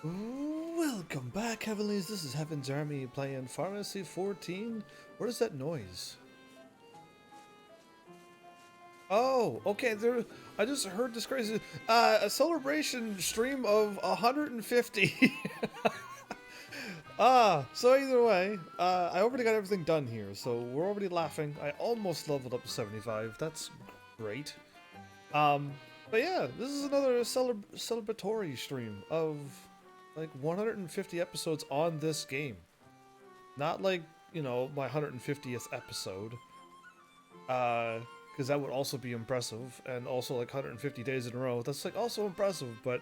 Welcome back, Heavenlies. This is Heaven's Army playing Pharmacy 14. What is that noise? Oh, okay. I just heard this crazy. A celebration stream of 150. So either way, I already got everything done here, so we're already laughing. I almost leveled up to 75. That's great. Um, but yeah, this is another celebratory stream of like 150 episodes on this game. Not like, my 150th episode. Because that would also be impressive. And also like 150 days in a row. That's like also impressive, but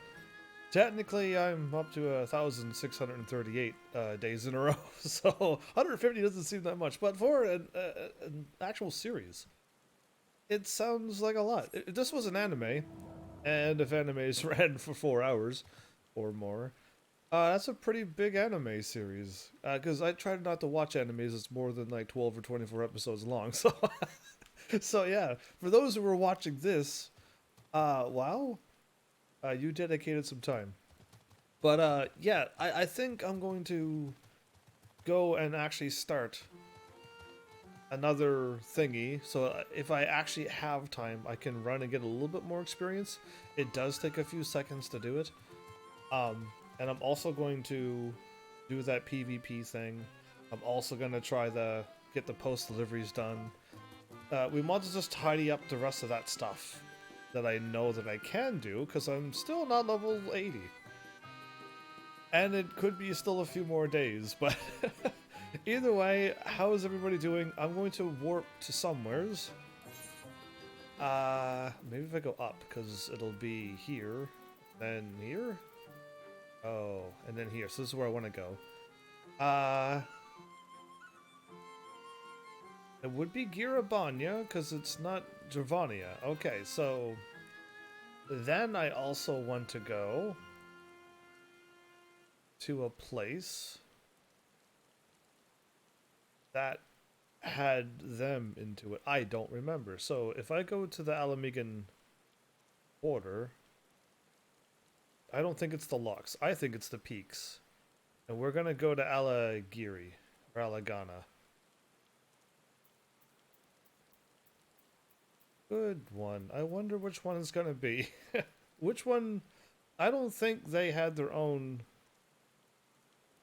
technically I'm up to 1,638 days in a row. So 150 doesn't seem that much. But for an actual series, it sounds like a lot. This was an anime. And if animes ran for 4 hours or more, that's a pretty big anime series. Because I try not to watch animes that's more than like 12 or 24 episodes long. So, so yeah, for those who were watching this, wow, you dedicated some time. But yeah, I think I'm going to go and actually start another thingy. So if I actually have time, I can run and get a little bit more experience. It does take a few seconds to do it. And I'm also going to do that PvP thing. I'm also going to try get the post deliveries done. We want to just tidy up the rest of that stuff that I know that I can do, because I'm still not level 80. And it could be still a few more days, but either way, how is everybody doing? I'm going to warp to somewheres. Maybe if I go up, because it'll be here, then here? Oh, and then here. So this is where I want to go. It would be Girabanya, because it's not Dravania. Okay, so then I also want to go to a place that had them into it. I don't remember. So if I go to the Alamigan border, I don't think it's the locks. I think it's the peaks. And we're going to go to Alagiri, or Alagana. Good one. I wonder which one it's going to be. Which one? I don't think they had their own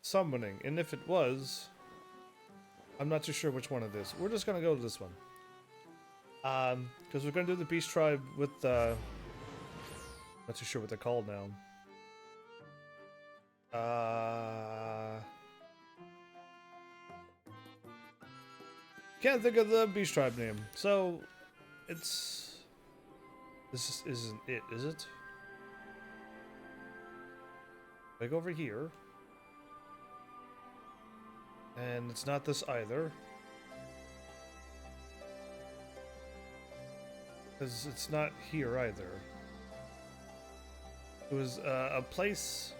summoning. And if it was, I'm not too sure which one it is. We're just going to go to this one. Because we're going to do the Beast Tribe with the... not too sure what they're called now. Can't think of the Beast Tribe name. So, it's... this isn't it, is it? I go over here. And it's not this either. Because it's not here either. It was a place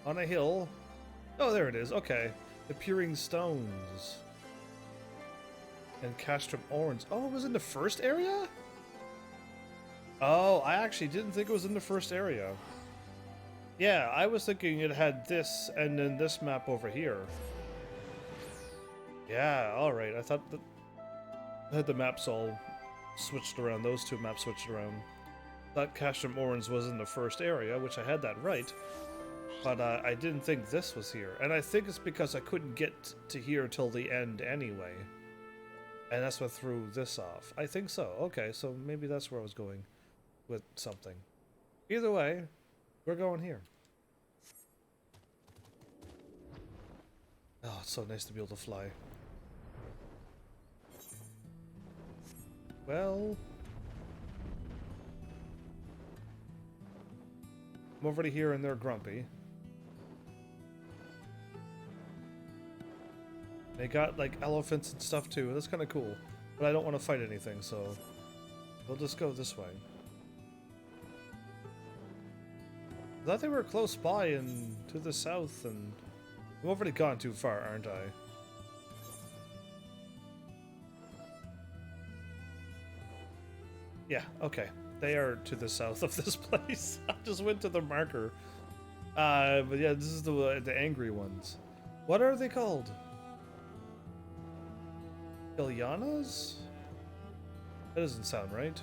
on a hill. Oh, there it is. Okay. The Peering Stones. And Castrum Orange. Oh, it was in the first area? Oh, I actually didn't think it was in the first area. Yeah, I was thinking it had this and then this map over here. Yeah, alright. I thought that I had the maps all switched around. Those two maps switched around. I thought Castrum Orange was in the first area, which I had that right. But I didn't think this was here. And I think it's because I couldn't get to here till the end anyway. And that's what threw this off. I think so. Okay, so maybe that's where I was going with something. Either way, we're going here. Oh, it's so nice to be able to fly. Well... I'm already here and they're grumpy. They got like elephants and stuff too. That's kind of cool. But I don't want to fight anything, so we'll just go this way. I thought they were close by and to the south, and I've already gone too far, aren't I? Yeah, okay. They are to the south of this place. I just went to the marker But yeah, this is the angry ones. What are they called? Ilyanas? That doesn't sound right.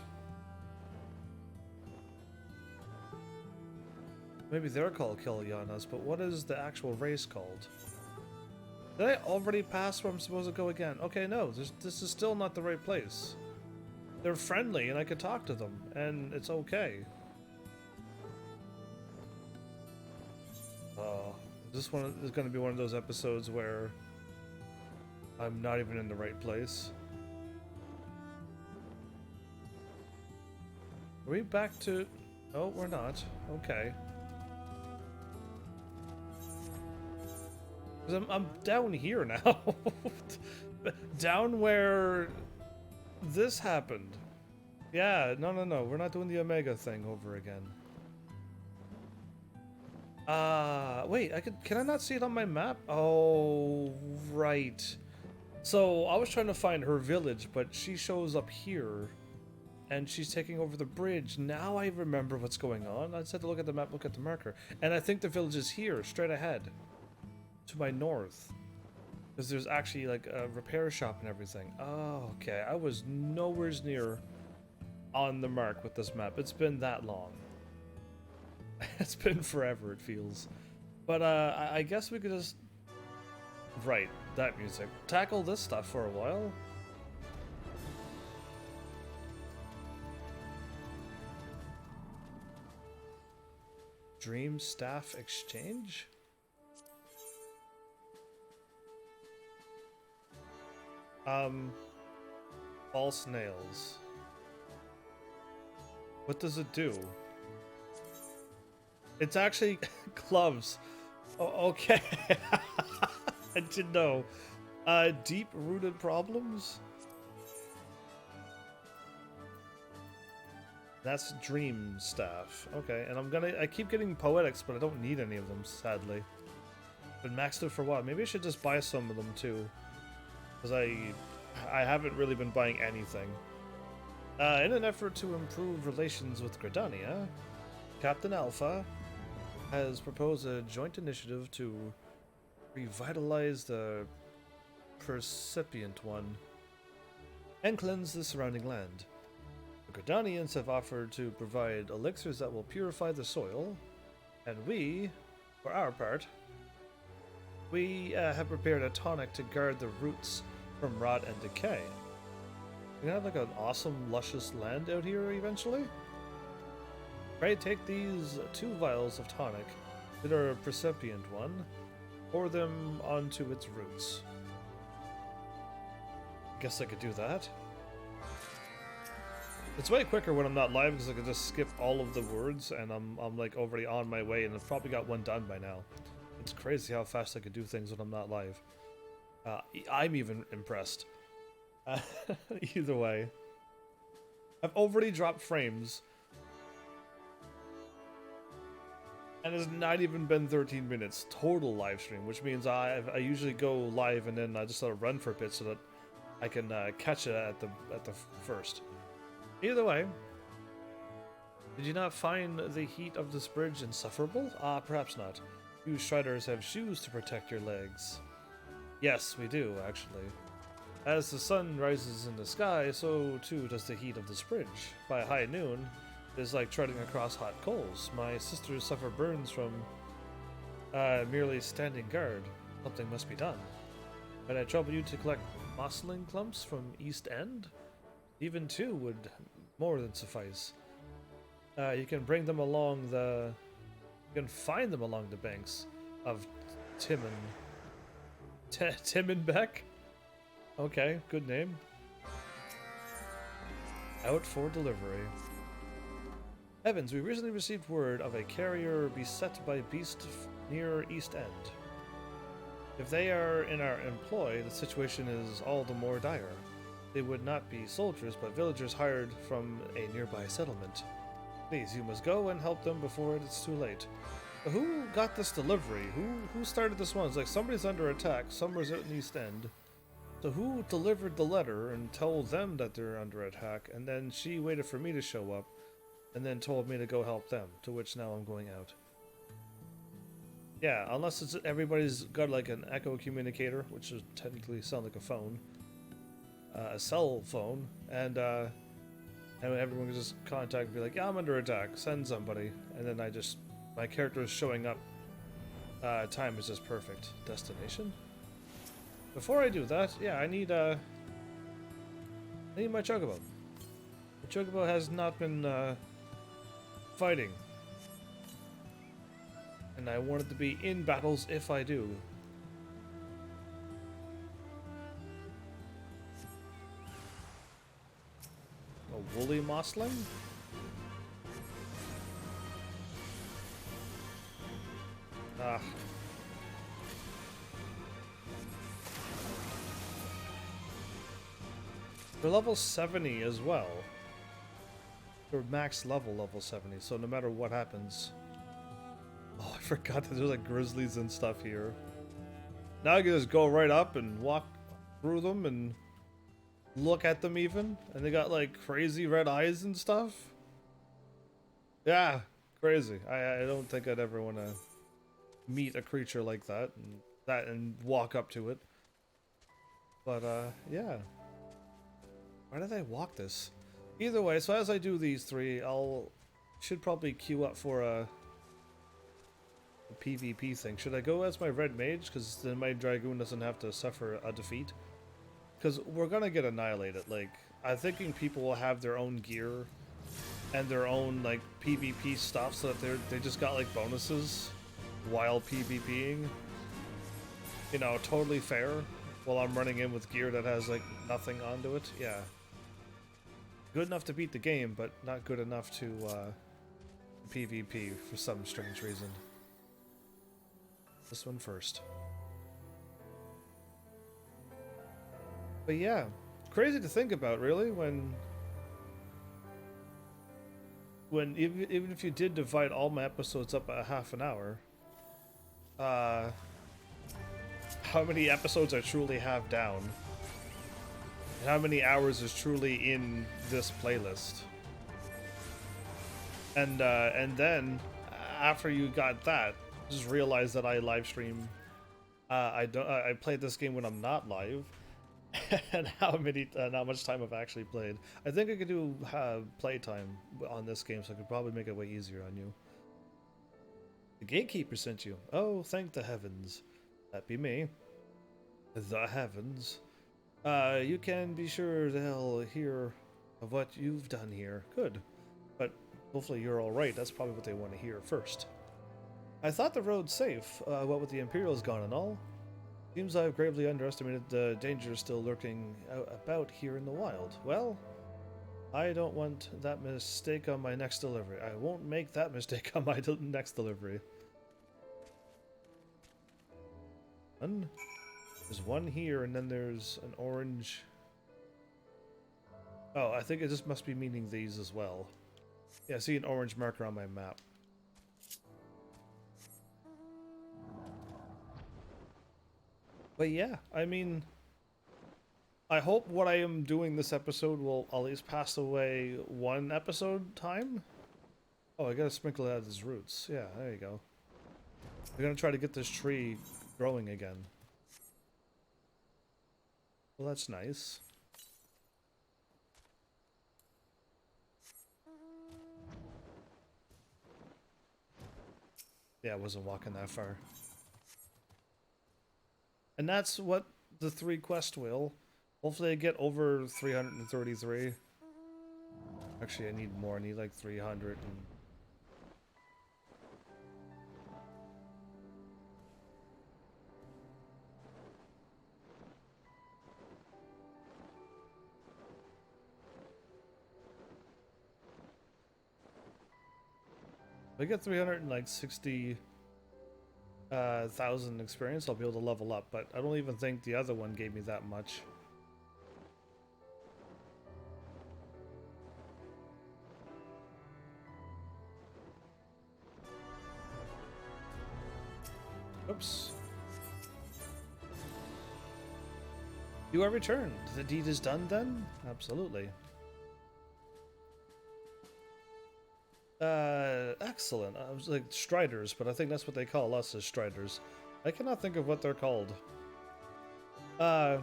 Maybe they're called Kilyanas, but what is the actual race called? Did I already pass where I'm supposed to go again? Okay, no, this is still not the right place. They're friendly and I could talk to them, and it's okay. This one is going to be one of those episodes where I'm not even in the right place. Are we back to... Oh, we're not. Okay. Because I'm down here now. Down where this happened. Yeah, no. We're not doing the Omega thing over again. Wait, can I not see it on my map? Oh, right. So, I was trying to find her village, but she shows up here. And she's taking over the bridge. Now I remember what's going on. I just had to look at the map, look at the marker. And I think the village is here, straight ahead. To my north. Because there's actually like a repair shop and everything. Oh, okay. I was nowhere near on the mark with this map. It's been that long. It's been forever, it feels. But I guess we could just... Right, that music. Tackle this stuff for a while. Dream Staff Exchange? False nails. What does it do? It's actually gloves. Oh, okay. I didn't know. Deep-rooted problems? That's Dream Staff. Okay, and I keep getting Poetics, but I don't need any of them, sadly. Been maxed out for what? Maybe I should just buy some of them, too. Because I haven't really been buying anything. In an effort to improve relations with Gridania, Captain Alpha has proposed a joint initiative to revitalize the Percipient One and cleanse the surrounding land. The Gridanians have offered to provide elixirs that will purify the soil, and we, for our part, we have prepared a tonic to guard the roots from rot and decay. We're gonna have like an awesome, luscious land out here eventually. Right, take these 2 vials of tonic that are a Percipient One, pour them onto its roots. Guess I could do that. It's way quicker when I'm not live because I can just skip all of the words and I'm like already on my way and I've probably got one done by now. It's crazy how fast I can do things when I'm not live. I'm even impressed. Either way. I've already dropped frames. And it's not even been 13 minutes total live stream, which means I usually go live and then I just sort of run for a bit so that I can catch it at the first. Either way, did you not find the heat of this bridge insufferable? Perhaps not. You Striders have shoes to protect your legs. Yes, we do, actually. As the sun rises in the sky, so too does the heat of this bridge. By high noon, it is like treading across hot coals. My sisters suffer burns from merely standing guard. Something must be done. Might I trouble you to collect mossling clumps from East End? Even 2 would more than suffice. You can bring them along the... You can find them along the banks of Timon. Timonbeck? Okay, good name. Out for delivery. Evans, we recently received word of a carrier beset by beasts near East End. If they are in our employ, the situation is all the more dire. They would not be soldiers, but villagers hired from a nearby settlement. Please, you must go and help them before it is too late. But who got this delivery? Who started this one? It's like somebody's under attack, somewhere's out in East End. So who delivered the letter and told them that they're under attack, and then she waited for me to show up, and then told me to go help them, to which now I'm going out. Yeah, unless it's everybody's got like an echo communicator, which would technically sound like a phone, a cell phone, and everyone can just contact and be like, "Yeah, I'm under attack. Send somebody," and then my character is showing up. Time is just perfect. Destination. Before I do that, yeah, I need my chocobo. The chocobo has not been fighting. And I want it to be in battles if I do. A woolly mossling? Ah. They're level 70 as well. They're max level 70, so no matter what happens. Oh, I forgot that there's like grizzlies and stuff here. Now I can just go right up and walk through them and look at them even. And they got like crazy red eyes and stuff. Yeah, crazy. I don't think I'd ever want to meet a creature like that and walk up to it. But yeah. Why did I walk this? Either way, so as I do these three, should probably queue up for a PvP thing. Should I go as my red mage? Because then my dragoon doesn't have to suffer a defeat. Because we're gonna get annihilated. Like, I'm thinking people will have their own gear and their own like PvP stuff, so that they just got like bonuses while PvPing. You know, totally fair. While I'm running in with gear that has like nothing onto it. Yeah. Good enough to beat the game, but not good enough to PvP for some strange reason. This one first. But yeah, crazy to think about, really, when even if you did divide all my episodes up at half an hour, how many episodes I truly have down, and how many hours is truly in this playlist, and then after you got that, just realize that I live stream. I played this game when I'm not live, and how much time I've actually played. I think I could do playtime on this game, so I could probably make it way easier on you. The gatekeeper sent you. Oh, thank the heavens. That be me. The heavens. You can be sure they'll hear of what you've done here. Good. But hopefully you're alright. That's probably what they want to hear first. I thought the road's safe, what with the Imperials gone and all. Seems I've gravely underestimated the dangers still lurking about here in the wild. Well, I don't want that mistake on my next delivery. I won't make that mistake on my next delivery. There's one here, and then there's an orange... Oh, I think it just must be meaning these as well. Yeah, I see an orange marker on my map. But yeah, I mean, I hope what I am doing this episode will at least pass away one episode time. Oh, I gotta sprinkle it out of his roots. Yeah, there you go. We're gonna try to get this tree growing again. Well, that's nice. Yeah, I wasn't walking that far. And that's what the 3 quests will. Hopefully I get over 333. Actually, I need more. I need like 300 and... If I get 360,000 experience, I'll be able to level up, but I don't even think the other one gave me that much. Oops. You are returned. The deed is done then? Absolutely. Excellent. I was like Striders, but I think that's what they call us as Striders. I cannot think of what they're called. Uh,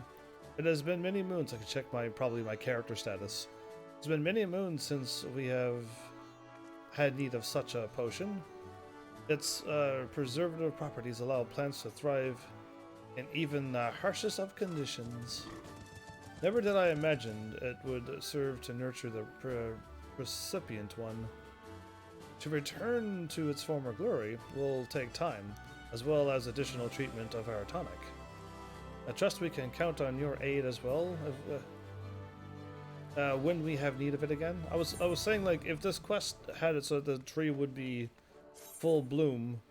it has been many moons. I can check probably my character status. It's been many moons since we have had need of such a potion. Its preservative properties allow plants to thrive in even the harshest of conditions. Never did I imagine it would serve to nurture the recipient one. To return to its former glory will take time, as well as additional treatment of our tonic. I trust we can count on your aid as well when we have need of it again. I was saying, like, if this quest had it so the tree would be full bloom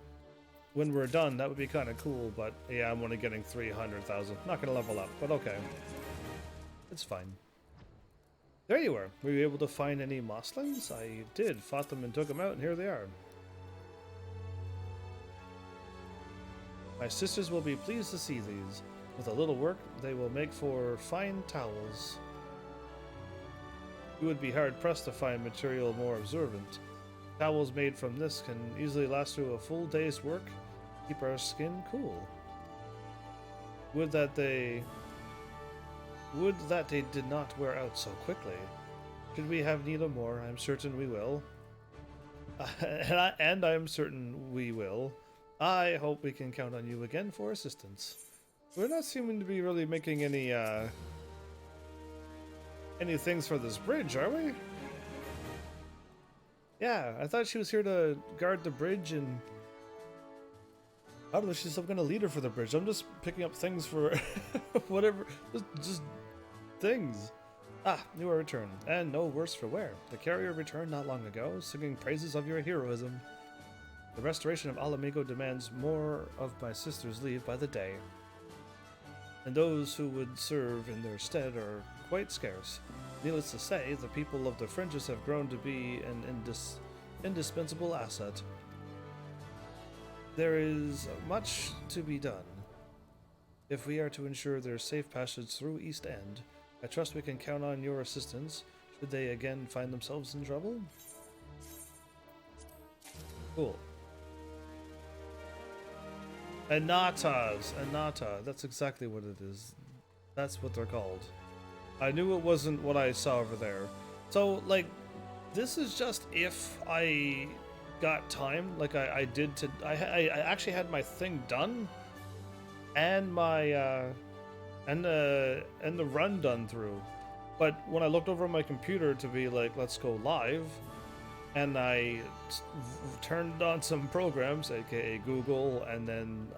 when we're done, that would be kind of cool, but yeah, I'm only getting 300,000. Not gonna level up, but okay. It's fine. There you are. Were you able to find any mosslings? I did. Fought them and took them out, and here they are. My sisters will be pleased to see these. With a little work, they will make for fine towels. You would be hard-pressed to find material more absorbent. Towels made from this can easily last through a full day's work, keep our skin cool. Would that they did not wear out so quickly. Should we have need of more, I'm certain we will. And I'm certain we will. I hope we can count on you again for assistance. We're not seeming to be really making any things for this bridge, are we? Yeah, I thought she was here to guard the bridge, and I don't know, she's some kind of leader for the bridge. I'm just picking up things for whatever, just things. Ah, you are returned, and no worse for wear. The carrier returned not long ago, singing praises of your heroism. The restoration of Alamigo demands more of my sister's leave by the day, and those who would serve in their stead are quite scarce. Needless to say, the people of the fringes have grown to be an indispensable asset. There is much to be done. If we are to ensure their safe passage through East End, I trust we can count on your assistance should they again find themselves in trouble. Cool. Anata. That's exactly what it is. That's what they're called. I knew it wasn't what I saw over there. So, like, this is just if I got time, like I did to... I actually had my thing done, and my, and the run done through. But when I looked over on my computer to be like, let's go live, and I turned on some programs, aka Google, and then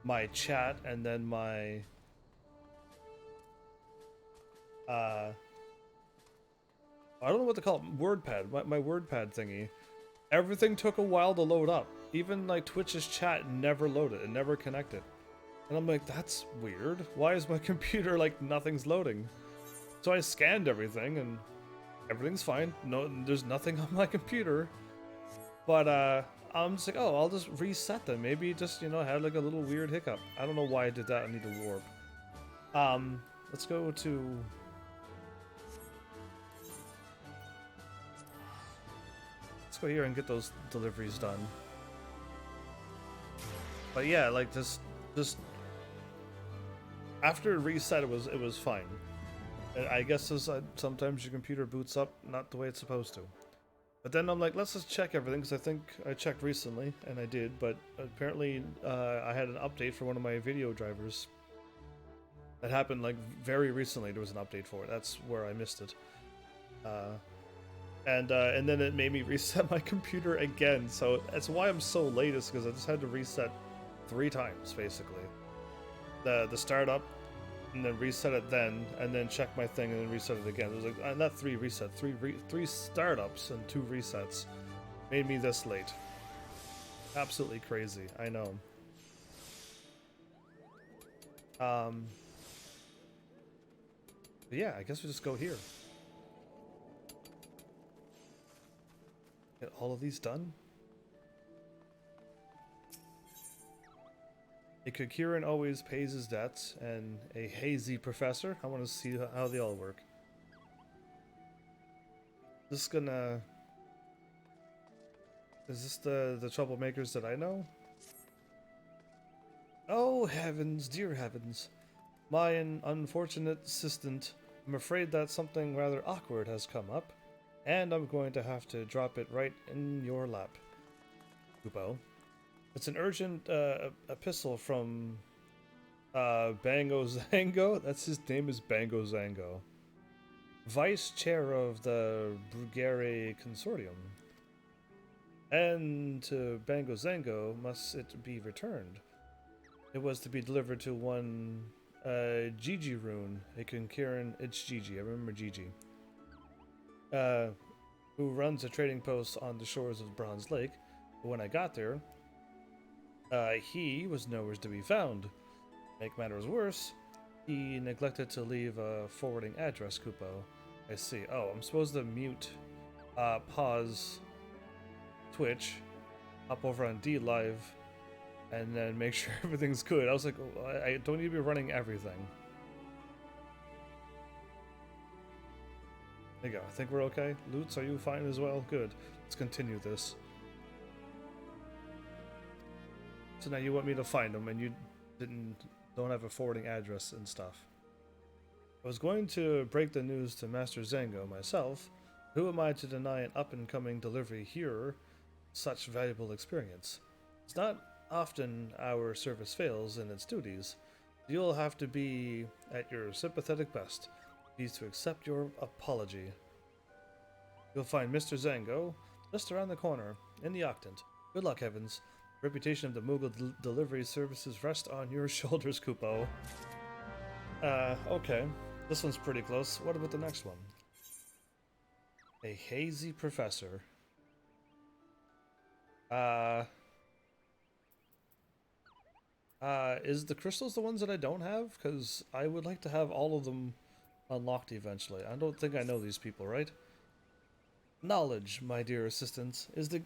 my chat, and then my I don't know what to call it, WordPad, my WordPad thingy. Everything took a while to load up. Even like Twitch's chat never loaded, it never connected. And I'm like, that's weird. Why is my computer like nothing's loading? So I scanned everything and everything's fine. No, there's nothing on my computer. But I'm just like, oh, I'll just reset them. Maybe it just, you know, had like a little weird hiccup. I don't know why I did that. I need to warp. Let's go to... Let's go here and get those deliveries done. But yeah, like just after reset, it was fine. I guess sometimes your computer boots up not the way it's supposed to. But then I'm like, let's just check everything, because I think I checked recently, and I did, but apparently I had an update for one of my video drivers. That happened like very recently. There was an update for it. That's where I missed it. And then it made me reset my computer again. So that's why I'm so late, is because I just had to reset 3 times, basically. The startup, and then reset it then, and then check my thing, and then reset it again. It was like, not 3 resets, 3 startups and 2 resets made me this late. Absolutely crazy, I know. But yeah, I guess we just go here. Get all of these done. A Kokiran always pays his debts, and a hazy professor. I want to see how they all work. Just gonna Is this the troublemakers that I know? Oh heavens, dear heavens. My unfortunate assistant, I'm afraid that something rather awkward has come up, and I'm going to have to drop it right in your lap, Kupo. It's an urgent epistle from Bango Zango. That's his name is Bango Zango. Vice chair of the Brugere Consortium. And to Bango Zango must it be returned. It was to be delivered to one Gigi Rune, a Conqueror. It's Gigi, I remember Gigi. Who runs a trading post on the shores of Bronze Lake. But when I got there, he was nowhere to be found. Make matters worse, he neglected to leave a forwarding address, Kupo. I see. Oh, I'm supposed to mute, pause, Twitch, hop over on D Live, and then make sure everything's good. I was like, oh, I don't need to be running everything. There you go. I think we're okay. Lutz, are you fine as well? Good. Let's continue this. So now you want me to find them, and you don't have a forwarding address and stuff. I was going to break the news to Master Zango myself. Who am I to deny an up-and-coming delivery here such valuable experience? It's not often our service fails in its duties. You'll have to be at your sympathetic best. Please to accept your apology. You'll find Mr. Zango just around the corner, in the Octant. Good luck, Heavens. The reputation of the Moogle delivery services rest on your shoulders, Kupo. Okay. This one's pretty close. What about the next one? A hazy professor. Is the crystals the ones that I don't have? Because I would like to have all of them unlocked eventually. I don't think I know these people, right? Knowledge, my dear assistant, is the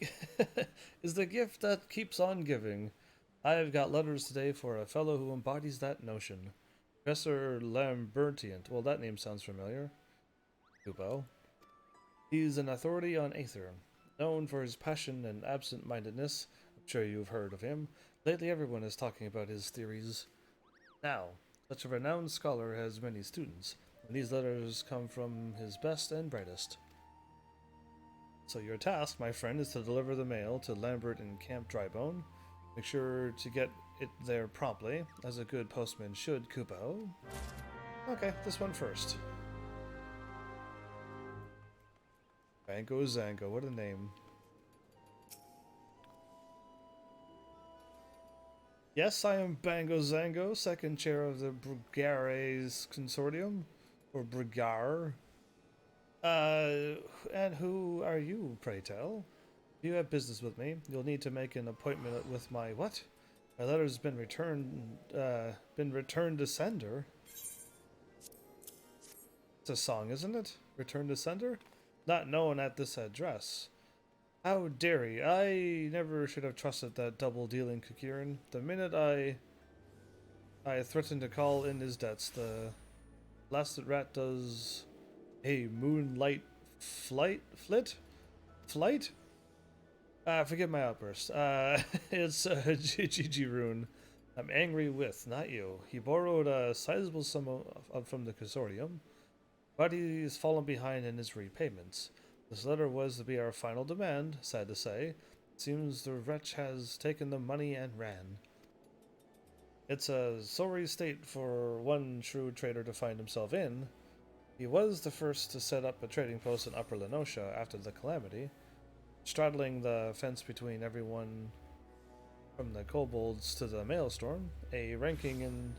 is the gift that keeps on giving. I've got letters today for a fellow who embodies that notion. Professor Lambertian. Well, that name sounds familiar. Kupo. He's an authority on Aether, known for his passion and absent-mindedness. I'm sure you've heard of him. Lately everyone is talking about his theories. Now, such a renowned scholar has many students, and these letters come from his best and brightest. So your task, my friend, is to deliver the mail to Lambert in Camp Drybone. Make sure to get it there promptly, as a good postman should, Kupo. Okay, this one first. Bango Zango, what a name. Yes, I am Bango Zango, second chair of the Brugare's Consortium, or Brugar. And who are you, pray tell? If you have business with me, you'll need to make an appointment with my what? My letter's been returned to sender. It's a song, isn't it? Return to sender? Not known at this address. How dare he? I never should have trusted that double-dealing Kukirin. The minute I threatened to call in his debts, the blasted rat does a moonlight flight? Forgive my outburst. It's GG Rune. I'm angry with, not you. He borrowed a sizable sum from the consortium, but he's fallen behind in his repayments. This letter was to be our final demand, sad to say. It seems the wretch has taken the money and ran. It's a sorry state for one shrewd trader to find himself in. He was the first to set up a trading post in Upper Lenosha after the calamity, straddling the fence between everyone from the kobolds to the maelstrom, a raking in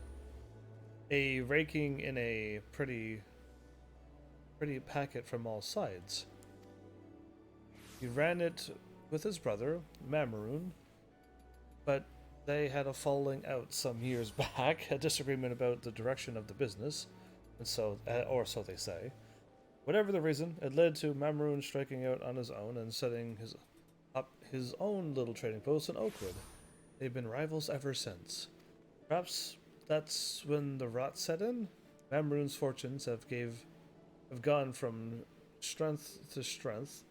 a pretty packet from all sides. He ran it with his brother, Mamoon, but they had a falling out some years back, a disagreement about the direction of the business, and so, or so they say. Whatever the reason, it led to Mamoon striking out on his own and setting up his own little trading post in Oakwood. They've been rivals ever since. Perhaps that's when the rot set in? Mamoon's fortunes have gone from strength to strength,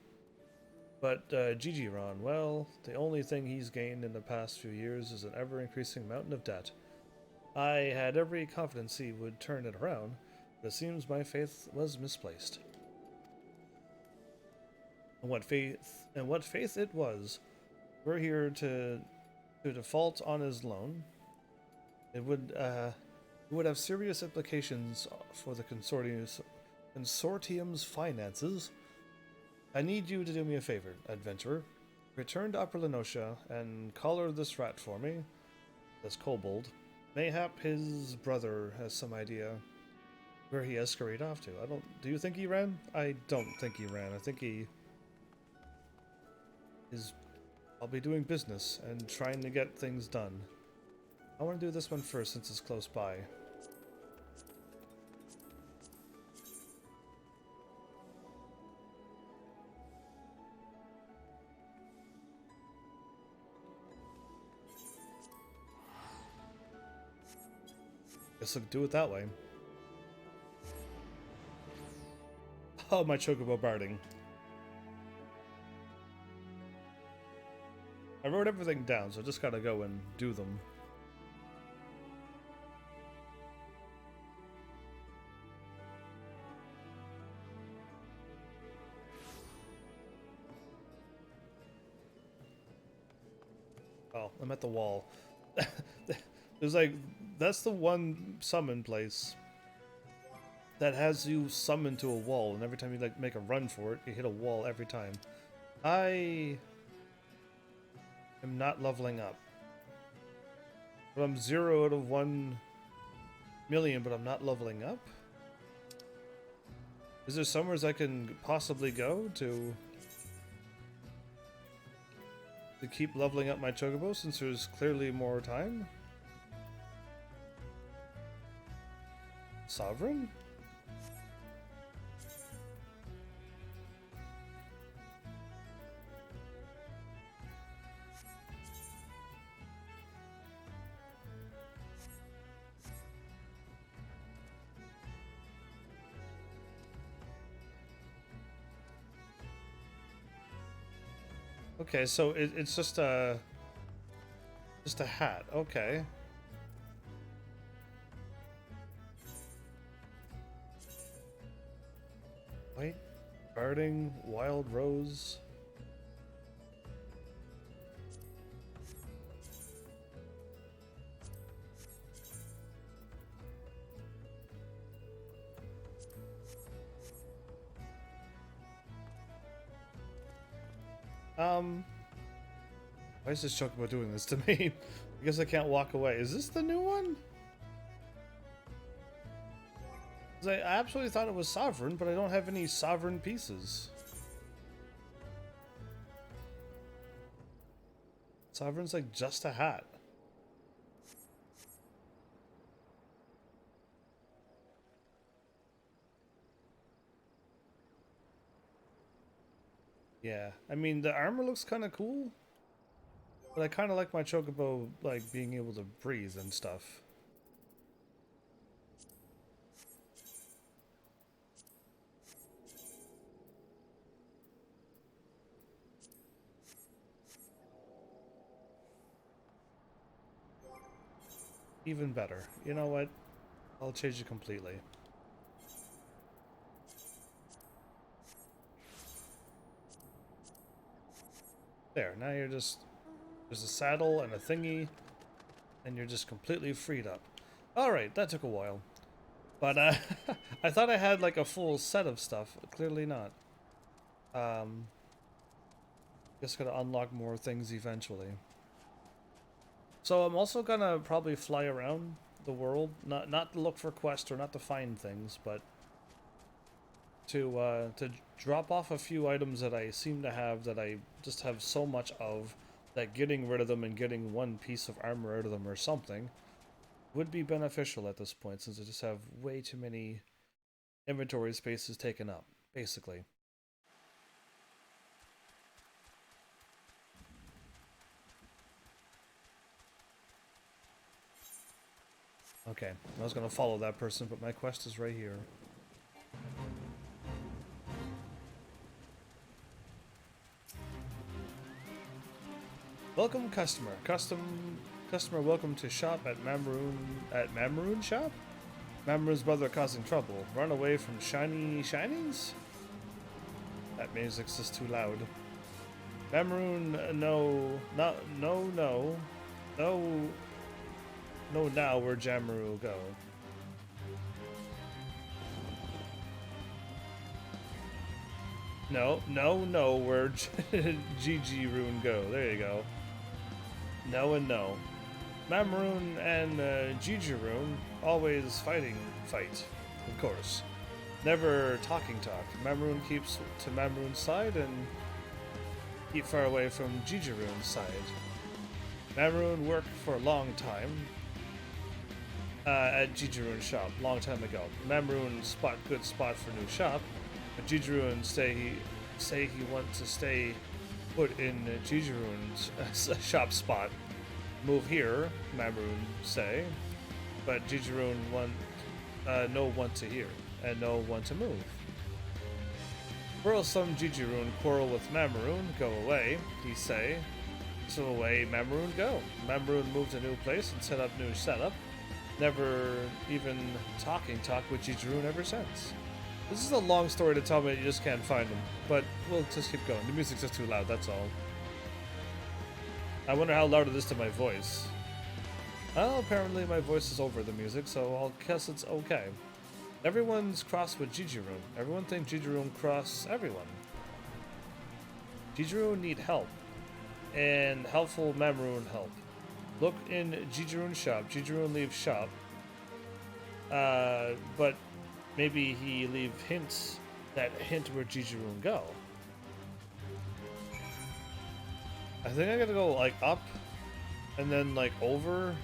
But GG Ron, well, the only thing he's gained in the past few years is an ever-increasing mountain of debt. I had every confidence he would turn it around, but it seems my faith was misplaced. And what faith it was. We're here to default on his loan. It would have serious implications for the consortium's finances. I need you to do me a favor, adventurer. Return to Upper Lenosha and collar this rat for me. This kobold. Mayhap his brother has some idea where he has scurried off to. Do you think he ran? I don't think he ran. I think he is probably doing business and trying to get things done. I want to do this one first since it's close by. Guess I'll do it that way. Oh, my chocobo barding. I wrote everything down, so I just gotta go and do them. Oh, I'm at the wall. There's like, that's the one summon place that has you summon to a wall, and every time you like make a run for it, you hit a wall every time. I am not leveling up. But I'm 0 out of 1 million, but I'm not leveling up? Is there somewhere I can possibly go to keep leveling up my chocobo since there's clearly more time? Sovereign? Okay, so it's just a hat. Okay. White, guarding, wild rose. Why is this chocobo doing this to me? I guess I can't walk away. Is this the new one? 'Cause I absolutely thought it was sovereign, but I don't have any sovereign pieces. Sovereign's like just a hat. Yeah, I mean the armor looks kind of cool, but I kind of like my chocobo like being able to breathe and stuff. Even better. You know what? I'll change it completely. There, now you're just... There's a saddle and a thingy, and you're just completely freed up. Alright, that took a while. But, I thought I had, like, a full set of stuff. Clearly not. Just gotta unlock more things eventually. So I'm also gonna probably fly around the world, not to look for quests or not to find things, but to drop off a few items that I seem to have that I just have so much of that getting rid of them and getting one piece of armor out of them or something would be beneficial at this point, since I just have way too many inventory spaces taken up, basically. Okay, I was gonna follow that person, but my quest is right here. Welcome customer. Customer welcome to shop at Mamroon shop? Mamroon's brother causing trouble. Run away from shiny shinings? That music's just too loud. Mamroon no now where Jamru go. No, where GG Rune go. There you go. No and no. Mamroon and GG Rune always fight, of course. Never talk. Mamroon keeps to Mamroon's side and keep far away from GG Rune's side. Mamroon worked for a long time at GG Rune's shop, long time ago. Mamroon good spot for new shop. But Jijirun say he wants to stay put in Jijirun's shop spot. Move here, Mamroon say, but Jijirun no want to hear and no want to move. Quarrelsome Jijirun quarrel with Mamroon, go away, he say. So away Mamroon go. Mamroon moved to new place and set up new setup. Never even talk with Jijirun ever since. This is a long story to tell me that you just can't find them, but we'll just keep going. The music's just too loud, that's all. I wonder how loud it is to my voice. Well, apparently my voice is over the music, so I'll guess it's okay. Everyone's cross with Jijirun. Everyone thinks Jijirun cross everyone. Jijirun need help, and helpful Mamroon help. Look in Jijirun's shop. Jijirun leaves shop, but maybe he leave hints that hint where Jijirun go. I think I gotta go like up and then like over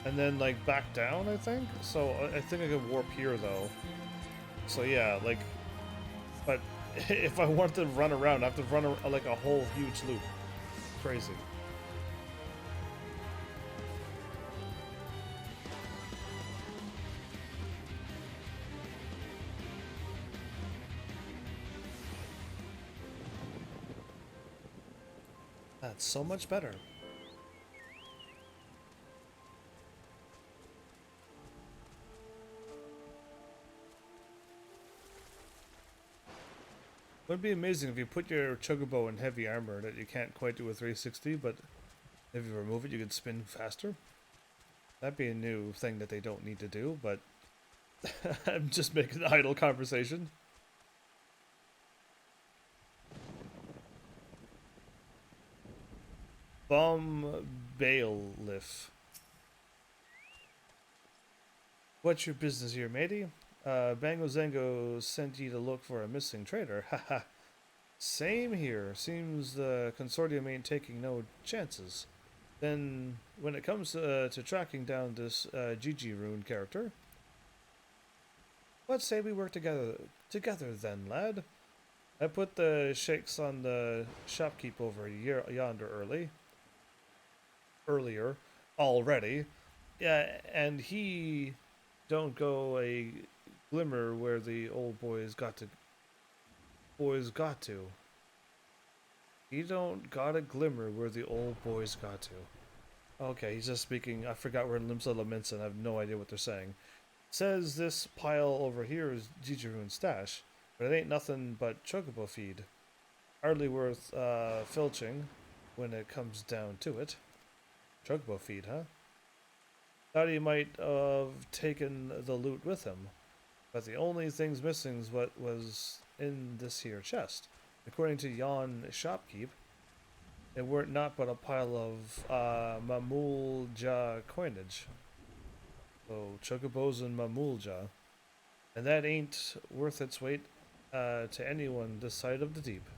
and then like back down, I think. So I think I could warp here though. So yeah, like, but if I want to run around, I have to run like a whole huge loop. Crazy. That's so much better. Would be amazing if you put your Chocobo in heavy armor that you can't quite do with 360, but if you remove it, you could spin faster. That'd be a new thing that they don't need to do, but I'm just making an idle conversation. Bomb Bailiff. What's your business here, matey? Bango Zango sent you to look for a missing trader. Haha. Same here. Seems the consortium ain't taking no chances. Then, when it comes to tracking down this GG Rune character, let's say we work together then, lad. I put the shakes on the shopkeep over yonder earlier already. Yeah, and he don't go a glimmer where the old boys got to. He don't got a glimmer where the old boys got to. Okay, he's just speaking. I forgot we're in Limsa Laments and I have no idea what they're saying. Says this pile over here is Jijiru's stash, but it ain't nothing but chocobo feed. Hardly worth filching when it comes down to it. Chocobo feed, huh? Thought he might have taken the loot with him, but the only things missing is what was in this here chest. According to yon shopkeep, it weren't not but a pile of Mamulja coinage. So chocobos and Mamulja, and that ain't worth its weight to anyone this side of the deep.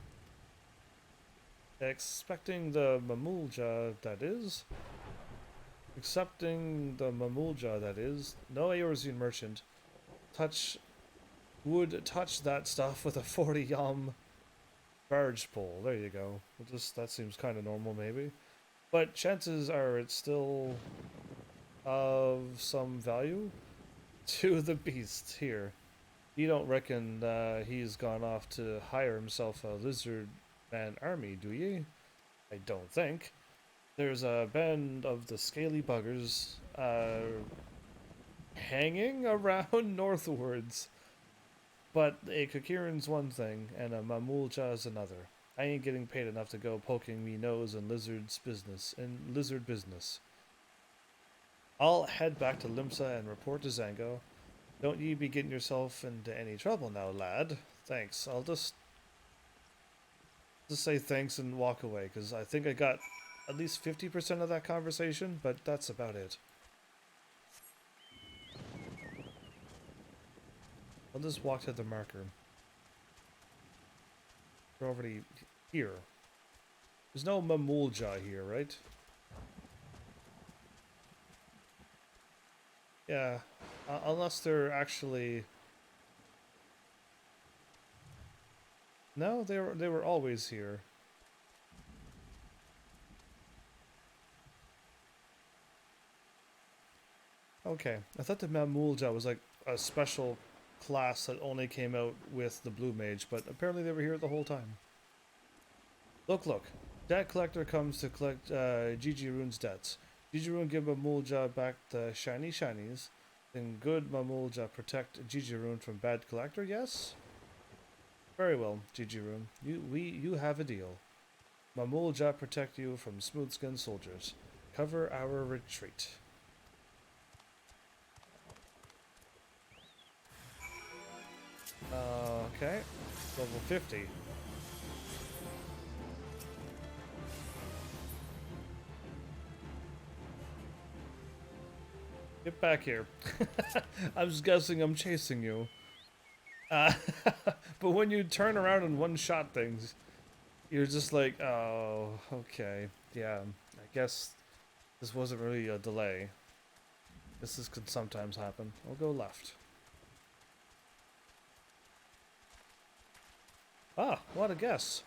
Expecting the Mamulja, that is. Accepting the Mamulja, that is. No Eorzean merchant would touch that stuff with a 40 yam barge pole. There you go. That seems kind of normal, maybe. But chances are it's still of some value to the beast here. You don't reckon he's gone off to hire himself a lizard man army, do ye? I don't think. There's a band of the scaly buggers hanging around northwards. But a Kakiran's one thing, and a Mamulja is another. I ain't getting paid enough to go poking me nose in lizard business. I'll head back to Limsa and report to Zango. Don't ye be getting yourself into any trouble now, lad. Thanks. I'll just say thanks and walk away, because I think I got at least 50% of that conversation, but that's about it. I'll just walk to the marker. We're already here. There's no Mamulja here, right? Yeah, unless they're actually... No, they were always here. Okay, I thought the Mamulja was like a special class that only came out with the Blue Mage, but apparently they were here the whole time. Look. Debt collector comes to collect Gigi Rune's debts. Gigi Rune give Mamulja back the shiny shinies. Then good Mamulja protect Gigi Rune from bad collector, yes? Very well, Gigi Rune. You have a deal. Mamulja protect you from smooth skinned soldiers. Cover our retreat. Okay. Level 50. Get back here. I was guessing I'm chasing you. But when you turn around and one-shot things, you're just like, oh, okay. Yeah, I guess this wasn't really a delay. This could sometimes happen. I'll go left. Ah, what a guess.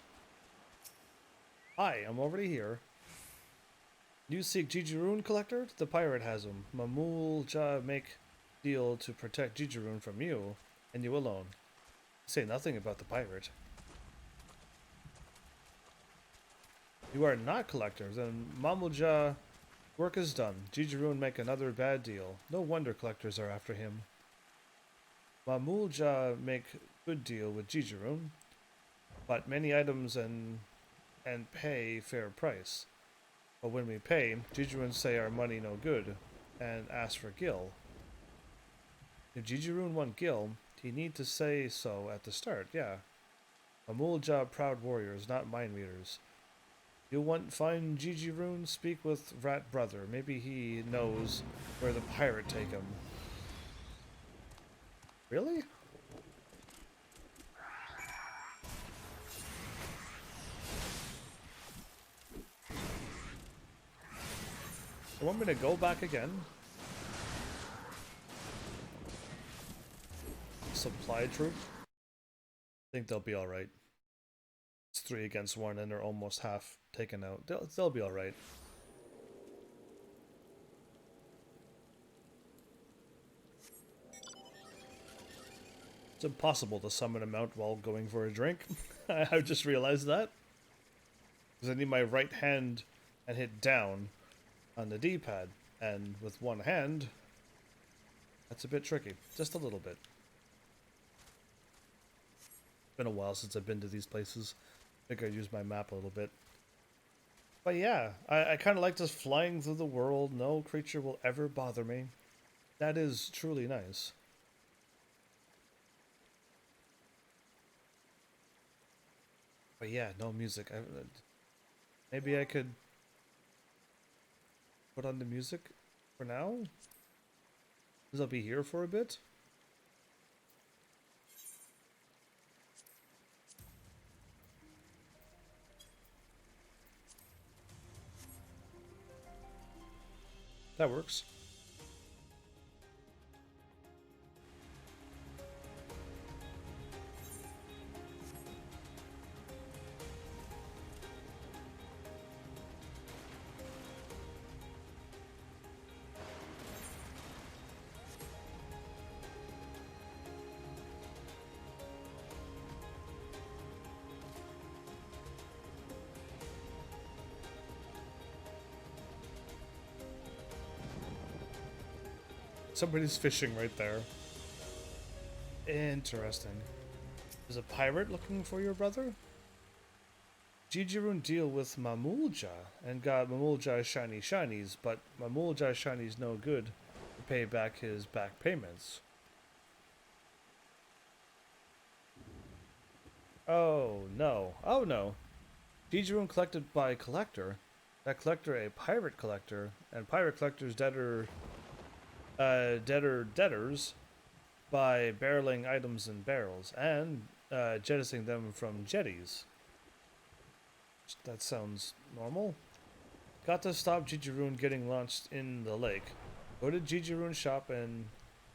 Hi, I'm already here. You seek Gigi Rune Collector? The pirate has him. Mamulja make deal to protect Gigi Rune from you, and you alone. Say nothing about the pirate. You are not collector, then Mamulja work is done. Gigi Rune make another bad deal. No wonder collectors are after him. Mamulja make good deal with Gigi Rune, but many items and pay fair price. But when we pay, Gigi Rune say our money no good, and ask for Gil. If Gigi Rune want Gil, he need to say so at the start, yeah. Mamulja proud warriors, not mind readers. You want find Gigi Rune? Speak with Rat Brother. Maybe he knows where the pirate take him. Really? You want me to go back again? Supply troop? I think they'll be alright. It's 3 against 1 and they're almost half taken out. They'll be alright. It's impossible to summon a mount while going for a drink. I just realized that. Because I need my right hand and hit down on the D-pad. And with one hand, that's a bit tricky. Just a little bit. It's been a while since I've been to these places. I think I used my map a little bit. But yeah, I kind of like just flying through the world. No creature will ever bother me. That is truly nice. But yeah, no music. Maybe I could put on the music for now? Because I'll be here for a bit. That works. Somebody's fishing right there. Interesting. Is a pirate looking for your brother? Jijirun deal with Mamulja and got Mamulja shiny shinies, but Mamulja shinies no good to pay back his back payments. Oh no. Oh no. Jijirun collected by collector. That collector a pirate collector, and pirate collectors debtors by barreling items in barrels and jettisoning them from jetties. That sounds normal. Got to stop Jijirun getting launched in the lake. Go to Jijirun's shop and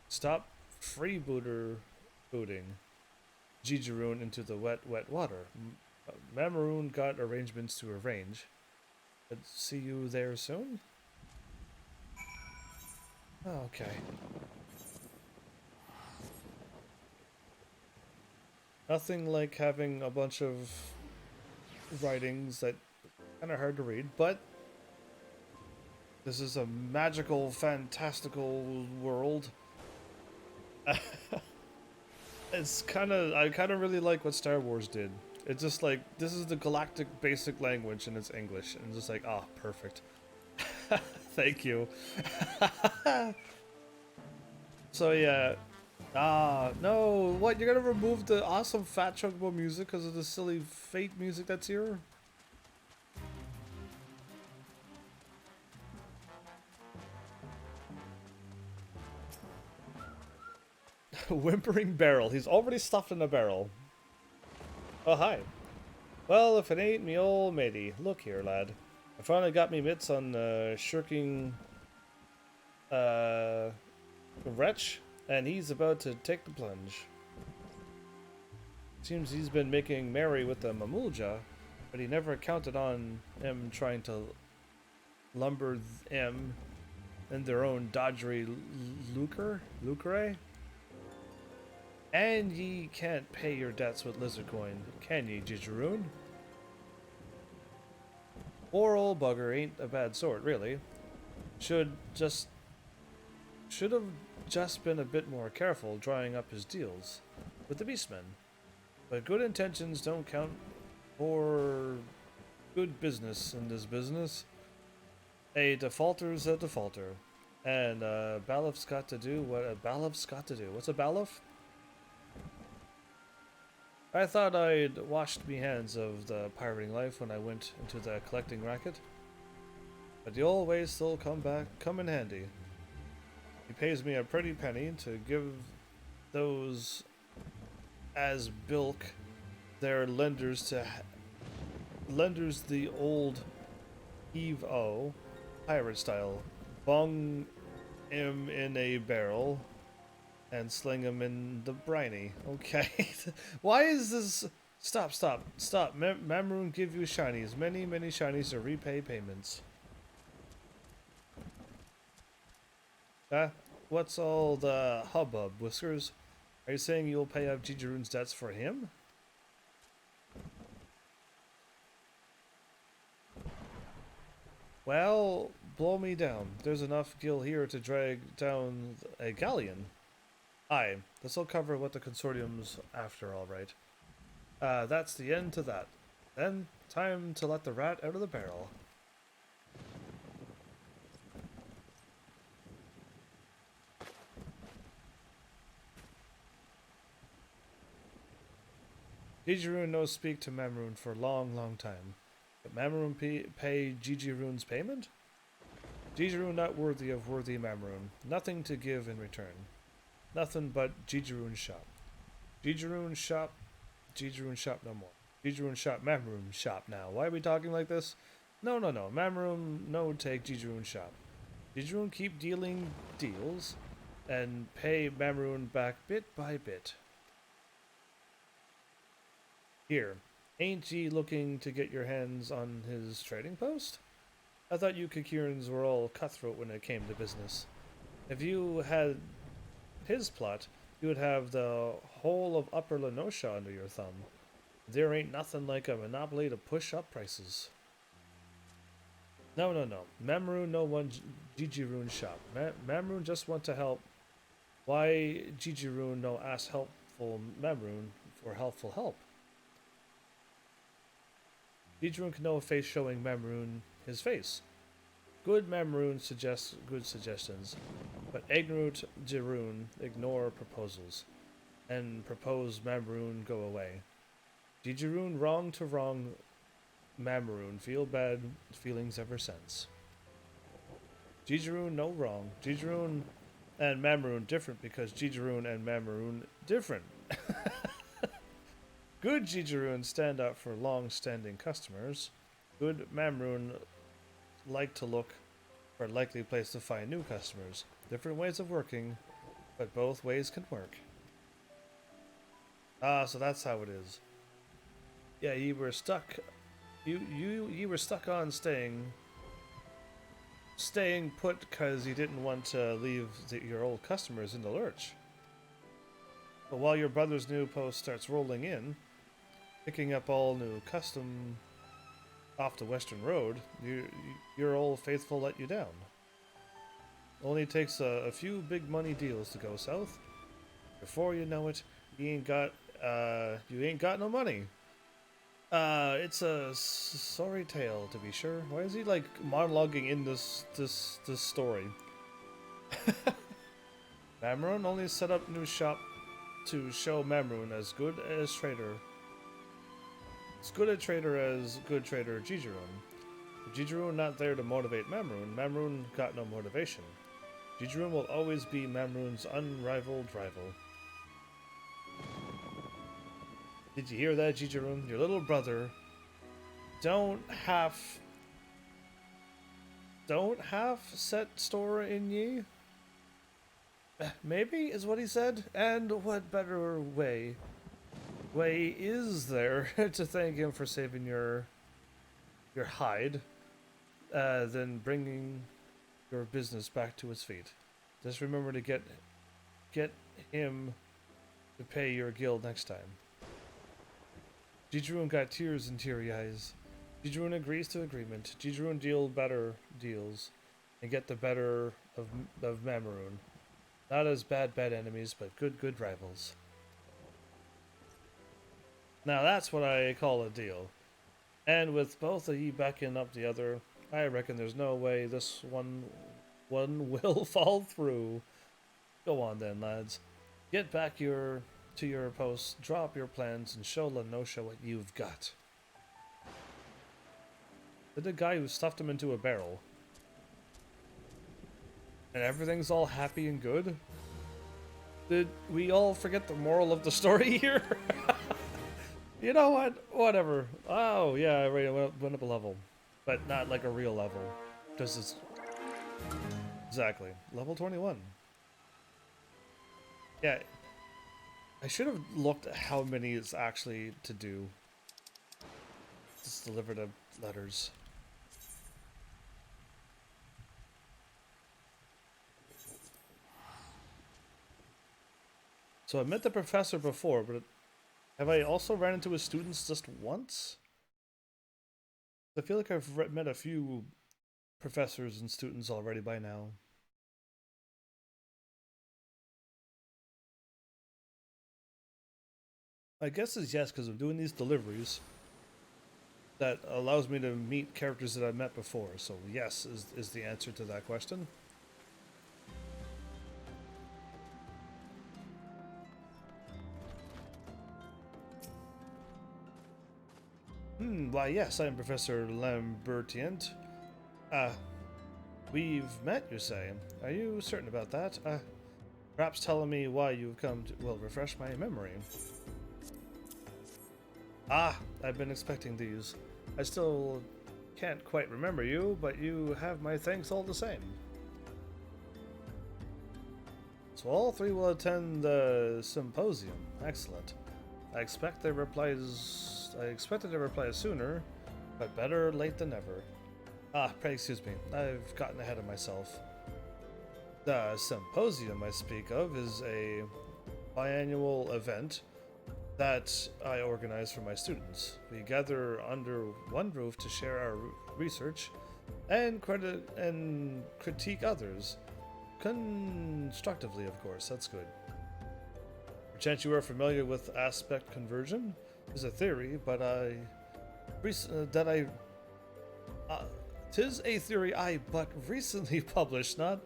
stop freebooting Jijirun into the wet water. Mamoon got arrangements to arrange. But see you there soon? Oh, okay. Nothing like having a bunch of writings that kind of hard to read, but this is a magical, fantastical world. It's I kind of really like what Star Wars did. It's just like, this is the galactic basic language and it's English. And it's just like, ah, oh, perfect. Thank you. So yeah. Ah, no, what, you're gonna remove the awesome Fat Chocobo music because of the silly Fate music that's here? Whimpering barrel. He's already stuffed in a barrel. Oh, hi. Well, if it ain't me old matey. Look here, lad. I finally got me mitts on shirking wretch, and he's about to take the plunge. Seems he's been making merry with the Mamulja, but he never counted on him trying to lumber them in their own dodgery lucre? And ye can't pay your debts with lizard coin, can ye, Jijirun? Poor old bugger ain't a bad sort, really. Should have just been a bit more careful drawing up his deals with the beastmen. But good intentions don't count for good business in this business. A defaulter's a defaulter. And Balaf's got to do what a Balaf's got to do. What's a Balaf? I thought I'd washed me hands of the pirating life when I went into the collecting racket. But the old ways still come in handy. He pays me a pretty penny to give those as bilk their lenders the old Eve-O pirate style. Bung him in a barrel and sling him in the briny. Okay. Why is this? Stop. Mamoon give you shinies. Many shinies to repay payments. What's all the hubbub, Whiskers? Are you saying you'll pay up Jijirun's debts for him? Well, blow me down. There's enough gil here to drag down a galleon. Aye, this'll cover what the consortium's after, alright. That's the end to that. Then, time to let the rat out of the barrel. Jijirun no speak to Mamoon for long time. But Mamoon pay Jijirun's payment? Jijirun not worthy of worthy Mamoon. Nothing to give in return. Nothing but Jijirun's shop. Jijirun's shop no more. Jijirun's shop, Mamoon's shop now. Why are we talking like this? No. Mamoon no take Jijirun's shop. Jijirun keep dealing deals and pay Mamoon back bit by bit. Here, ain't ye looking to get your hands on his trading post? I thought you Kakirans were all cutthroat when it came to business. If you had his plot, you would have the whole of Upper Lenosha under your thumb. There ain't nothing like a monopoly to push up prices. No. Mamoon no one Jijirun shop. Mamoon just want to help Why Jijirun no ask helpful Memrune for helpful help? Jijirun can know a face showing Memrune his face. Good Memrune suggests good suggestions, but ignorant Jirun ignore proposals, and propose Memrune go away. Jijirun wrong to wrong Memrune feel bad feelings ever since. Jijirun no wrong. Jijirun and Memrune different because Jijirun and Memrune different. Good Jijirun stand up for long-standing customers. Good Memrune like to look for a likely place to find new customers. Different ways of working, but both ways can work. Ah, so that's how it is. Yeah, you were stuck. You were stuck on staying put because you didn't want to leave your old customers in the lurch. But while your brother's new post starts rolling in, picking up all new custom off the Western Road, your old faithful let you down. Only takes a few big money deals to go south. Before you know it, you ain't got no money. It's a sorry tale, to be sure. Why is he like monologuing in this story? Memrune only set up new shop to show Memrune as good as trader. As good a trader as good trader Jijirun. Jijirun not there to motivate Memrune. Memrune got no motivation. Jijirun will always be Memrune's unrivaled rival. Did you hear that, Jijirun? Your little brother don't have set store in ye? Maybe is what he said. And what better way is there to thank him for saving your hide than bringing your business back to its feet? Just remember to get him to pay your guild next time. Jijirun got tears in teary eyes. Jijirun agrees to agreement. Jijirun deal better deals and get the better of Memrune. Not as bad enemies, but good rivals. Now that's what I call a deal. And with both of you backing up the other, I reckon there's no way this one will fall through. Go on then, lads. Get back to your posts, drop your plans, and show Lenosha what you've got. Did the guy who stuffed him into a barrel. And everything's all happy and good? Did we all forget the moral of the story here? You know what? Whatever. Oh, yeah, I went up a level. But not like a real level. Just as... Exactly. Level 21. Yeah. I should have looked at how many is actually to do. Just deliver the letters. So I met the professor before, but have I also ran into his students just once? I feel like I've met a few professors and students already by now. I guess it's yes, because I'm doing these deliveries. That allows me to meet characters that I've met before. So yes is the answer to that question. Why yes, I'm Professor Lambertient. We've met, you say. Are you certain about that? Perhaps telling me why you've come will refresh my memory. I've been expecting these. I still can't quite remember you, but you have my thanks all the same. So all three will attend the symposium. Excellent. I expected a reply sooner, but better late than never. Excuse me. I've gotten ahead of myself. The symposium I speak of is a biannual event that I organize for my students. We gather under one roof to share our research and critique others. constructively, of course. That's good. Perchance you are familiar with aspect conversion? It's a theory, but tis a theory I but recently published, not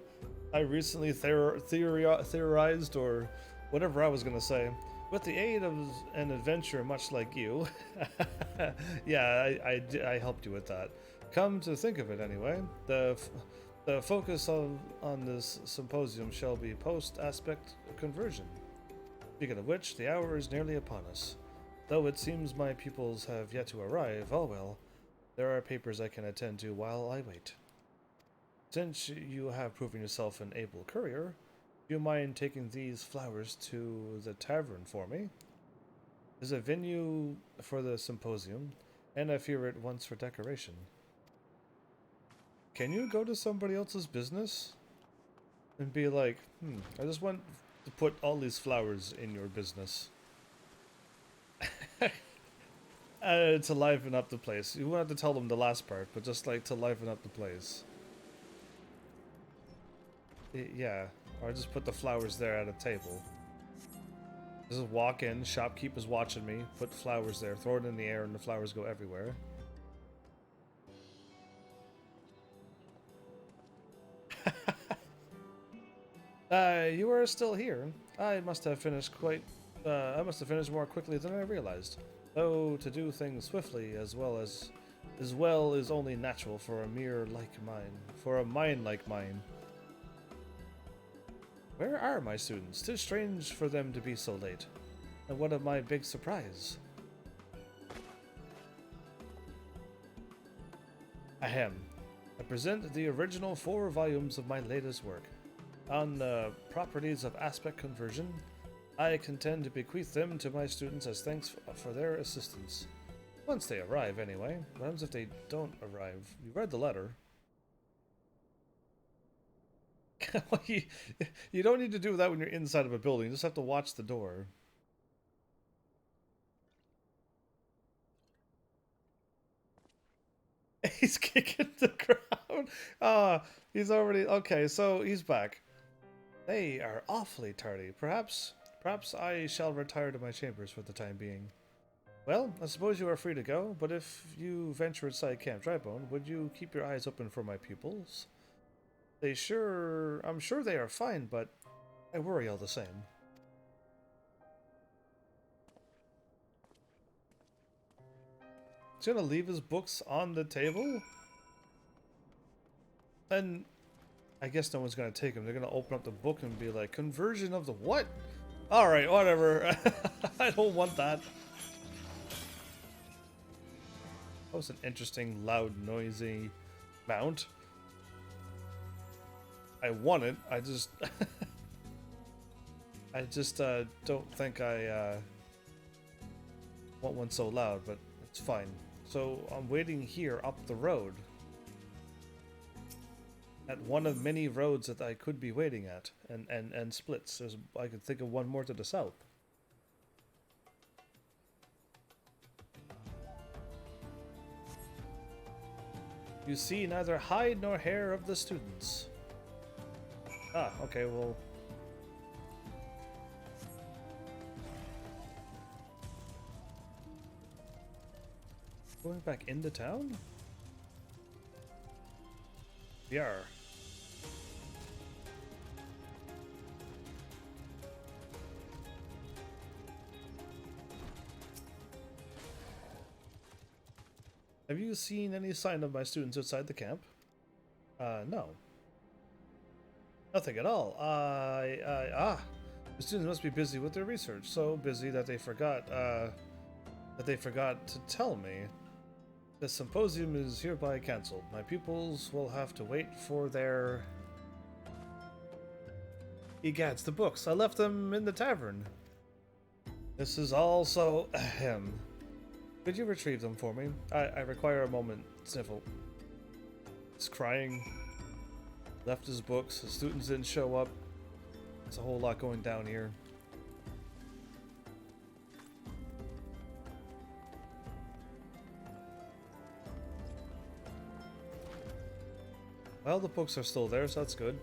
I recently theorized or whatever I was gonna say. With the aid of an adventurer much like you, yeah, I helped you with that. Come to think of it, anyway, the focus on this symposium shall be post-aspect conversion. Speaking of which, the hour is nearly upon us. Though it seems my pupils have yet to arrive, oh well, there are papers I can attend to while I wait. Since you have proven yourself an able courier, do you mind taking these flowers to the tavern for me? There's a venue for the symposium, and I fear it once for decoration. Can you go to somebody else's business and be like, I just want to put all these flowers in your business? To liven up the place. You won't have to tell them the last part, but just like to liven up the place. Yeah, or just put the flowers there at a table. Just walk in, shopkeeper's watching me, put flowers there, throw it in the air, and the flowers go everywhere. You are still here. I must have finished more quickly than I realized. Though to do things swiftly as well is only natural for a mind like mine. Where are my students? 'Tis strange for them to be so late. And what of my big surprise? Ahem. I present the original 4 volumes of my latest work. On the properties of aspect conversion, I intend to bequeath them to my students as thanks for their assistance. Once they arrive, anyway. What happens if they don't arrive? You read the letter. You don't need to do that when you're inside of a building. You just have to watch the door. He's kicking the ground. He's already... Okay, so he's back. They are awfully tardy. Perhaps I shall retire to my chambers for the time being. Well, I suppose you are free to go, but if you venture inside Camp Drybone, would you keep your eyes open for my pupils? I'm sure they are fine, but I worry all the same. He's gonna leave his books on the table? And I guess no one's gonna take them. They're gonna open up the book and be like, conversion of the what? Alright, whatever. I don't want that. That was an interesting, loud, noisy mount. I want it. I just... I just don't think I want one so loud, but it's fine. So I'm waiting here up the road. At one of many roads that I could be waiting at, and splits. I could think of one more to the south. You see neither hide nor hair of the students. Ah, okay, well... Going back into town? We are. Have you seen any sign of my students outside the camp? No. Nothing at all. The students must be busy with their research. So busy that they forgot to tell me. The symposium is hereby cancelled. My pupils will have to wait for their... Egads, the books. I left them in the tavern. This is also... Ahem. Could you retrieve them for me? I require a moment. Sniffle. He's crying. Left his books. His students didn't show up. There's a whole lot going down here. Well, the books are still there, so that's good.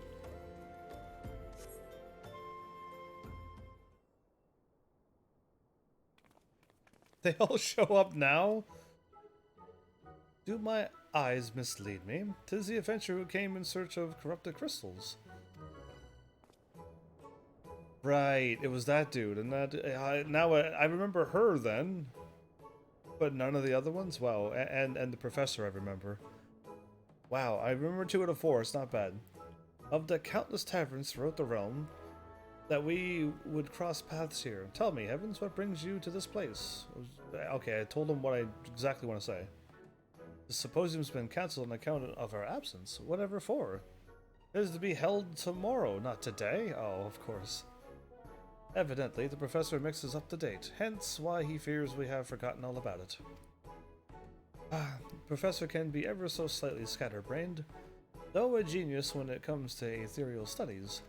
They all show up now? Do my eyes mislead me? 'Tis the adventurer who came in search of corrupted crystals. Right, it was that dude, and I remember her then, but none of the other ones. Wow, and the professor I remember. Wow, I remember 2 out of 4. It's not bad. Of the countless taverns throughout the realm, that we would cross paths here. Tell me, Heavens, what brings you to this place? Okay, I told him what I exactly want to say. The symposium's been cancelled on account of our absence. Whatever for? It is to be held tomorrow, not today. Oh, of course. Evidently, the professor mixes up the date, hence why he fears we have forgotten all about it. The professor can be ever so slightly scatterbrained, though a genius when it comes to ethereal studies.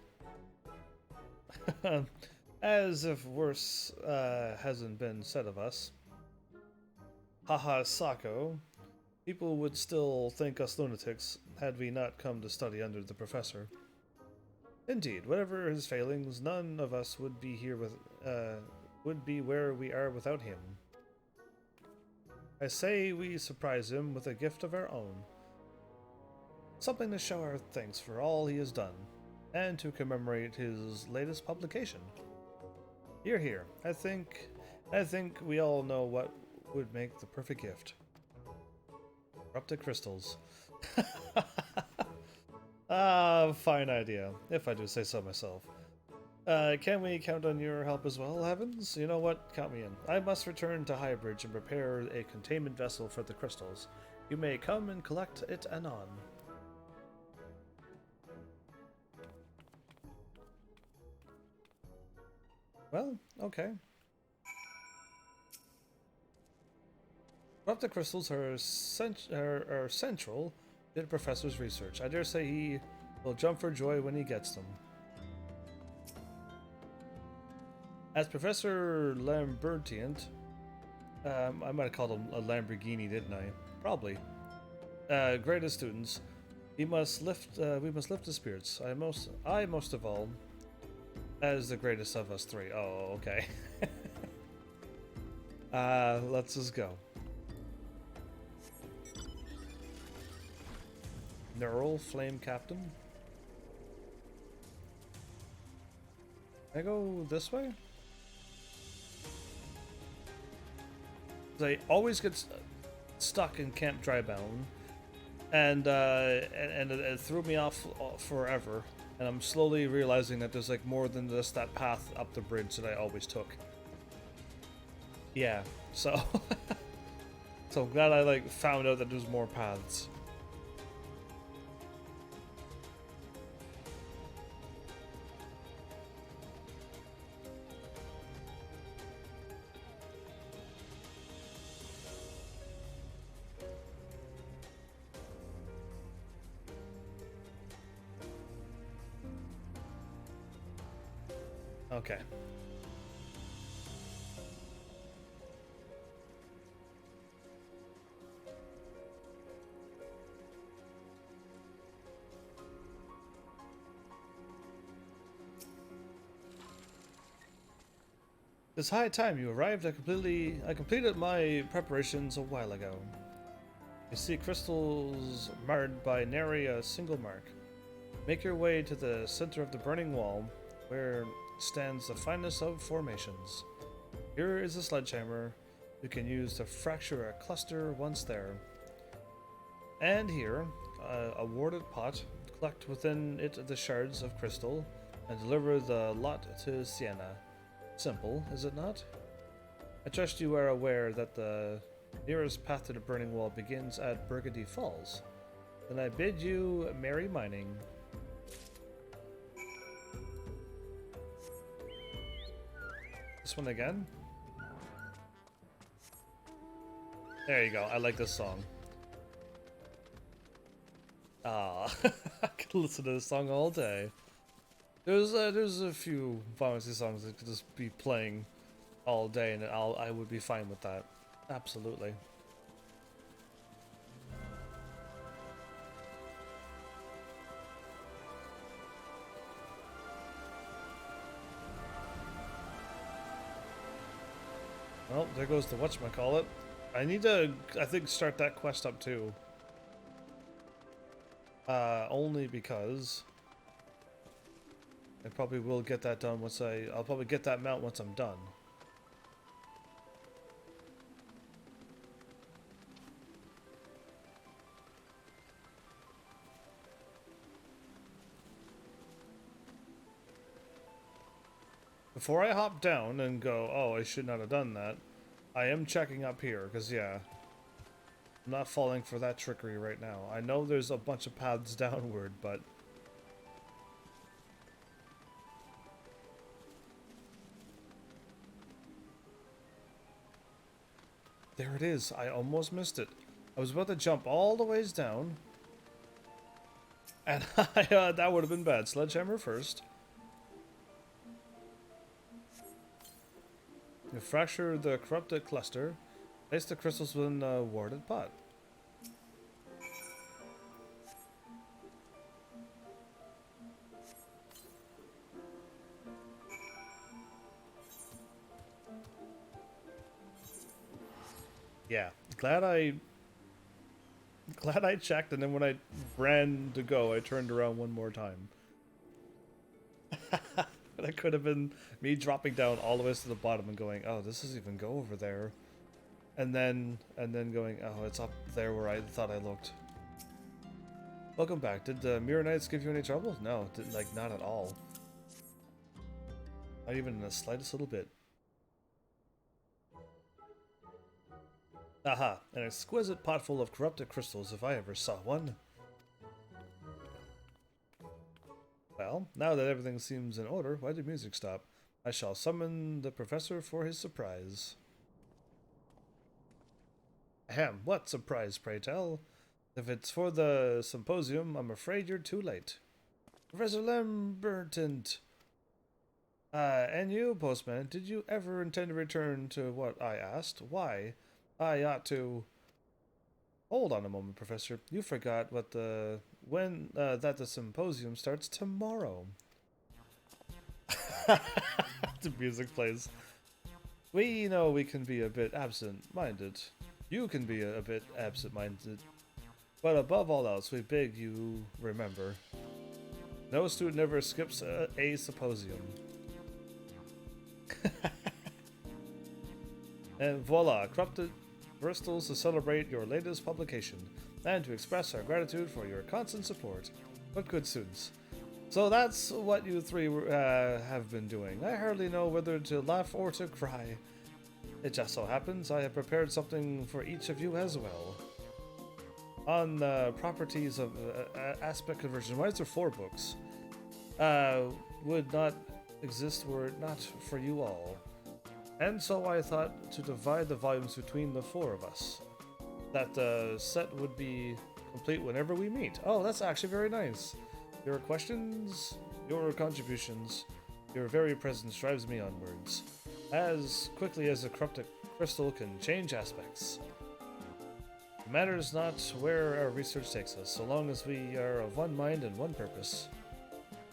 As if worse hasn't been said of us. Haha, Sako. People would still think us lunatics had we not come to study under the professor. Indeed, whatever his failings, none of us would be here would be where we are without him. I say we surprise him with a gift of our own. Something to show our thanks for all he has done, and to commemorate his latest publication. Hear, hear. I think we all know what would make the perfect gift. Corrupted crystals. Fine idea, if I do say so myself. Can we count on your help as well, Heavens? You know what? Count me in. I must return to Highbridge and prepare a containment vessel for the crystals. You may come and collect it anon. Well, okay. Corrupted crystals are central to the professor's research. I dare say he will jump for joy when he gets them. As Professor Lambertient, I might have called him a Lamborghini, didn't I? Probably. Greatest students, we must lift his spirits. I most of all, as the greatest of us 3. Oh, okay. Let's just go. Neural Flame Captain. Can I go this way? I always get stuck in Camp Drybound, and it threw me off forever. And I'm slowly realizing that there's like more than just that path up the bridge that I always took. Yeah, so so I'm glad I like found out that there's more paths. Okay. It's high time you arrived. I completed my preparations a while ago. You see crystals marred by nary a single mark. Make your way to the center of the burning wall, where stands the finest of formations. Here is a sledgehammer you can use to fracture a cluster once there. And here, a warded pot. Collect within it the shards of crystal and deliver the lot to Sienna. Simple, is it not? I trust you are aware that the nearest path to the burning wall begins at Burgundy Falls. Then I bid you merry mining. This one again? There you go, I like this song. Ah, I could listen to this song all day. There's a few Final Fantasy songs that could just be playing all day, and I would be fine with that. Absolutely. Well, there goes the whatchamacallit. I need to, I think, start that quest up too. Only because I probably will get that done once I'll probably get that mount once I'm done. Before I hop down and go, oh, I should not have done that, I am checking up here, because, yeah, I'm not falling for that trickery right now. I know there's a bunch of paths downward, but... There it is. I almost missed it. I was about to jump all the ways down, and that would have been bad. Sledgehammer first. You fracture the corrupted cluster. Place the crystals within a warded pot. Yeah, glad I checked, and then when I ran to go, I turned around one more time. That could have been me dropping down all the way to the bottom and going, oh, this doesn't even go over there. And then going, oh, it's up there where I thought I looked. Welcome back. Did the Mirror Knights give you any trouble? No, like, not at all. Not even in the slightest little bit. Aha, an exquisite pot full of corrupted crystals if I ever saw one. Well, now that everything seems in order, why did music stop? I shall summon the professor for his surprise. Ahem, what surprise, pray tell? If it's for the symposium, I'm afraid you're too late. Professor Lambertant! And you, postman, did you ever intend to return to what I asked? Why? I ought to... Hold on a moment, Professor. You forgot what that the symposium starts tomorrow. The music plays. We know we can be a bit absent-minded. You can be a bit absent-minded. But above all else, we beg you remember. No student ever skips a symposium. And voila, corrupted crystals to celebrate your latest publication, and to express our gratitude for your constant support. But good students. So that's what you three have been doing. I hardly know whether to laugh or to cry. It just so happens I have prepared something for each of you as well. On the properties of aspect conversion, why is there 4 books? Would not exist were it not for you all. And so I thought to divide the volumes between the 4 of us. That the set would be complete whenever we meet. Oh, that's actually very nice. Your questions, your contributions, your very presence drives me onwards. As quickly as a corrupted crystal can change aspects. It matters not where our research takes us, so long as we are of one mind and one purpose.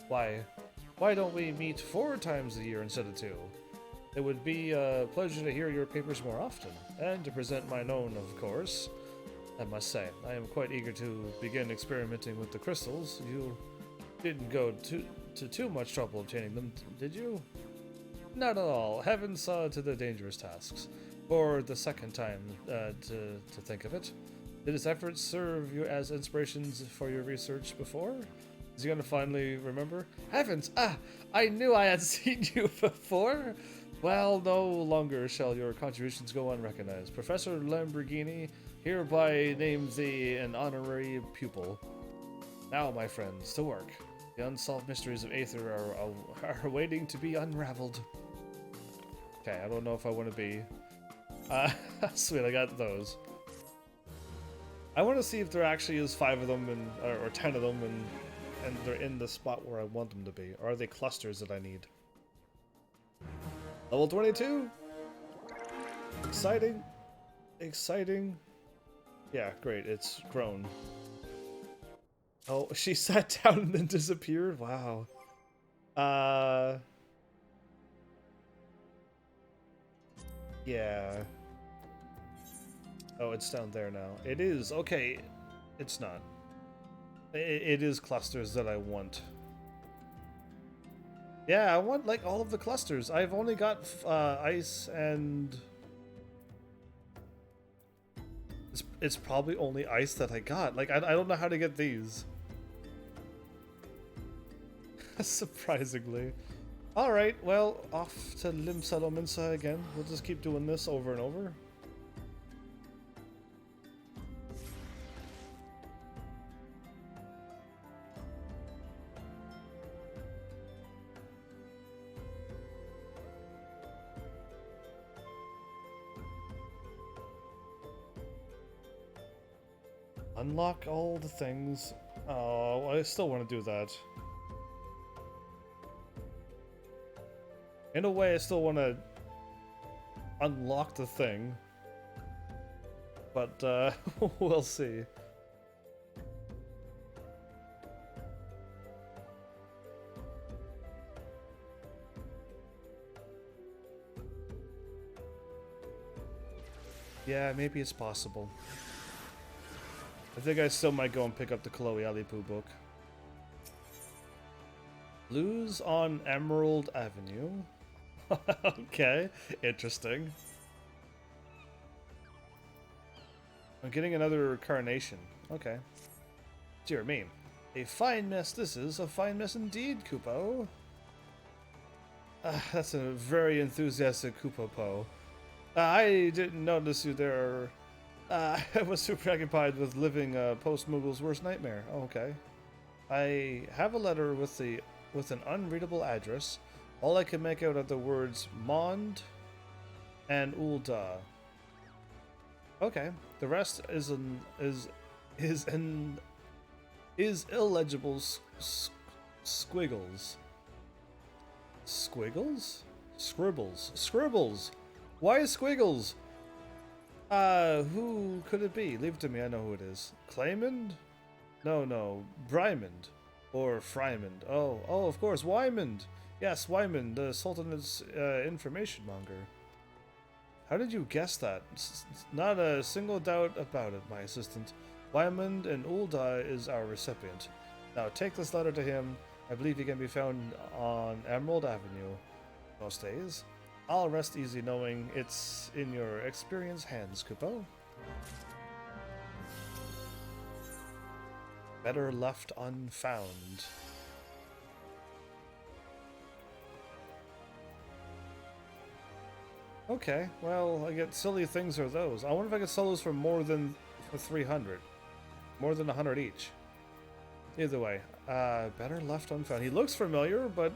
Why don't we meet 4 times a year instead of 2? It would be a pleasure to hear your papers more often, and to present mine own, of course. I must say, I am quite eager to begin experimenting with the crystals. You didn't go to too much trouble obtaining them, did you? Not at all. Heaven saw to the dangerous tasks. For the second time, to think of it. Did his efforts serve you as inspirations for your research before? Is he gonna finally remember? Heavens! I knew I had seen you before! Well, no longer shall your contributions go unrecognized. Professor Lamborghini hereby names thee an honorary pupil. Now, my friends, to work. The unsolved mysteries of Aether are waiting to be unraveled. Okay, I don't know if I want to be... sweet, I got those. I want to see if there actually is 5 of them, or 10 of them, and they're in the spot where I want them to be. Or are they clusters that I need? Level 22! Exciting. Exciting. Yeah, great, it's grown. Oh, she sat down and then disappeared? Wow. Yeah. Oh, it's down there now. It is. Okay. It's not. It is clusters that I want. Yeah, I want like all of the clusters. I've only got ice and... It's probably only ice that I got. Like, I don't know how to get these. Surprisingly. Alright, well, off to Limsa again. We'll just keep doing this over and over. Unlock all the things. Oh, I still want to do that. In a way, I still want to unlock the thing. But, we'll see. Yeah, maybe it's possible. I think I still might go and pick up the Chloe Alipu book. Blues on Emerald Avenue. Okay, interesting. I'm getting another carnation. Okay. Dear me. A fine mess this is. A fine mess indeed, Kupo. That's a very enthusiastic Kupo-po. I didn't notice you there. I was too preoccupied with living post-Muggle's worst nightmare. Oh, okay. I have a letter with an unreadable address. All I can make out are the words Mond and Ulda. Okay. The rest is illegible squiggles. Squiggles? Scribbles. Scribbles! Why squiggles? Who could it be? Leave it to me, I know who it is. Claymond? No. Brymond. Or Frymond. Oh, of course, Wymond! Yes, Wymond, the Sultan's information monger. How did you guess that? Not a single doubt about it, my assistant. Wymond and Ulda is our recipient. Now take this letter to him. I believe he can be found on Emerald Avenue most days. I'll rest easy knowing it's in your experienced hands, Kupo. Better left unfound. Okay, well, I get silly things or those. I wonder if I could sell those for more than 300. More than 100 each. Either way, better left unfound. He looks familiar, but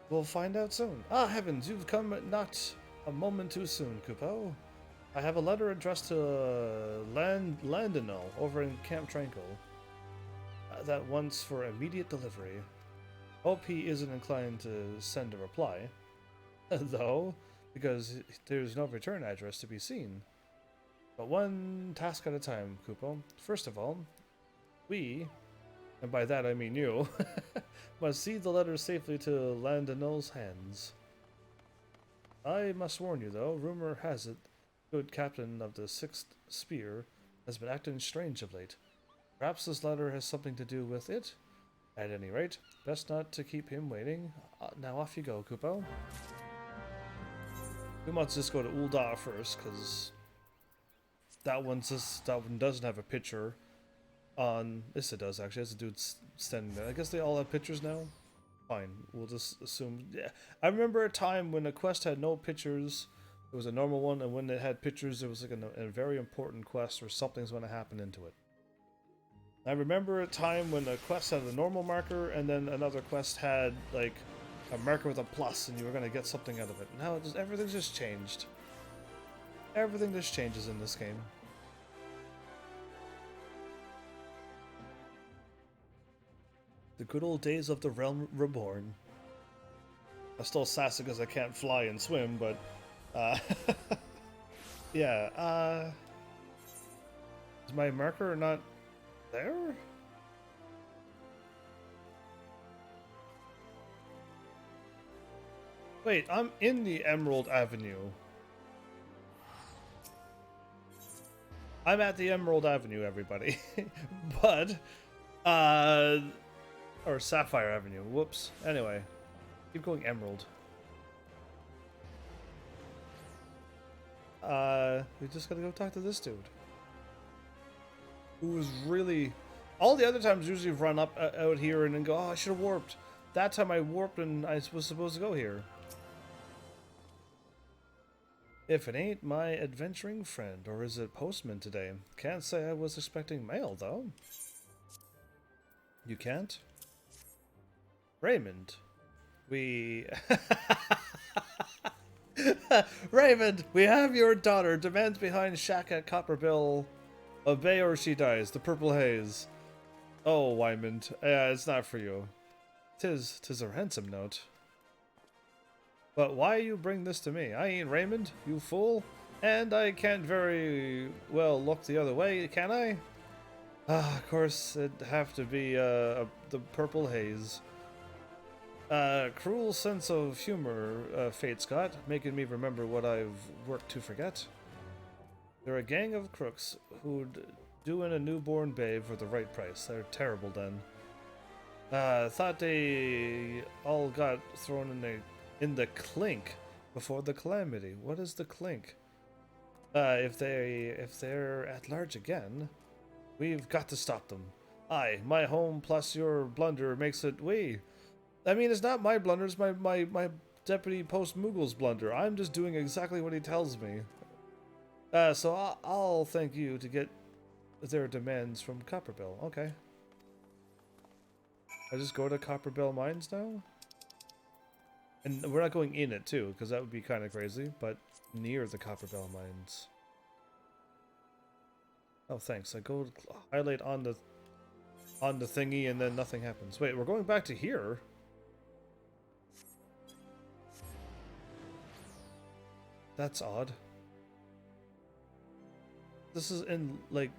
we'll find out soon. Ah, heavens, you've come not a moment too soon, Kupo. I have a letter addressed to Landinal over in Camp Tranquil. That wants for immediate delivery. Hope he isn't inclined to send a reply. Though, because there's no return address to be seen. But one task at a time, Kupo. First of all, we, and by that I mean you, must see the letter safely to Landinal's hands. I must warn you, though, rumor has it, good captain of the 6th Spear has been acting strange of late. Perhaps this letter has something to do with it? At any rate, best not to keep him waiting. Now off you go, Kupo. We must just go to Ulda first, because that one doesn't have a picture on... Yes, it does, actually. It's a dude standing there. I guess they all have pictures now? Fine, we'll just assume... Yeah, I remember a time when a quest had no pictures. It was a normal one, and when it had pictures, it was like a very important quest, or something's going to happen into it. I remember a time when a quest had a normal marker, and then another quest had, like, a marker with a plus, and you were going to get something out of it. Now, everything's just changed. Everything just changes in this game. The good old days of the Realm Reborn. I'm still sassy because I can't fly and swim, but... yeah, is my marker not there? Wait, I'm in the Emerald Avenue. I'm at the Emerald Avenue, everybody. But, or Sapphire Avenue. Whoops. Anyway, keep going Emerald. We just gotta go talk to this dude. Who was really... All the other times usually run up out here and then go, oh, I should have warped. That time I warped and I was supposed to go here. If it ain't my adventuring friend, or is it postman today? Can't say I was expecting mail, though. You can't? Raymond. We... Raymond, we have your daughter. Demands behind shack at Copperbill. Obey or she dies. The purple haze. Oh, Wymond. It's not for you. Tis a ransom note. But why you bring this to me? I ain't Raymond, you fool. And I can't very well look the other way, can I? Ah, of course, it'd have to be the purple haze. Cruel sense of humor, Fate's got, making me remember what I've worked to forget. They're a gang of crooks who'd do in a newborn babe for the right price. They're terrible then. Thought they all got thrown in the clink before the calamity. What is the clink? If they're at large again, we've got to stop them. Aye, my home plus your blunder makes it we. I mean, it's not my blunder, it's my Deputy Post Moogle's blunder. I'm just doing exactly what he tells me. So I'll thank you to get their demands from Copperbill. Okay. I just go to Copperbill Mines now? And we're not going in it, too, because that would be kind of crazy, but near the Copperbell Mines. Oh, thanks. I go highlight on the thingy, and then nothing happens. Wait, we're going back to here? That's odd. This is in, like...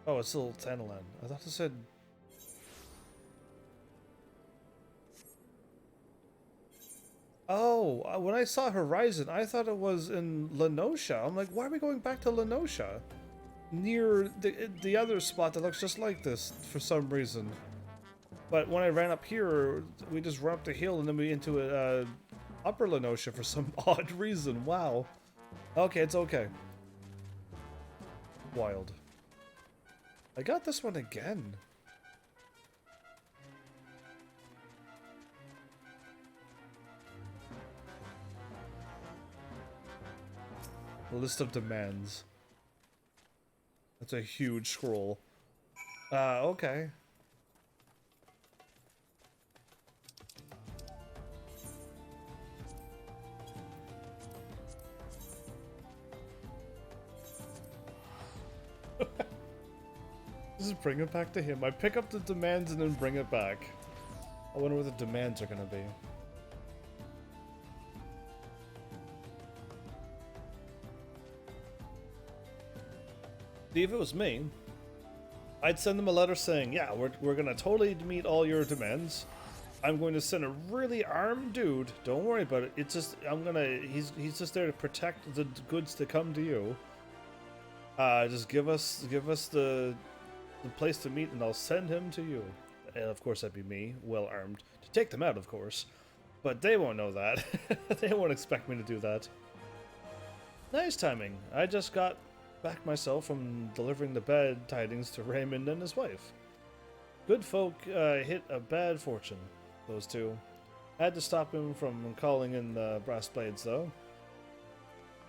Oh, it's still Thanalan. I thought it said... Oh, when I saw Horizon, I thought it was in Lenosha. I'm like, why are we going back to Lenosha? Near the other spot that looks just like this, for some reason. But when I ran up here, we just ran up the hill and then we into Upper Lenosha for some odd reason. Wow. Okay, it's okay. Wild. I got this one again. List of demands. That's a huge scroll. Okay. Just bring it back to him. I pick up the demands and then bring it back. I wonder what the demands are gonna be. See, if it was me, I'd send them a letter saying, yeah, we're gonna totally meet all your demands. I'm going to send a really armed dude. Don't worry about it. It's just, he's just there to protect the goods that come to you. Just give us the place to meet and I'll send him to you. And of course that'd be me, well armed, to take them out, of course. But they won't know that. They won't expect me to do that. Nice timing. I just got back myself from delivering the bad tidings to Raymond and his wife. Good folk hit a bad fortune, those two. Had to stop him from calling in the brass blades, though.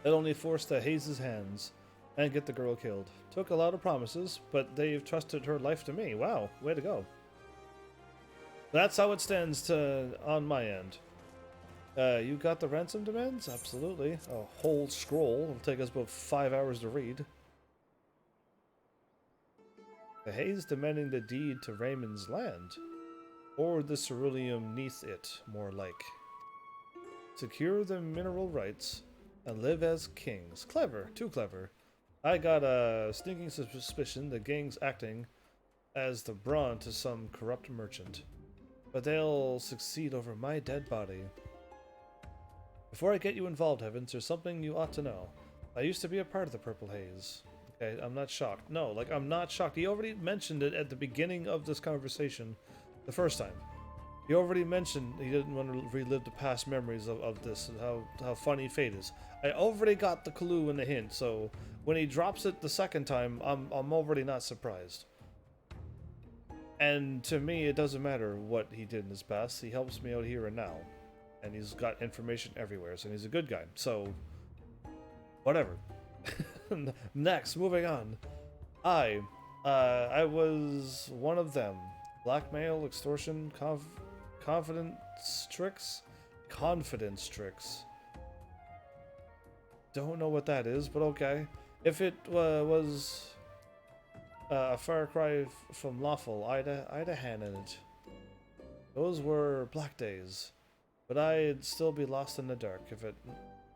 It only forced the Haze's hands and get the girl killed. Took a lot of promises, but they've trusted her life to me. Wow, way to go. That's how it stands on my end. You got the ransom demands? Absolutely. A whole scroll. It'll take us about 5 hours to read. The Haze demanding the deed to Raymond's land. Or the ceruleum neath it, more like. Secure the mineral rights and live as kings. Clever. Too clever. I got a sneaking suspicion the gang's acting as the brawn to some corrupt merchant. But they'll succeed over my dead body. Before I get you involved, Heavens, there's something you ought to know. I used to be a part of the Purple Haze. Okay, I'm not shocked. No, like, I'm not shocked. He already mentioned it at the beginning of this conversation the first time. He already mentioned he didn't want to relive the past memories of this and how funny fate is. I already got the clue and the hint, so when he drops it the second time, I'm already not surprised. And to me, it doesn't matter what he did in his past. He helps me out here and now. And he's got information everywhere, so he's a good guy. So, whatever. Next, moving on. I was one of them. Blackmail, extortion, confidence tricks? Confidence tricks. Don't know what that is, but okay. If it was a far cry from lawful, I'd a hand in it. Those were black days, but I'd still be lost in the dark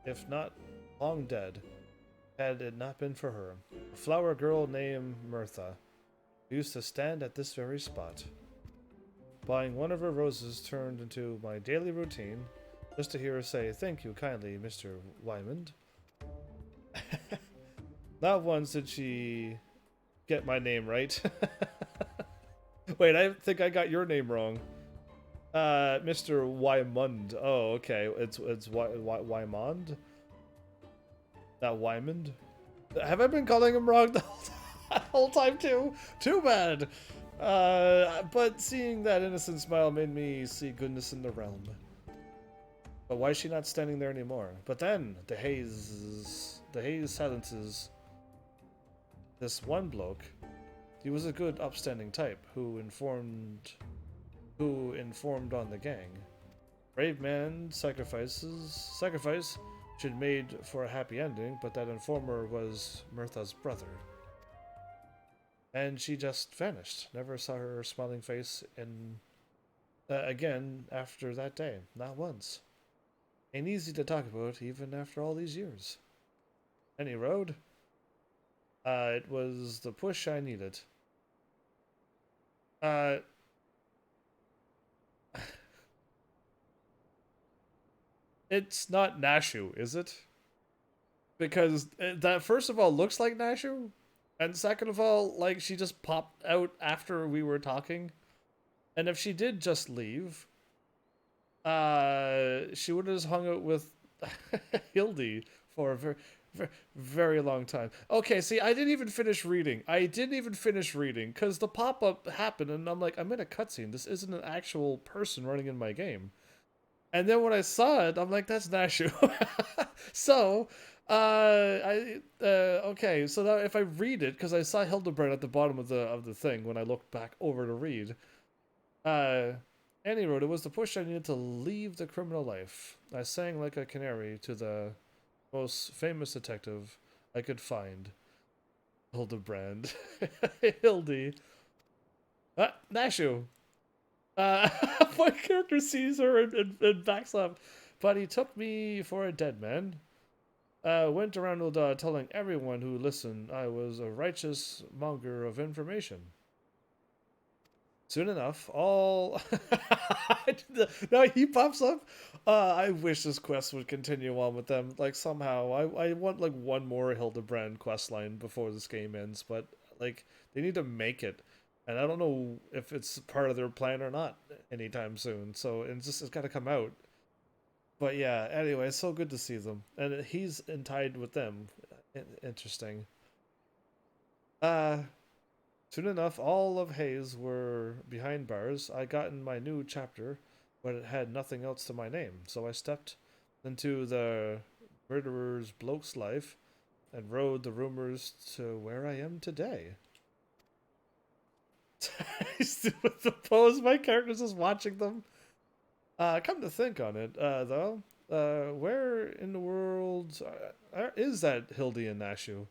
if not long dead, had it not been for her. A flower girl named Mirtha, who used to stand at this very spot. Buying one of her roses turned into my daily routine, just to hear her say, "Thank you kindly, Mr. Wymond." Not once did she get my name right. Wait, I think I got your name wrong. Mr. Wymond. Oh, okay. It's Wymond? Not Wymond? Have I been calling him wrong the whole time too? Too bad. But seeing that innocent smile made me see goodness in the realm. But why is she not standing there anymore? But then the haze silences this one bloke. He was a good, upstanding type who informed on the gang. Brave man sacrifice should made for a happy ending, but that informer was Mirtha's brother. And she just vanished. Never saw her smiling face again after that day. Not once. Ain't easy to talk about even after all these years. Any road? It was the push I needed. It's not Nashu, is it? Because that, first of all, looks like Nashu, and second of all, like, she just popped out after we were talking. And if she did just leave, she would have just hung out with Hildy for a very, very, very long time. Okay, see, I didn't even finish reading. Because the pop-up happened, and I'm like, I'm in a cutscene. This isn't an actual person running in my game. And then when I saw it, I'm like, that's Nashu. So, okay, so now if I read it, because I saw Hildebrand at the bottom of the thing when I looked back over to read. Annie wrote, it was the push I needed to leave the criminal life. I sang like a canary to the most famous detective I could find. Hildebrand. Hildy. Nashu. My character sees her and backs up. But he took me for a dead man. Went around telling everyone who listened I was a righteous monger of information. Soon enough, all... Now he pops up. I wish this quest would continue on with them. Like, somehow. I want, like, one more Hildebrand questline before this game ends. But, like, they need to make it. And I don't know if it's part of their plan or not anytime soon. So it's got to come out. But yeah, anyway, it's so good to see them. And he's tied with them. Interesting. Soon enough, all of Hayes were behind bars. I got in my new chapter, but it had nothing else to my name. So I stepped into the murderer's bloke's life and rode the rumors to where I am today. With the pose, my character's just watching them. Come to think on it, though, where in the world is that Hildy and Nashu?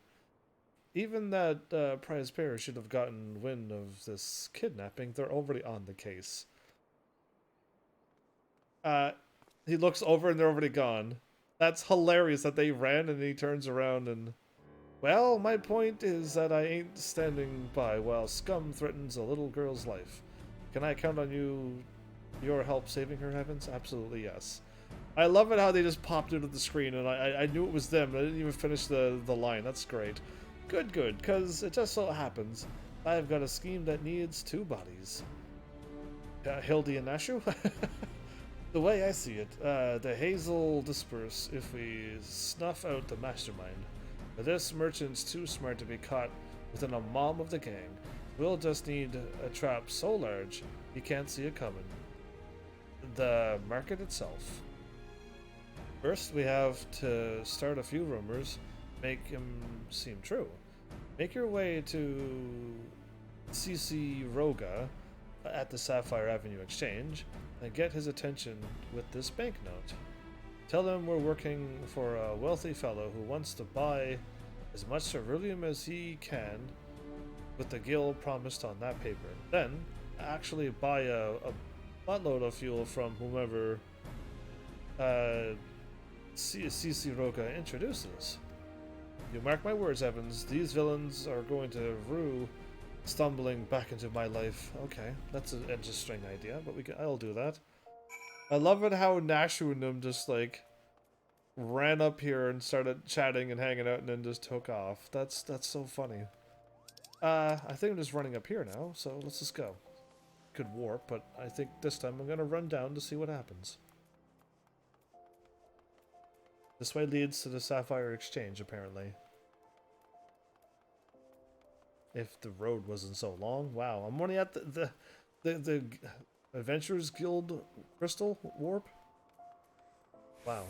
Even that prize pair should have gotten wind of this kidnapping. They're already on the case. He looks over and they're already gone. That's hilarious that they ran and he turns around and... Well, my point is that I ain't standing by while scum threatens a little girl's life. Can I count on your help saving her, Heavens? Absolutely, yes. I love it how they just popped into the screen and I knew it was them. I didn't even finish the line. That's great. Good, good, because it just so happens I've got a scheme that needs two bodies. Hildy and Nashu? The way I see it, the haze will disperse if we snuff out the mastermind. But this merchant's too smart to be caught within a mom of the gang. We'll just need a trap so large he can't see it coming. The market itself. First, we have to start a few rumors, make him seem true. Make your way to CC Roga at the Sapphire Avenue Exchange and get his attention with this banknote. Tell him we're working for a wealthy fellow who wants to buy as much ceruleum as he can with the gil promised on that paper. Then, actually buy a buttload of fuel from whomever CC Roga introduces. You mark my words, Evans, these villains are going to rue stumbling back into my life. Okay, that's an interesting idea, but I'll do that. I love it how Nashu and them just like ran up here and started chatting and hanging out and then just took off. That's so funny. I think I'm just running up here now, so let's just go. Could warp, but I think this time I'm gonna run down to see what happens. This way leads to the Sapphire Exchange, apparently. If the road wasn't so long. Wow, I'm only at the Adventurers Guild Crystal Warp? Wow.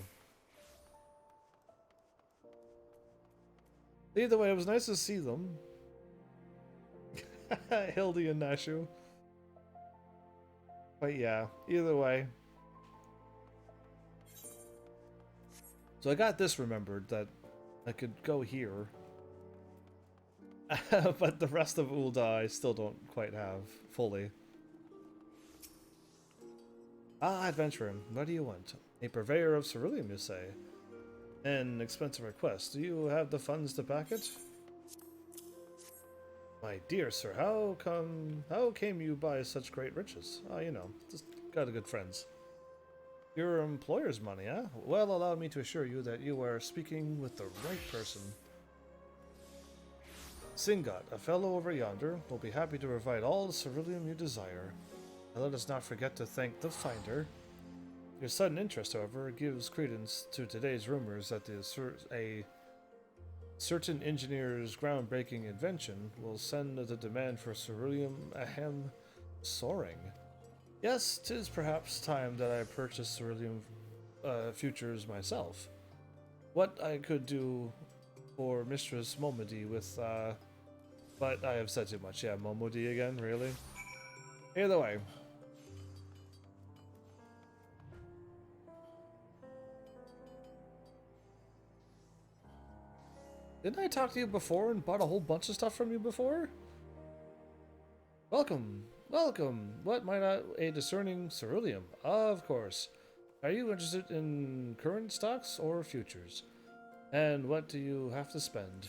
Either way, it was nice to see them. Hildy and Nashu. But yeah, either way. So I got this remembered, that I could go here. But the rest of Ul'dah I still don't quite have fully. Ah, adventurer, what do you want? A purveyor of ceruleum, you say? An expensive request. Do you have the funds to back it? My dear sir, how came you by such great riches? Oh, you know, just got a good friends. Your employer's money, huh? Well, allow me to assure you that you are speaking with the right person. Singot, a fellow over yonder, will be happy to provide all the ceruleum you desire. And let us not forget to thank the finder. Your sudden interest, however, gives credence to today's rumors that a certain engineer's groundbreaking invention will send the demand for ceruleum ahem soaring. Yes, 'tis perhaps time that I purchase ceruleum futures myself. What I could do for Mistress Momody with, but I have said too much. Yeah, Momody again, really? Either way. Didn't I talk to you before and bought a whole bunch of stuff from you before? Welcome, welcome. What might a discerning ceruleum? Of course. Are you interested in current stocks or futures? And what do you have to spend?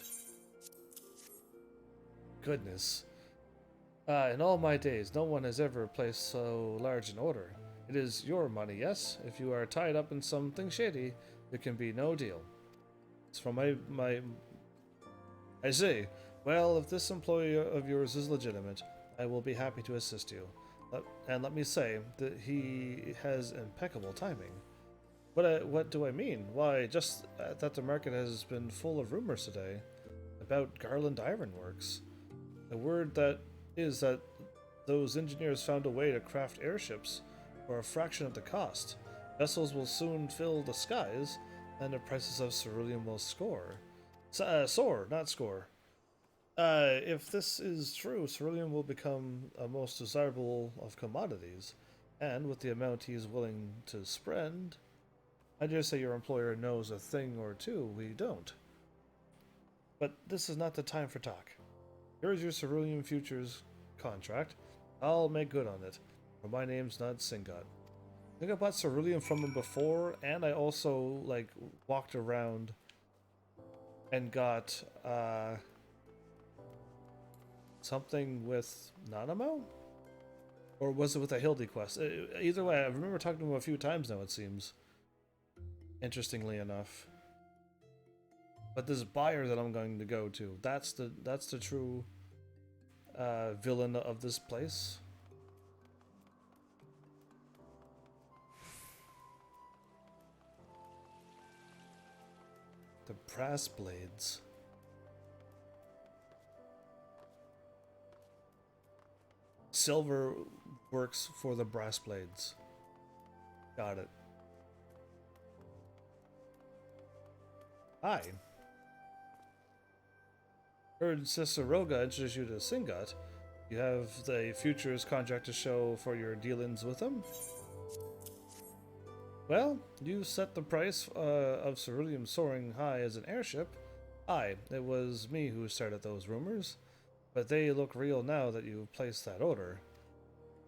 Goodness. In all my days, no one has ever placed so large an order. It is your money, yes? If you are tied up in something shady, there can be no deal. It's from my I see. Well, if this employee of yours is legitimate, I will be happy to assist you. And let me say that he has impeccable timing. What do I mean? Why, just that the market has been full of rumors today about Garland Ironworks. The word that is that those engineers found a way to craft airships for a fraction of the cost. Vessels will soon fill the skies, and the prices of ceruleum will soar, not score. If this is true, ceruleum will become a most desirable of commodities, and with the amount he is willing to spend, I dare say your employer knows a thing or two we don't. But this is not the time for talk. Here is your ceruleum futures contract. I'll make good on it, for my name's not Singot. I think I bought ceruleum from him before, and I also, like, walked around and got, something with Nanamo? Or was it with a Hildy quest? Either way, I remember talking to him a few times now, it seems. Interestingly enough. But this buyer that I'm going to go to, that's the true villain of this place. The brass blades. Silver works for the brass blades. Got it. Hi. Heard Ciceroga introduced you to Singot. You have the futures contract to show for your dealings with him? Well, you set the price of ceruleum soaring high as an airship. Aye, it was me who started those rumors, but they look real now that you've placed that order.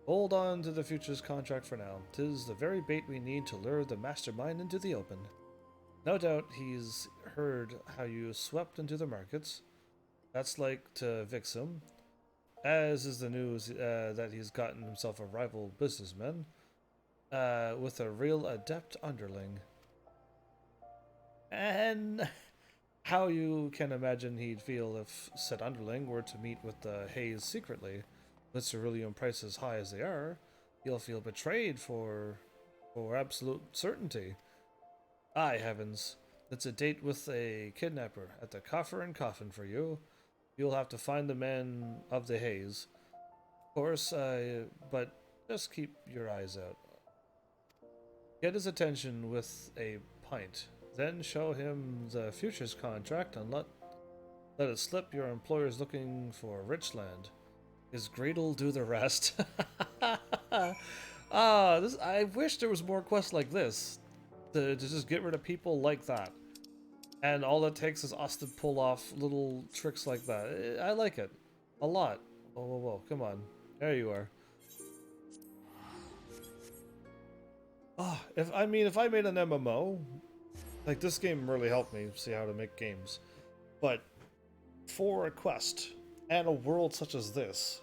Hold on to the futures contract for now. 'Tis the very bait we need to lure the mastermind into the open. No doubt he's heard how you swept into the markets. That's like to vix him. As is the news that he's gotten himself a rival businessman with a real adept underling. And how you can imagine he'd feel if said underling were to meet with the Hayes secretly. With ceruleum prices high as they are, he'll feel betrayed for absolute certainty. Aye, heavens. It's a date with a kidnapper at the Coffer and Coffin for you. You'll have to find the man of the Haze. Of course, but just keep your eyes out. Get his attention with a pint. Then show him the futures contract and let it slip your employer's looking for rich land. His greed'll do the rest. I wish there was more quests like this. To just get rid of people like that. And all it takes is us to pull off little tricks like that. I like it. A lot. Whoa, whoa, whoa. Come on. There you are. Oh, if I made an MMO, like this game really helped me see how to make games. But for a quest and a world such as this,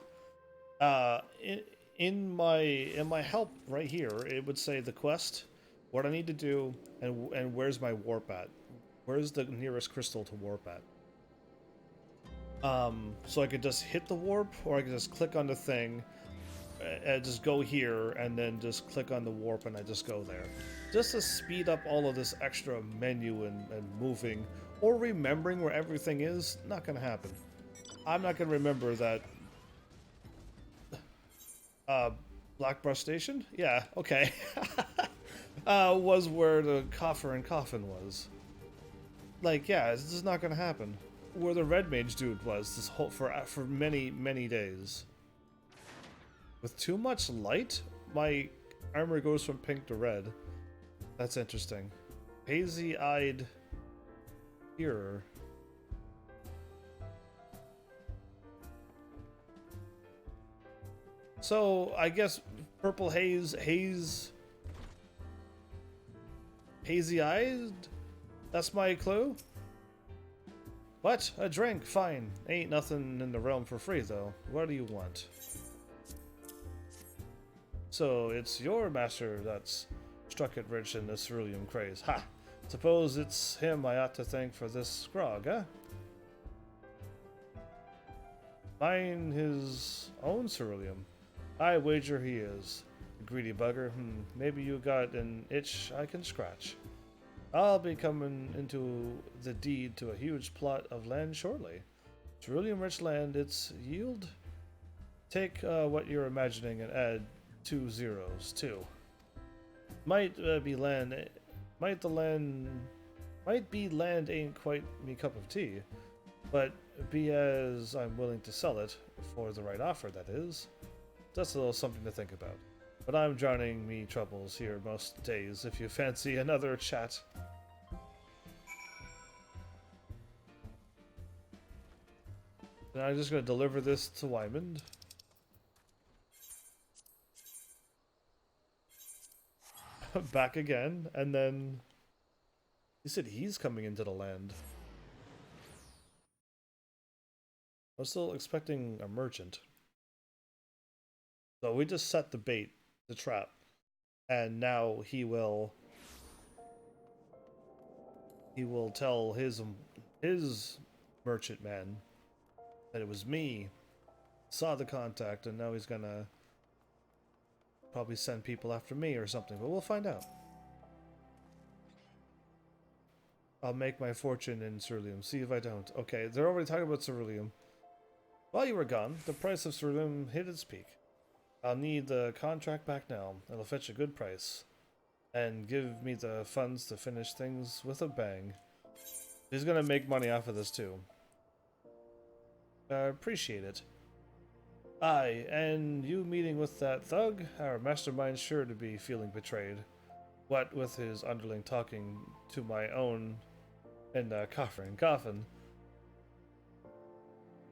in my help right here, it would say the quest, what I need to do, and where's my warp at. Where's the nearest crystal to warp at? So I could just hit the warp, or I could just click on the thing, and just go here, and then just click on the warp, and I just go there. Just to speed up all of this extra menu and moving, or remembering where everything is, not gonna happen. I'm not gonna remember that. Blackbrush Station? Yeah, okay. Was where the Coffer and Coffin was. Like, yeah, it's just not gonna happen. Where the Red Mage dude was this whole for many days. With too much light, my armor goes from pink to red. That's interesting. Hazy-eyed hearer. So I guess purple hazy-eyed. That's my clue? What? A drink? Fine. Ain't nothing in the realm for free, though. What do you want? So, it's your master that's struck it rich in the ceruleum craze. Ha! Suppose it's him I ought to thank for this grog, huh? Mine his own ceruleum. I wager he is. Greedy bugger. Maybe you got an itch I can scratch. I'll be coming into the deed to a huge plot of land shortly. Ceruleum-rich land, its yield? Take what you're imagining and add 2 zeros, too. Might be land ain't quite me cup of tea, but be as I'm willing to sell it, for the right offer, that is. That's a little something to think about. But I'm drowning me troubles here most days, if you fancy another chat. And I'm just going to deliver this to Wymond. Back again, and then... He said he's coming into the land. I was still expecting a merchant. So we just set the bait, the trap, and now he will tell his his merchant man, that it was me, saw the contact, and now he's gonna probably send people after me or something, but we'll find out. I'll make my fortune in ceruleum. See if I don't. Okay, they're already talking about ceruleum. While you were gone, the price of ceruleum hit its peak. I'll need the contract back now. It'll fetch a good price. And give me the funds to finish things with a bang. He's gonna make money off of this too. Appreciate it. Aye, and you meeting with that thug? Our mastermind's sure to be feeling betrayed. What with his underling talking to my own and coffin.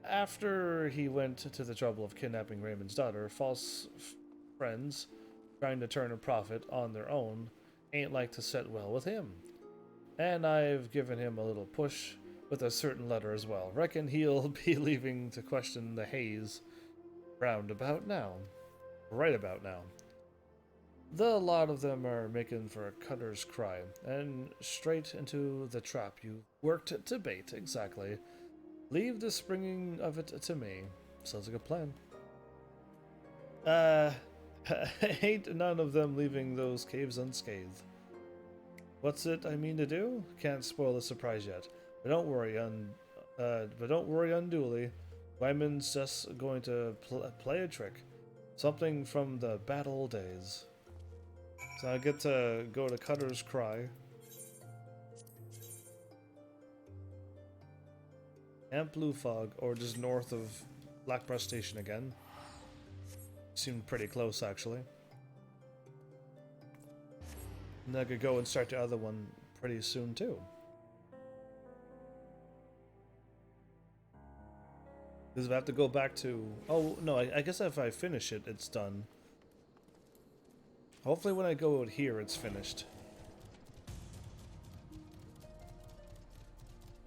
After he went to the trouble of kidnapping Raymond's daughter, false friends trying to turn a profit on their own ain't like to set well with him. And I've given him a little push with a certain letter as well. Reckon he'll be leaving to question the haze right about now. The lot of them are making for a cutter's cry, and straight into the trap you worked to bait, exactly. Leave the springing of it to me. Sounds like a plan. Ain't none of them leaving those caves unscathed. What's it I mean to do? Can't spoil the surprise yet. But don't worry unduly. Wyman's just going to play a trick. Something from the bad old days. So I get to go to Cutter's Cry. And Blue Fog, or just north of Blackbrush Station again. Seemed pretty close, actually. And I could go and start the other one pretty soon, too. Because if I have to go back to... Oh, no, I guess if I finish it, it's done. Hopefully when I go out here, it's finished.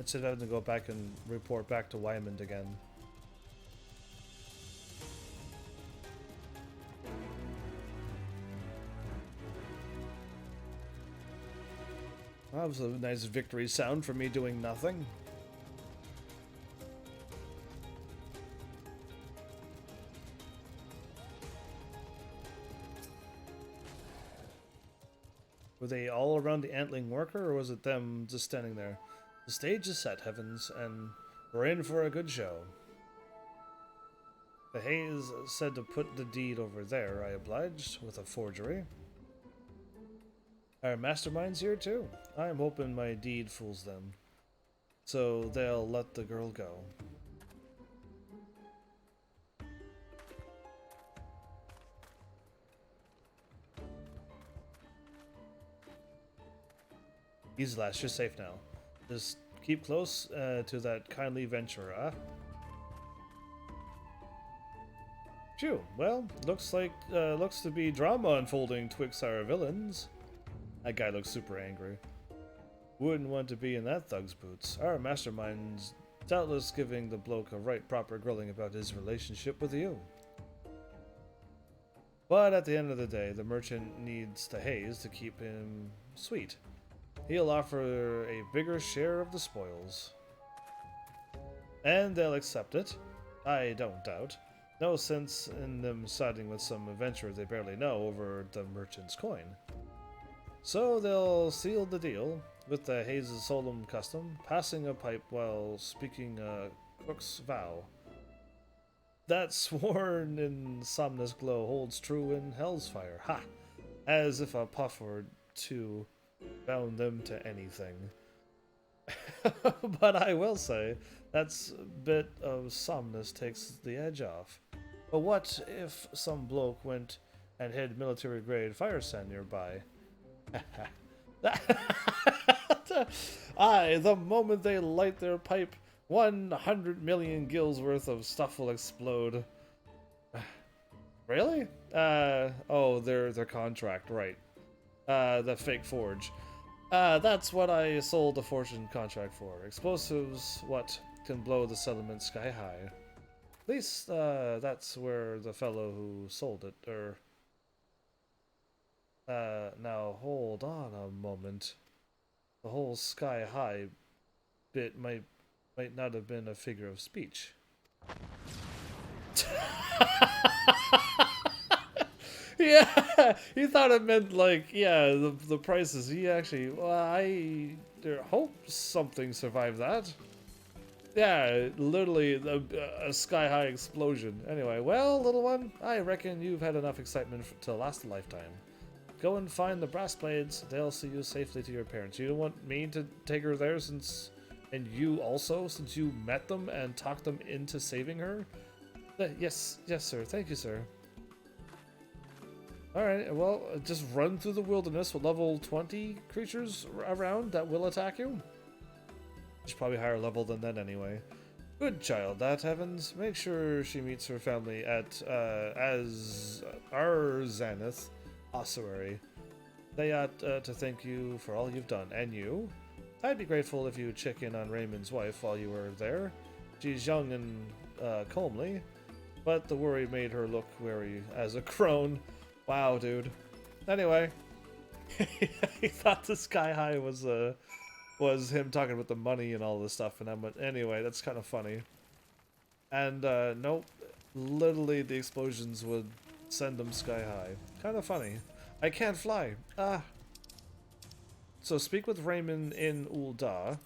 Instead of having to go back and report back to Wyman again. That was a nice victory sound for me doing nothing. Were they all around the Antling worker, or was it them just standing there? The stage is set, heavens, and we're in for a good show. The Haze said to put the deed over there, I obliged, with a forgery. Our mastermind's here too. I'm hoping my deed fools them, so they'll let the girl go. Easy lass, you're safe now. Just keep close to that kindly venturer. Phew, well, looks to be drama unfolding twixt our villains. That guy looks super angry. Wouldn't want to be in that thug's boots. Our mastermind's doubtless giving the bloke a right proper grilling about his relationship with you. But at the end of the day, the merchant needs the Haze to keep him sweet. He'll offer a bigger share of the spoils. And they'll accept it. I don't doubt. No sense in them siding with some adventurer they barely know over the merchant's coin. So they'll seal the deal with the Haze's solemn custom, passing a pipe while speaking a crook's vow. That sworn in somnus glow holds true in Hell's Fire. Ha! As if a puff or two bound them to anything. But I will say, that's bit of somnus takes the edge off. But what if some bloke went and hid military grade fire sand nearby? Aye, the moment they light their pipe, 100 million gills worth of stuff will explode. Really? Oh, their contract, right. The fake forge. That's what I sold the fortune contract for. Explosives, what can blow the settlement sky high. At least, that's where the fellow who sold it, now hold on a moment. The whole sky high bit might Might not have been a figure of speech. Yeah, he thought it meant like, yeah, the prices. He actually, well, I hope something survived that. Yeah, literally a sky-high explosion. Anyway, well, little one, I reckon you've had enough excitement to last a lifetime. Go and find the brass blades. They'll see you safely to your parents. You don't want me to take her there since... And you also, since you met them and talked them into saving her? Yes, sir. Thank you, sir. Alright, well, just run through the wilderness with level 20 creatures around that will attack you. She's probably higher level than that anyway. Good child, that heavens. Make sure she meets her family at Zenith Ossuary. They ought to thank you for all you've done. And you? I'd be grateful if you check in on Raymond's wife while you were there. She's young and comely, but the worry made her look wary as a crone. Wow, dude. Anyway, he thought the sky high was him talking about the money and all this stuff, and anyway, that's kind of funny. And nope, literally the explosions would send them sky high. Kind of funny. I can't fly. Ah. So speak with Raymond in Ul'dah.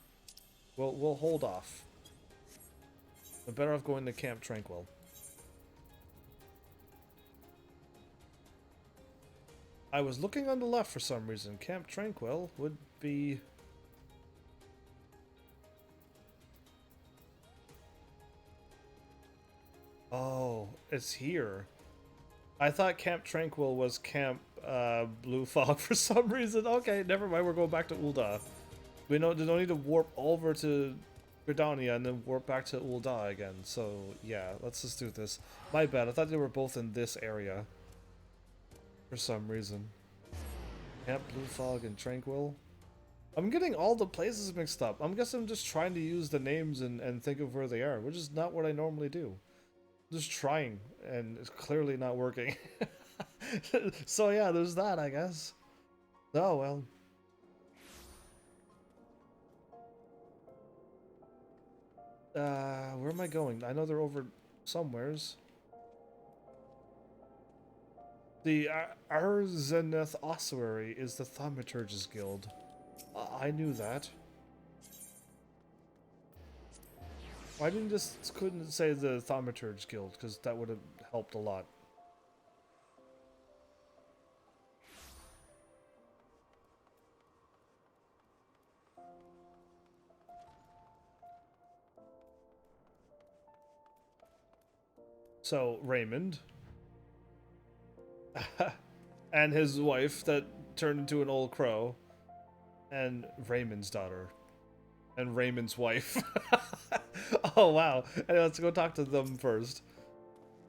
We'll hold off. I'm better off going to Camp Tranquil. I was looking on the left for some reason. Camp Tranquil would be... Oh, it's here. I thought Camp Tranquil was Camp Blue Fog for some reason. Okay, never mind. We're going back to Ul'dah. There's no need to warp over to Gridania and then warp back to Ul'dah again. So, yeah, let's just do this. My bad. I thought they were both in this area. For some reason. Camp Blue Fog and Tranquil. I'm getting all the places mixed up. I'm guessing I'm just trying to use the names and think of where they are, which is not what I normally do. I'm just trying, and it's clearly not working. So yeah, there's that, I guess. Oh well. Where am I going? I know they're over somewheres. The Zenith Ossuary is the Thaumaturge's Guild. I knew that. Why didn't just couldn't say the Thaumaturge Guild? Because that would have helped a lot. So Raymond and his wife that turned into an old crow, and Raymond's daughter, and Raymond's wife. Oh wow! Anyway, let's go talk to them first.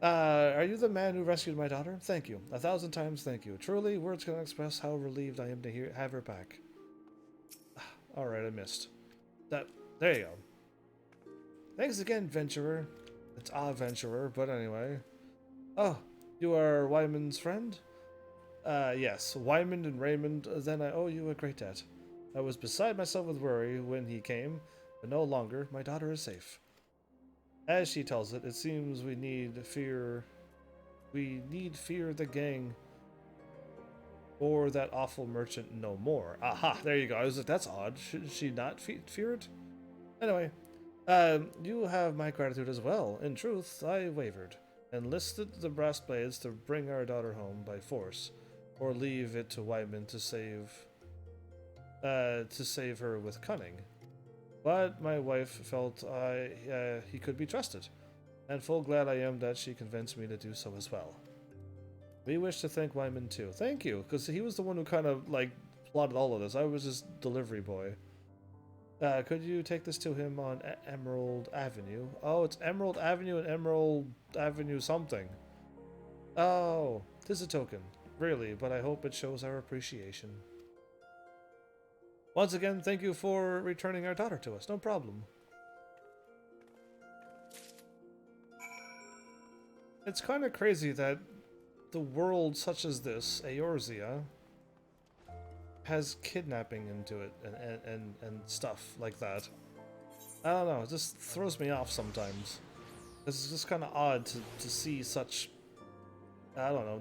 Are you the man who rescued my daughter? Thank you. 1,000 times thank you. Truly, words cannot express how relieved I am to have her back. Alright, I missed. There you go. Thanks again, Venturer. It's Venturer, but anyway. Oh, you are Wyman's friend? Yes, Wyman and Raymond, then I owe you a great debt. I was beside myself with worry when he came, but no longer. My daughter is safe. As she tells it, it seems we need fear the gang or that awful merchant no more. Aha, there you go. I was like, that's odd. Should she not fear it? Anyway, you have my gratitude as well. In truth, I wavered and listed the brass blades to bring our daughter home by force, or leave it to Wyman to save her with cunning. But my wife felt he could be trusted, and full glad I am that she convinced me to do so as well. We wish to thank Wyman too. Thank you, because he was the one who kind of like plotted all of this. I was his delivery boy. Could you take this to him on Emerald Avenue? Oh, it's Emerald Avenue and Emerald Avenue something. Oh, 'tis a token. Really, but I hope it shows our appreciation. Once again, thank you for returning our daughter to us. No problem. It's kind of crazy that the world such as this, Eorzea, has kidnapping into it and stuff like that. I don't know, it just throws me off sometimes. It's just kind of odd to see such, I don't know,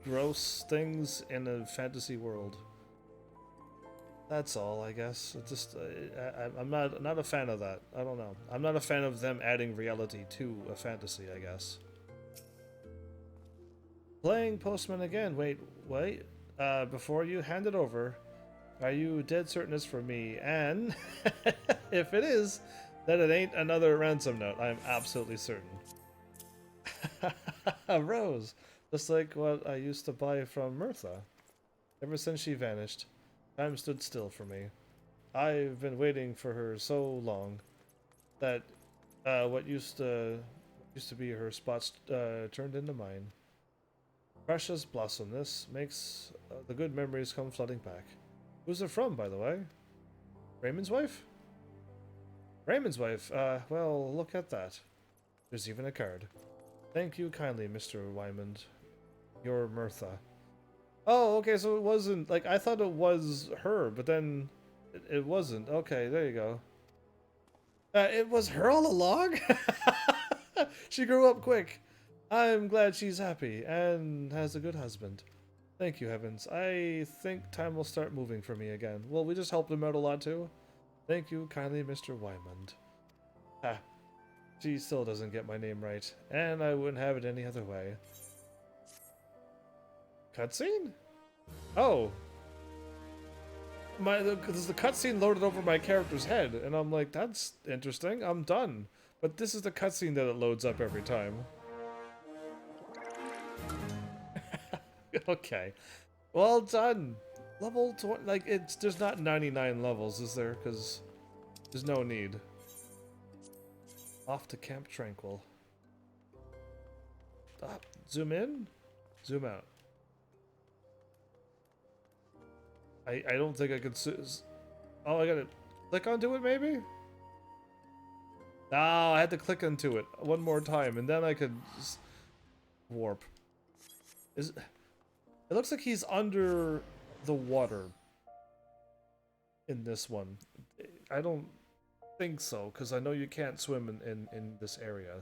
gross things in a fantasy world. That's all, I guess. It just, I'm not a fan of that. I don't know. I'm not a fan of them adding reality to a fantasy, I guess. Playing Postman again. Wait. Before you hand it over, are you dead certain it's for me? And if it is, then it ain't another ransom note. I'm absolutely certain. A rose, just like what I used to buy from Mirtha. Ever since she vanished, time stood still for me. I've been waiting for her so long that what used to be her spots turned into mine. Precious blossom, this makes the good memories come flooding back. Who's it from, by the way? Raymond's wife? Raymond's wife. Well, look at that. There's even a card. Thank you kindly, Mr. Wymond. Your Mirtha. Oh, okay, so it wasn't, like, I thought it was her, but then it wasn't. Okay, there you go. It was her all along? She grew up quick. I'm glad she's happy and has a good husband. Thank you, heavens. I think time will start moving for me again. Well, we just helped him out a lot, too. Thank you kindly, Mr. Wymond. Ah, she still doesn't get my name right, and I wouldn't have it any other way. Cutscene? Oh. There's the cutscene loaded over my character's head, and I'm like, that's interesting, I'm done. But this is the cutscene that it loads up every time. Okay. Well done! Level 20, like, there's not 99 levels, is there? Because there's no need. Off to Camp Tranquil. Zoom in? Zoom out. I don't think I could. Oh, I gotta click onto it, maybe? Ah, I had to click into it one more time, and then I could warp. It looks like he's under the water in this one. I don't think so, because I know you can't swim in this area.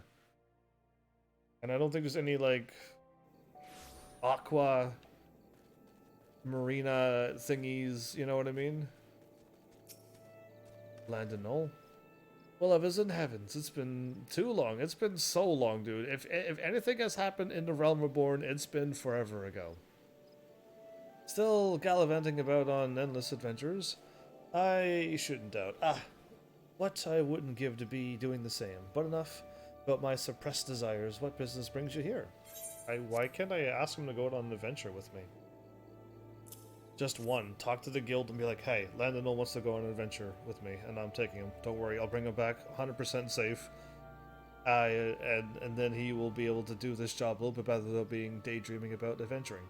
And I don't think there's any, like, aqua marina thingies, you know what I mean? Landonol. Well, if it's in heavens, it's been too long. It's been so long, dude. If anything has happened in the Realm Reborn, it's been forever ago. Still gallivanting about on endless adventures? I shouldn't doubt. What I wouldn't give to be doing the same. But enough about my suppressed desires. What business brings you here? Why can't I ask him to go on an adventure with me? Just one. Talk to the guild and be like, hey, Landonol wants to go on an adventure with me, and I'm taking him. Don't worry, I'll bring him back 100% safe. And then he will be able to do this job a little bit better than being daydreaming about adventuring.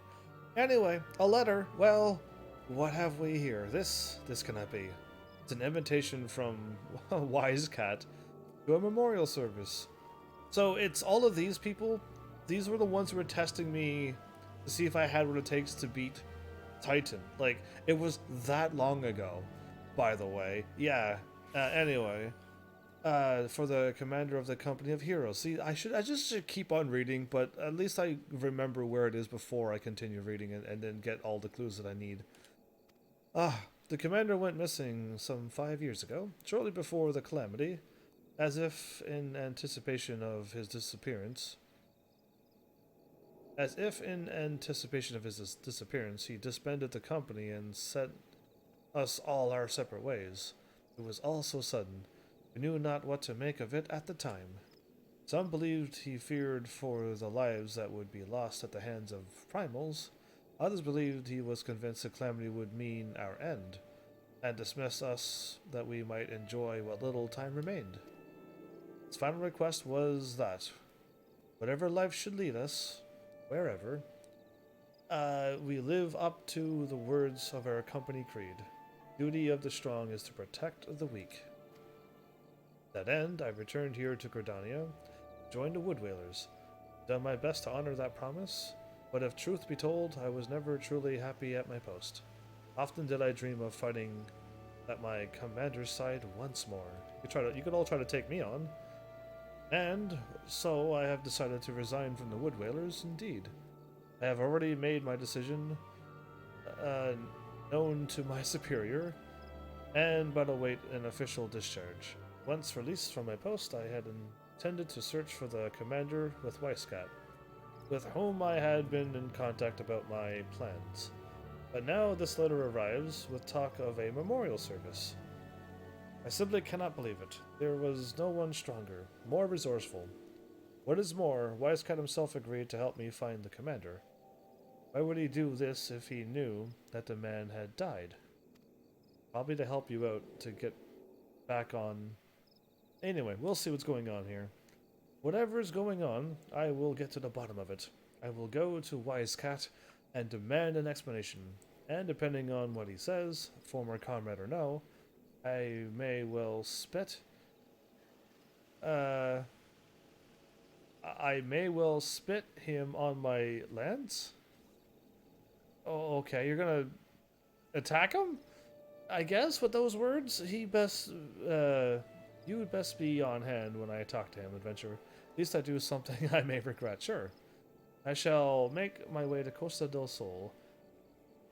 Anyway, a letter. Well, what have we here? This cannot be. It's an invitation from Wise Cat to a memorial service. So it's all of these people. These were the ones who were testing me to see if I had what it takes to beat Titan. Like, it was that long ago, by the way. Yeah. Anyway, for the commander of the company of heroes. See, I just should keep on reading, but at least I remember where it is before I continue reading and then get all the clues that I need. The commander went missing some 5 years ago, shortly before the calamity, as if in anticipation of his disappearance. As if in anticipation of his disappearance, he disbanded the company and sent us all our separate ways. It was all so sudden. We knew not what to make of it at the time. Some believed he feared for the lives that would be lost at the hands of primals. Others believed he was convinced the calamity would mean our end, and dismiss us that we might enjoy what little time remained. His final request was that, whatever life should lead us, wherever, we live up to the words of our company creed. Duty of the strong is to protect the weak. To that end, I returned here to Gridania, joined the Wood Whalers. Done my best to honor that promise, but if truth be told, I was never truly happy at my post. Often did I dream of fighting at my commander's side once more. You could all try to take me on. And so I have decided to resign from the Wood Whalers, indeed. I have already made my decision known to my superior, and but await an official discharge. Once released from my post, I had intended to search for the commander with Weiskat, with whom I had been in contact about my plans. But now this letter arrives with talk of a memorial service. I simply cannot believe it. There was no one stronger, more resourceful. What is more, Weiskat himself agreed to help me find the commander. Why would he do this if he knew that the man had died? Probably to help you out to get back on. Anyway, we'll see what's going on here. Whatever is going on, I will get to the bottom of it. I will go to Weiskat and demand an explanation. And depending on what he says, former comrade or no, I may well spit. I may well spit him on my lands? Oh, okay, you're gonna attack him? I guess with those words, you would best be on hand when I talk to him, adventurer. At least I do something I may regret, sure. I shall make my way to Costa del Sol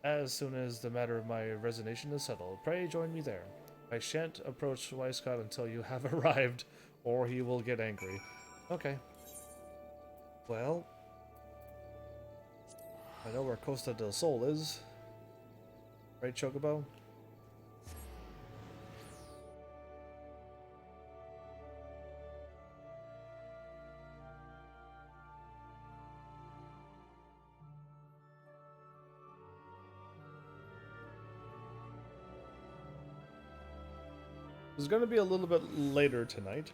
as soon as the matter of my resignation is settled. Pray join me there. I shan't approach Weiscott until you have arrived, or he will get angry. Okay. Well, I know where Costa del Sol is. Right, Chocobo? It's going to be a little bit later tonight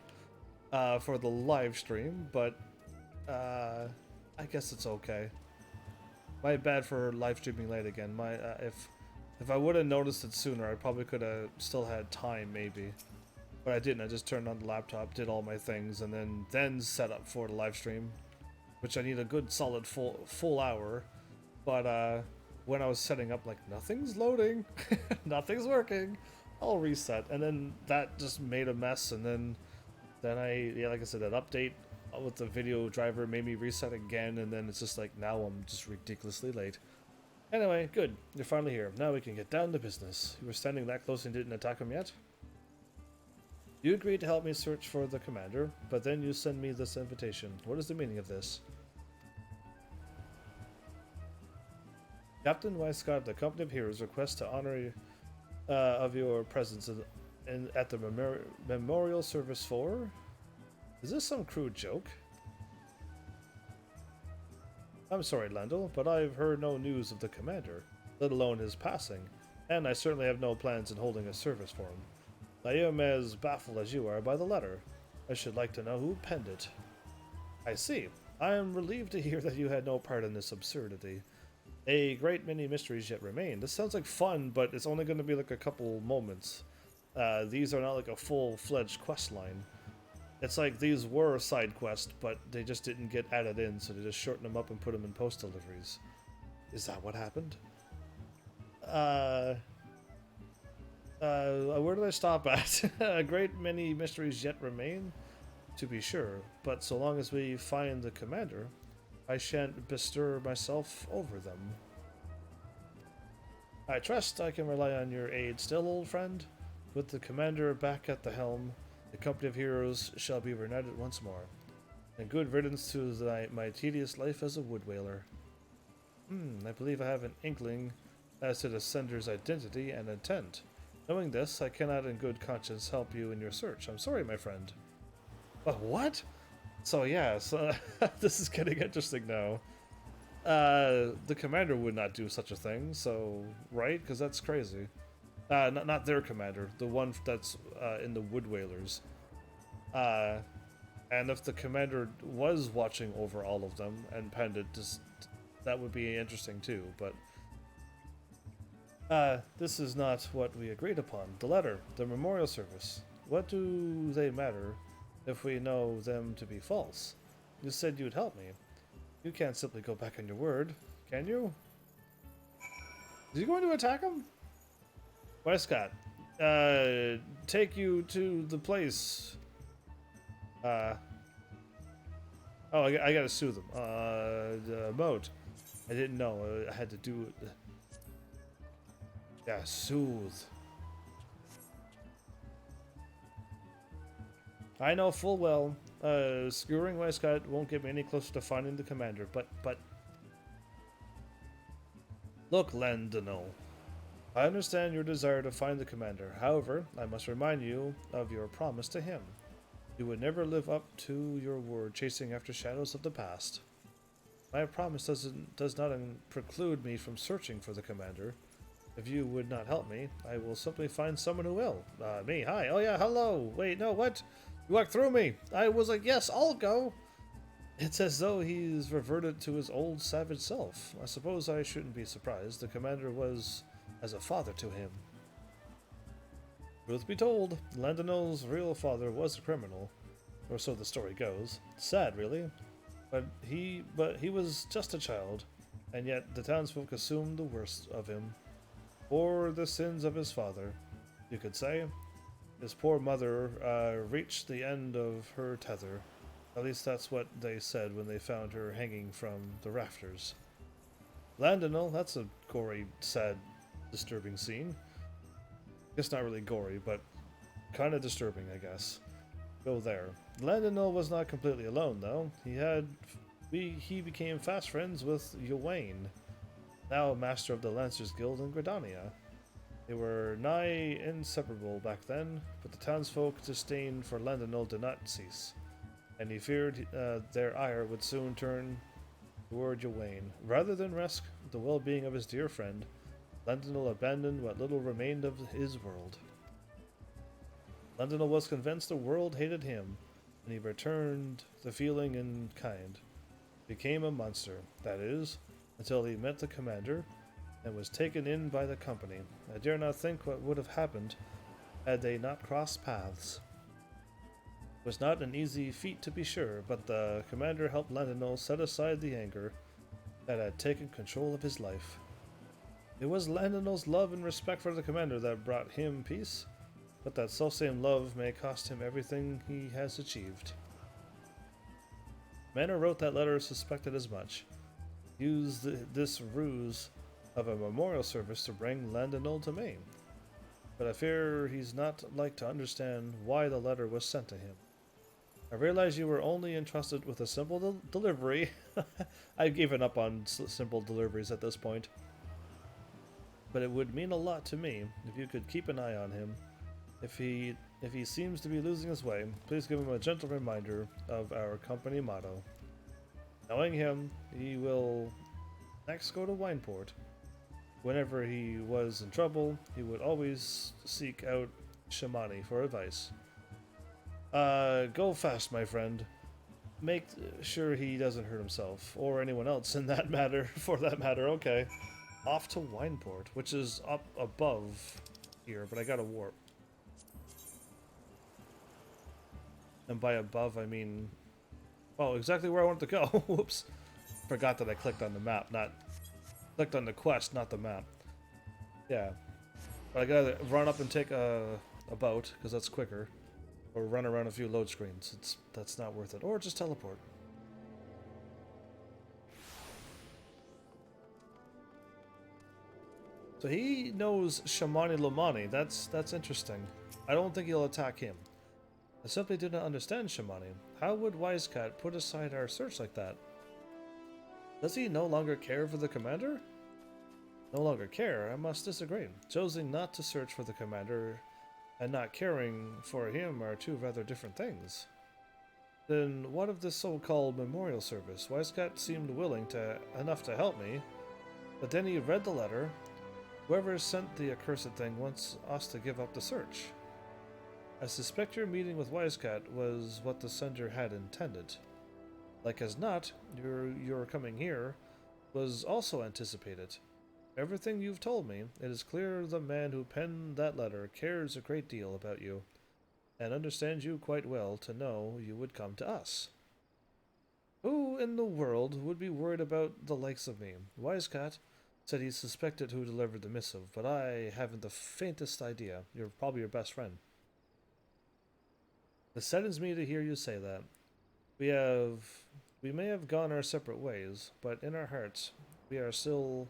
for the live stream, but I guess it's okay. My bad for live streaming late again. If I would have noticed it sooner, I probably could have still had time, maybe. But I didn't. I just turned on the laptop, did all my things, and then set up for the live stream, which I need a good solid full hour. But when I was setting up, like, nothing's loading, nothing's working. I'll reset, and then that just made a mess, and then like I said, that update with the video driver made me reset again, and then it's just like, now I'm just ridiculously late. Anyway, good. You're finally here. Now we can get down to business. You were standing that close and didn't attack him yet? You agreed to help me search for the commander, but then you send me this invitation. What is the meaning of this? Captain Weiscott, the Company of Heroes, requests to honor you of your presence at the memorial service for... Is this some crude joke? I'm sorry, Landel, but I've heard no news of the commander, let alone his passing, and I certainly have no plans in holding a service for him. I am as baffled as you are by the letter. I should like to know who penned it. I see. I am relieved to hear that you had no part in this absurdity. A great many mysteries yet remain. This sounds like fun, but it's only going to be like a couple moments. These are not like a full-fledged quest line. It's like these were side quests, but they just didn't get added in, so they just shortened them up and put them in post deliveries. Is that what happened? Where did I stop at? A great many mysteries yet remain, to be sure, but so long as we find the commander, I shan't bestir myself over them. I trust I can rely on your aid still, old friend. With the commander back at the helm, the Company of Heroes shall be reunited once more. And good riddance to my tedious life as a wood whaler. I believe I have an inkling as to the sender's identity and intent. Knowing this, I cannot in good conscience help you in your search. I'm sorry, my friend. But what? So yeah, this is getting interesting now. The commander would not do such a thing, so, right? Because that's crazy. Not their commander, the one that's in the Wood Whalers. And if the commander was watching over all of them and penned it, that would be interesting too, but... this is not what we agreed upon. The letter, the memorial service. What do they matter if we know them to be false? You said you'd help me. You can't simply go back on your word, can you? Is he going to attack him? Weiscott, take you to the place. Oh, I gotta soothe them. The mode. I didn't know. I had to do it. Yeah, soothe. I know full well, skewering Westcott won't get me any closer to finding the commander, but... Look, Landonal. I understand your desire to find the commander. However, I must remind you of your promise to him. You would never live up to your word chasing after shadows of the past. My promise does not preclude me from searching for the commander. If you would not help me, I will simply find someone who will. Me, hi. Oh yeah, hello. Wait, no, what? You walked through me. I was like, yes, I'll go. It's as though he's reverted to his old savage self. I suppose I shouldn't be surprised. The commander was as a father to him. Truth be told, Landonal's real father was a criminal, or so the story goes. Sad, really. But he was just a child, and yet the townsfolk assumed the worst of him. For the sins of his father, you could say. His poor mother reached the end of her tether. At least that's what they said when they found her hanging from the rafters. Landonal, that's a gory, sad, disturbing scene. It's not really gory, but kind of disturbing, I guess. Go there. Landonal was not completely alone, though. He became fast friends with Ywain, now master of the Lancers Guild in Gridania. They were nigh inseparable back then, but the townsfolk disdain for Landonal did not cease, and he feared their ire would soon turn toward Ywain. Rather than risk the well-being of his dear friend, Landonal abandoned what little remained of his world. Landonal was convinced the world hated him, and he returned the feeling in kind. Became a monster, that is, until he met the commander and was taken in by the company. I dare not think what would have happened had they not crossed paths. It was not an easy feat, to be sure, but the commander helped Landonal set aside the anger that had taken control of his life. It was Landonal's love and respect for the commander that brought him peace, but that selfsame love may cost him everything he has achieved. The man who wrote that letter suspected as much. Used this ruse of a memorial service to bring Landonal to me. But I fear he's not like to understand why the letter was sent to him. I realize you were only entrusted with a simple delivery. I've given up on simple deliveries at this point. But it would mean a lot to me if you could keep an eye on him. If he seems to be losing his way, please give him a gentle reminder of our company motto. Knowing him, he will next go to Wineport. Whenever he was in trouble, he would always seek out Shamani for advice. Go fast, my friend. Make sure he doesn't hurt himself, or anyone else in that matter, for that matter, okay. Off to Wineport, which is up above here, but I gotta warp. And by above, I mean... Oh, exactly where I want to go. Whoops. Forgot that I clicked on the map, clicked on the quest, not the map. Yeah. But I gotta run up and take a boat, because that's quicker. Or run around a few load screens. That's not worth it. Or just teleport. So he knows Shamani Lomani. That's interesting. I don't think he'll attack him. I simply do not understand Shamani. How would Wisecat put aside our search like that? Does he no longer care for the commander? No longer care? I must disagree. Choosing not to search for the commander and not caring for him are two rather different things. Then what of this so-called memorial service? Wisecat seemed willing enough to help me, but then he read the letter. Whoever sent the accursed thing wants us to give up the search. I suspect your meeting with Wisecat was what the sender had intended. Like as not, your coming here was also anticipated. Everything you've told me, it is clear the man who penned that letter cares a great deal about you, and understands you quite well to know you would come to us. Who in the world would be worried about the likes of me? Wisecat Said he suspected who delivered the missive, but I haven't the faintest idea. You're probably your best friend. It saddens me to hear you say that. We may have gone our separate ways, but in our hearts, we are still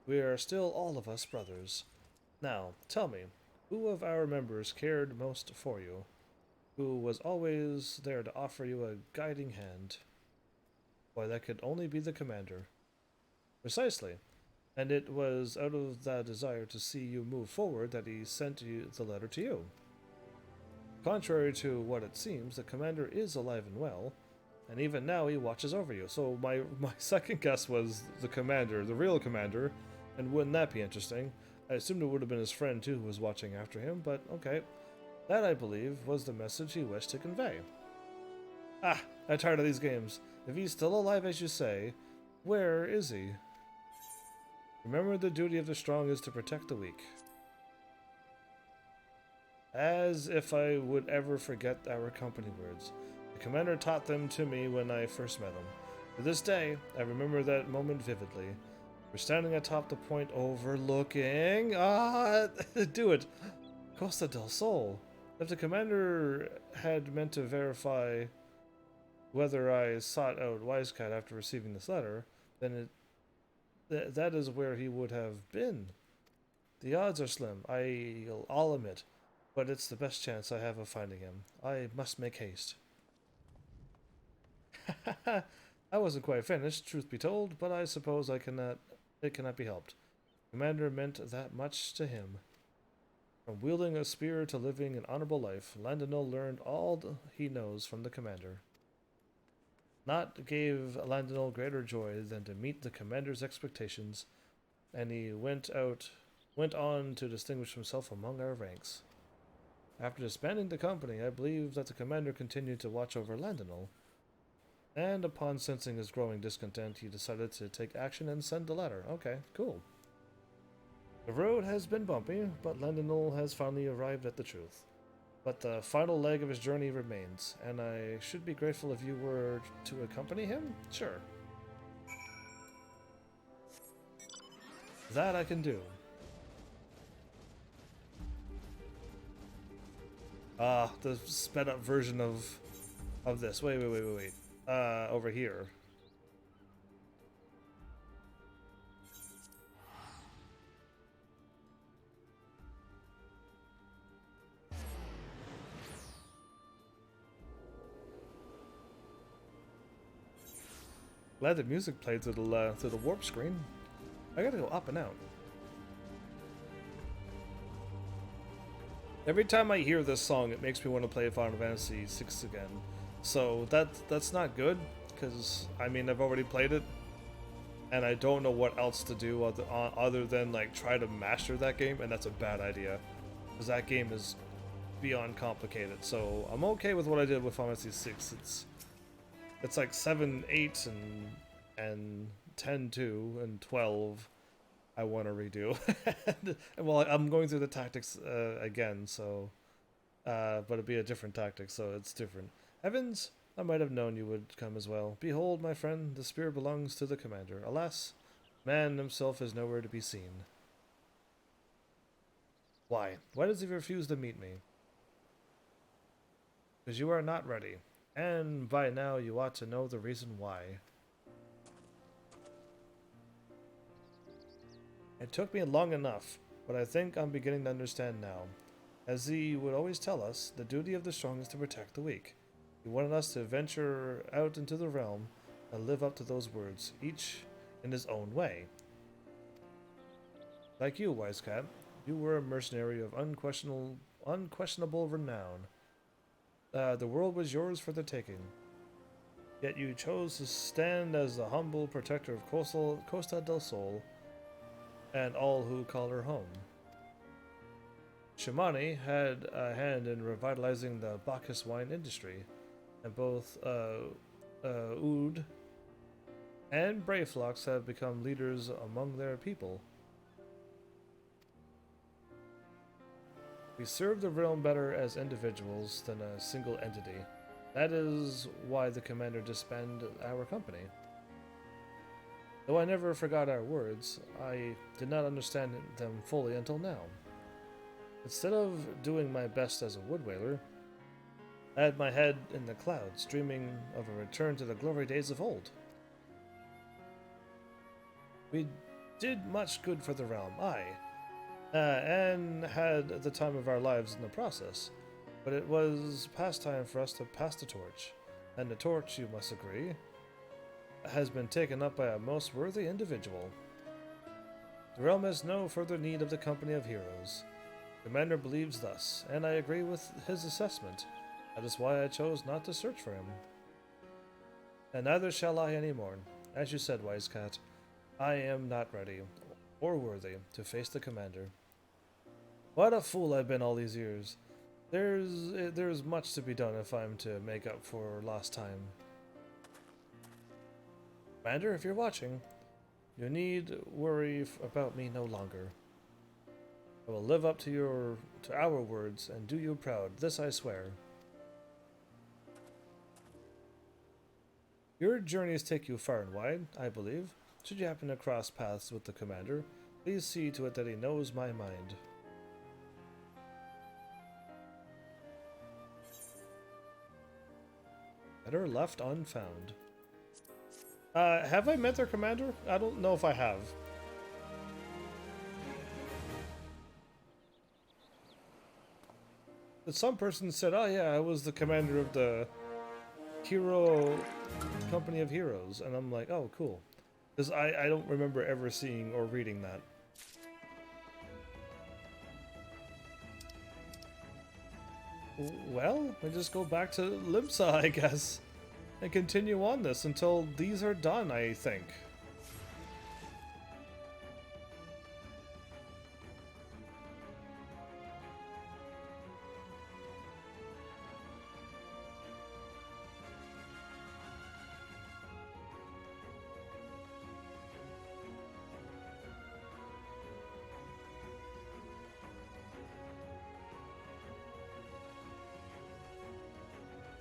all of us brothers. Now, tell me, who of our members cared most for you? Who was always there to offer you a guiding hand? Why, that could only be the commander. Precisely. And it was out of that desire to see you move forward that he sent you the letter to you. Contrary to what it seems, the commander is alive and well, and even now he watches over you. So my second guess was the commander, the real commander, and wouldn't that be interesting? I assumed it would have been his friend too who was watching after him, but okay. That, I believe, was the message he wished to convey. Ah, I'm tired of these games. If he's still alive as you say, where is he? Remember, the duty of the strong is to protect the weak. As if I would ever forget our company words. The commander taught them to me when I first met him. To this day, I remember that moment vividly. We're standing atop the point overlooking... do it! Costa del Sol. If the commander had meant to verify whether I sought out Wisecat after receiving this letter, then that is where he would have been. The odds are slim, I'll admit, but it's the best chance I have of finding him. I must make haste. I wasn't quite finished, truth be told, but I suppose it cannot be helped. Commander meant that much to him. From wielding a spear to living an honorable life, Landonal learned all he knows from the commander. Naught gave Landonal greater joy than to meet the commander's expectations, and he went on to distinguish himself among our ranks. After disbanding the company, I believe that the commander continued to watch over Landonal, and upon sensing his growing discontent, he decided to take action and send a letter. Okay, cool. The road has been bumpy, but Landonal has finally arrived at the truth. But the final leg of his journey remains, and I should be grateful if you were to accompany him? Sure. That I can do. The sped up version of this. Wait. Over here. Glad the music played through the warp screen. I gotta go up and out. Every time I hear this song, it makes me want to play Final Fantasy VI again. So that's not good, because I mean I've already played it, and I don't know what else to do other than like try to master that game, and that's a bad idea, because that game is beyond complicated. So I'm okay with what I did with Final Fantasy VI. It's like 7, 8, and 10 too, and 12 I want to redo. And well, I'm going through the tactics again, so but it'd be a different tactic, so it's different. Heavens, I might have known you would come as well. Behold, my friend, the spear belongs to the commander. Alas, man himself is nowhere to be seen. Why? Why does he refuse to meet me? Because you are not ready. And by now you ought to know the reason why. It took me long enough, but I think I'm beginning to understand now. As he would always tell us, the duty of the strong is to protect the weak. He wanted us to venture out into the realm and live up to those words, each in his own way. Like you, Wisecat, you were a mercenary of unquestionable renown. The world was yours for the taking. Yet you chose to stand as the humble protector of Costa del Sol and all who call her home. Shimani had a hand in revitalizing the Bacchus wine industry, and both Oud and Brayflox have become leaders among their people. We serve the realm better as individuals than a single entity. That is why the commander disbanded our company. Though I never forgot our words, I did not understand them fully until now. Instead of doing my best as a woodwhaler, I had my head in the clouds, dreaming of a return to the glory days of old. We did much good for the realm, and had the time of our lives in the process. But it was past time for us to pass the torch, and the torch, you must agree, has been taken up by a most worthy individual. The realm has no further need of the company of heroes. Commander believes thus, and I agree with his assessment. That is why I chose not to search for him. And neither shall I any more. As you said, Wise Cat, I am not ready, or worthy, to face the commander. What a fool I've been all these years. There's much to be done if I'm to make up for lost time. Commander, if you're watching, you need worry about me no longer. I will live up to our words and do you proud. This I swear. Your journeys take you far and wide, I believe. Should you happen to cross paths with the commander, please see to it that he knows my mind. Better left unfound. Have I met their commander? I don't know if I have. But some person said, oh yeah, I was the commander of the hero company of heroes. And I'm like, oh, cool. Because I don't remember ever seeing or reading that. Well, we just go back to Limsa, I guess. And continue on this until these are done, I think.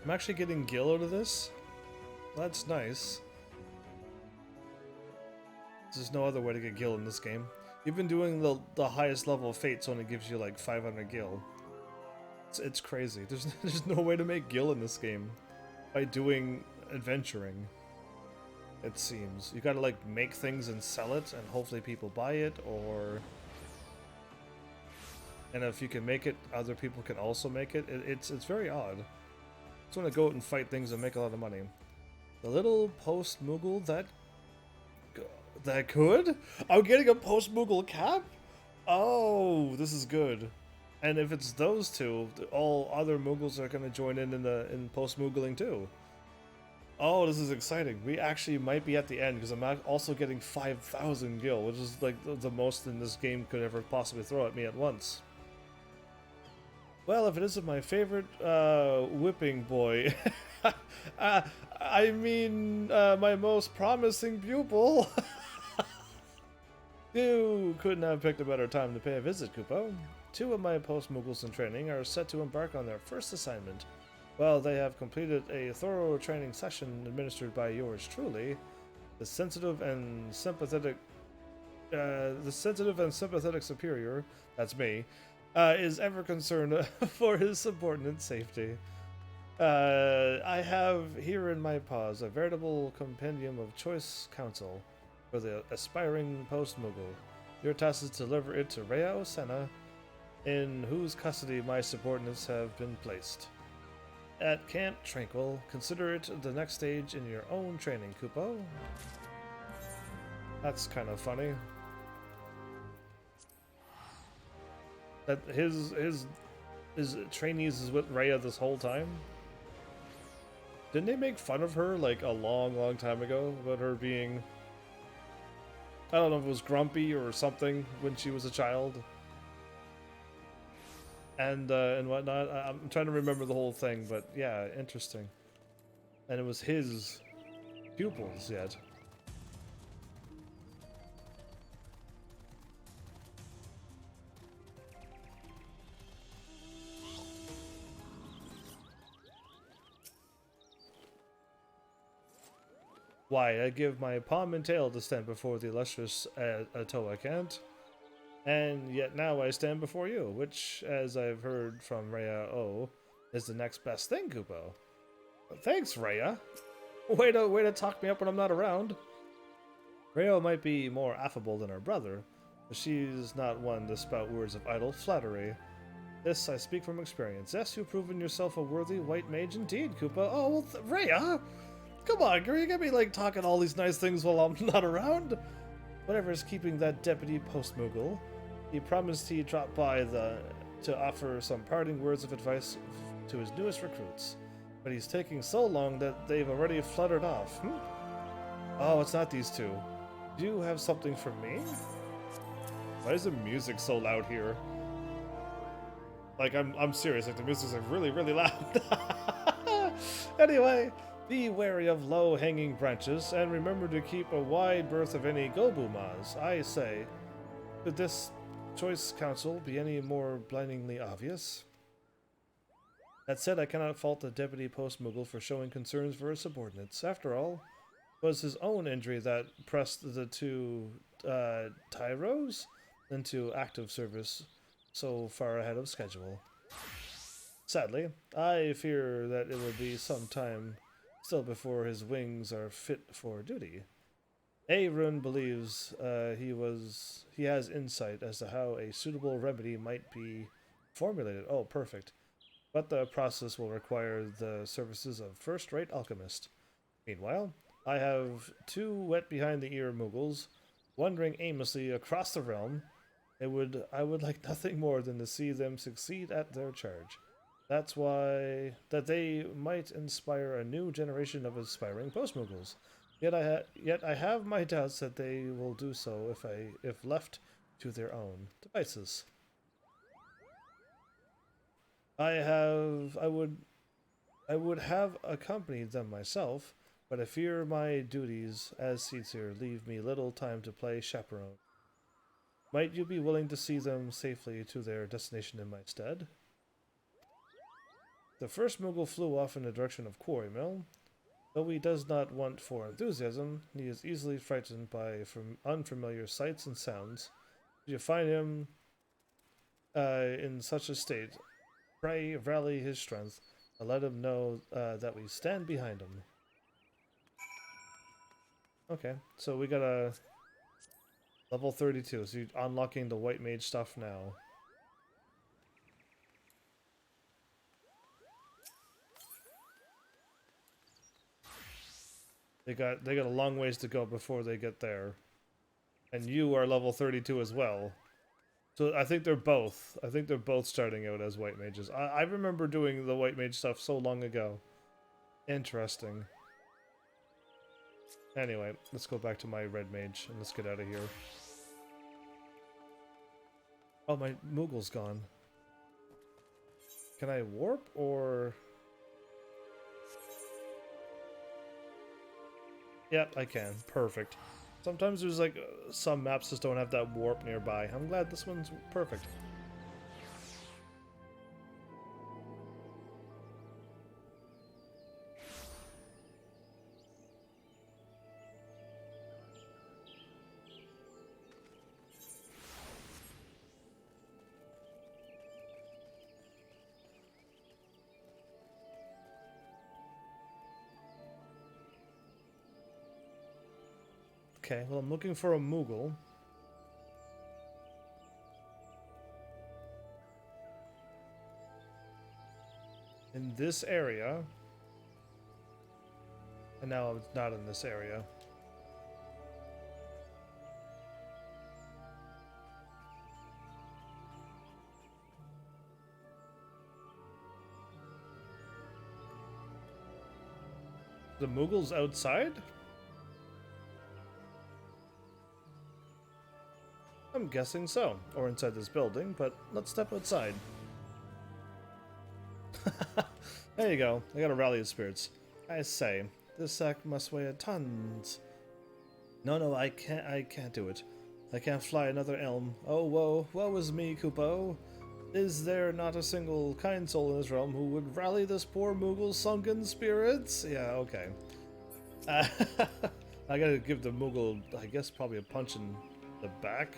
I'm actually getting Gil out of this. That's nice. There's no other way to get Gil in this game. Even doing the highest level of Fates only gives you like 500 Gil. It's crazy. There's no way to make Gil in this game by doing adventuring. It seems you gotta like make things and sell it, and hopefully people buy it, and if you can make it, other people can also make it. It's very odd. I just want to go out and fight things and make a lot of money. The little post-Moogle that could? I'm getting a post-Moogle cap? Oh, this is good. And if it's those two, all other Moogles are going to join in post-Moogling too. Oh, this is exciting. We actually might be at the end, because I'm also getting 5,000 gil, which is like the most in this game could ever possibly throw at me at once. Well, if it isn't my favorite whipping boy, I mean my most promising pupil. You couldn't have picked a better time to pay a visit, Kupo. Two of my post-Moogles in training are set to embark on their first assignment. While they have completed a thorough training session administered by yours truly, the sensitive and sympathetic superior, that's me, is ever concerned for his subordinate's safety. I have here in my paws a veritable compendium of choice counsel for the aspiring post-Moogle. Your task is to deliver it to Rhea Osena, in whose custody my subordinates have been placed. At Camp Tranquil, consider it the next stage in your own training, Kupo. That's kind of funny. That his trainees is with Rhea this whole time? Didn't they make fun of her like a long time ago about her being, I don't know if it was grumpy or something when she was a child? And whatnot. I'm trying to remember the whole thing, but yeah, interesting. And it was his pupils yet. Why, I give my palm and tail to stand before the illustrious Atoa can't. And yet now I stand before you, which, as I've heard from Rhea O, is the next best thing, Kupo. Thanks, Rhea. Way to talk me up when I'm not around. Rhea might be more affable than her brother, but she's not one to spout words of idle flattery. This I speak from experience. Yes, you've proven yourself a worthy white mage indeed, Koopa. Oh, well, Rhea! Come on, girl, you get me, like, talking all these nice things while I'm not around? Whatever's keeping that deputy post-Moogle, he promised he'd drop by to offer some parting words of advice to his newest recruits. But he's taking so long that they've already fluttered off. Oh, it's not these two. Do you have something for me? Why is the music so loud here? Like, I'm serious, like, the music's like really, really loud. Anyway, be wary of low-hanging branches, and remember to keep a wide berth of any gobumas. I say, could this choice counsel be any more blindingly obvious? That said, I cannot fault the Deputy Post-Moogle for showing concerns for his subordinates. After all, it was his own injury that pressed the two Tyros into active service so far ahead of schedule. Sadly, I fear that it will be some time still before his wings are fit for duty. Arun believes he has insight as to how a suitable remedy might be formulated. Oh, perfect. But the process will require the services of first-rate alchemist. Meanwhile, I have two wet-behind-the-ear Moogles wandering aimlessly across the realm. I would like nothing more than to see them succeed at their charge. That they might inspire a new generation of aspiring post-Moogles. Yet I have my doubts that they will do so if left to their own devices. I would have accompanied them myself, but I fear my duties as Seedsir leave me little time to play chaperone. Might you be willing to see them safely to their destination in my stead? The first Moogle flew off in the direction of Quarry Mill. Though he does not want for enthusiasm, he is easily frightened by unfamiliar sights and sounds. If you find him in such a state, pray rally his strength and let him know that we stand behind him. Okay, so we got a level 32, so you're unlocking the white mage stuff now. They got a long ways to go before they get there. And you are level 32 as well. So I think they're both starting out as white mages. I remember doing the white mage stuff so long ago. Interesting. Anyway, let's go back to my red mage and let's get out of here. Oh, my Moogle's gone. Can I warp or... Yep, I can. Perfect. Sometimes there's like some maps just don't have that warp nearby. I'm glad this one's perfect. Okay, well, I'm looking for a Moogle. In this area. And now I'm not in this area. The Moogle's outside? I'm guessing so, or inside this building, but let's step outside. There you go. I gotta rally his spirits. I say, this sack must weigh tons. No, I can't do it. I can't fly another elm. Oh, woe is me, Kupo. Is there not a single kind soul in this realm who would rally this poor Moogle's sunken spirits? Yeah, okay. I gotta give the Moogle, I guess, probably a punch in the back.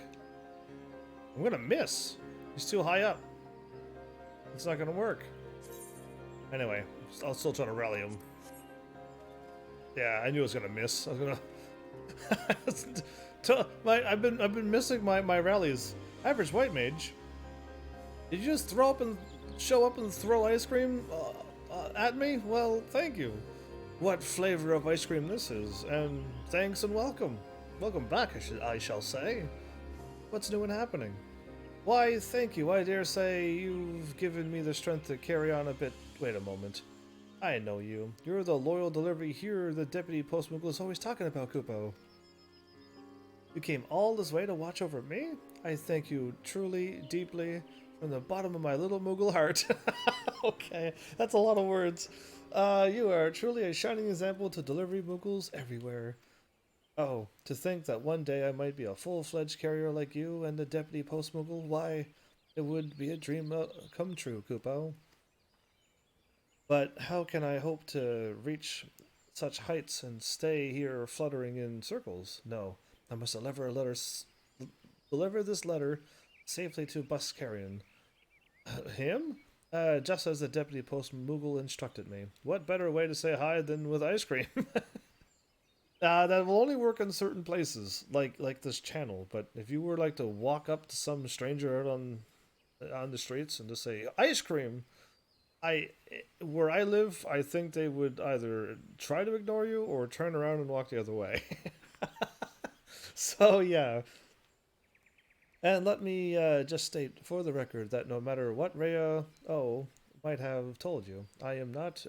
I'm gonna miss. He's too high up. It's not gonna work. Anyway, I'll still try to rally him. Yeah, I knew I was gonna miss. I was gonna. I've been missing my rallies. Average white mage. Did you just show up and throw ice cream at me? Well, thank you. What flavor of ice cream this is, and thanks and welcome. Welcome back, I shall say. What's new and happening? Why, thank you. I dare say you've given me the strength to carry on a bit. Wait a moment. I know you. You're the loyal delivery here the deputy postmogul is always talking about, Kupo. You came all this way to watch over me? I thank you truly, deeply, from the bottom of my little Moogle heart. Okay, that's a lot of words. You are truly a shining example to delivery Moogles everywhere. Oh, to think that one day I might be a full-fledged carrier like you and the deputy post-Moogle, why, it would be a dream come true, Kupo. But how can I hope to reach such heights and stay here fluttering in circles? No, I must deliver this letter safely to Buscarian. Him? Just as the deputy post-Moogle instructed me. What better way to say hi than with ice cream? That will only work in certain places, like this channel. But if you were like to walk up to some stranger out on the streets and just say ice cream, where I live, I think they would either try to ignore you or turn around and walk the other way. So yeah. And let me just state for the record that no matter what Rhea O might have told you, I am not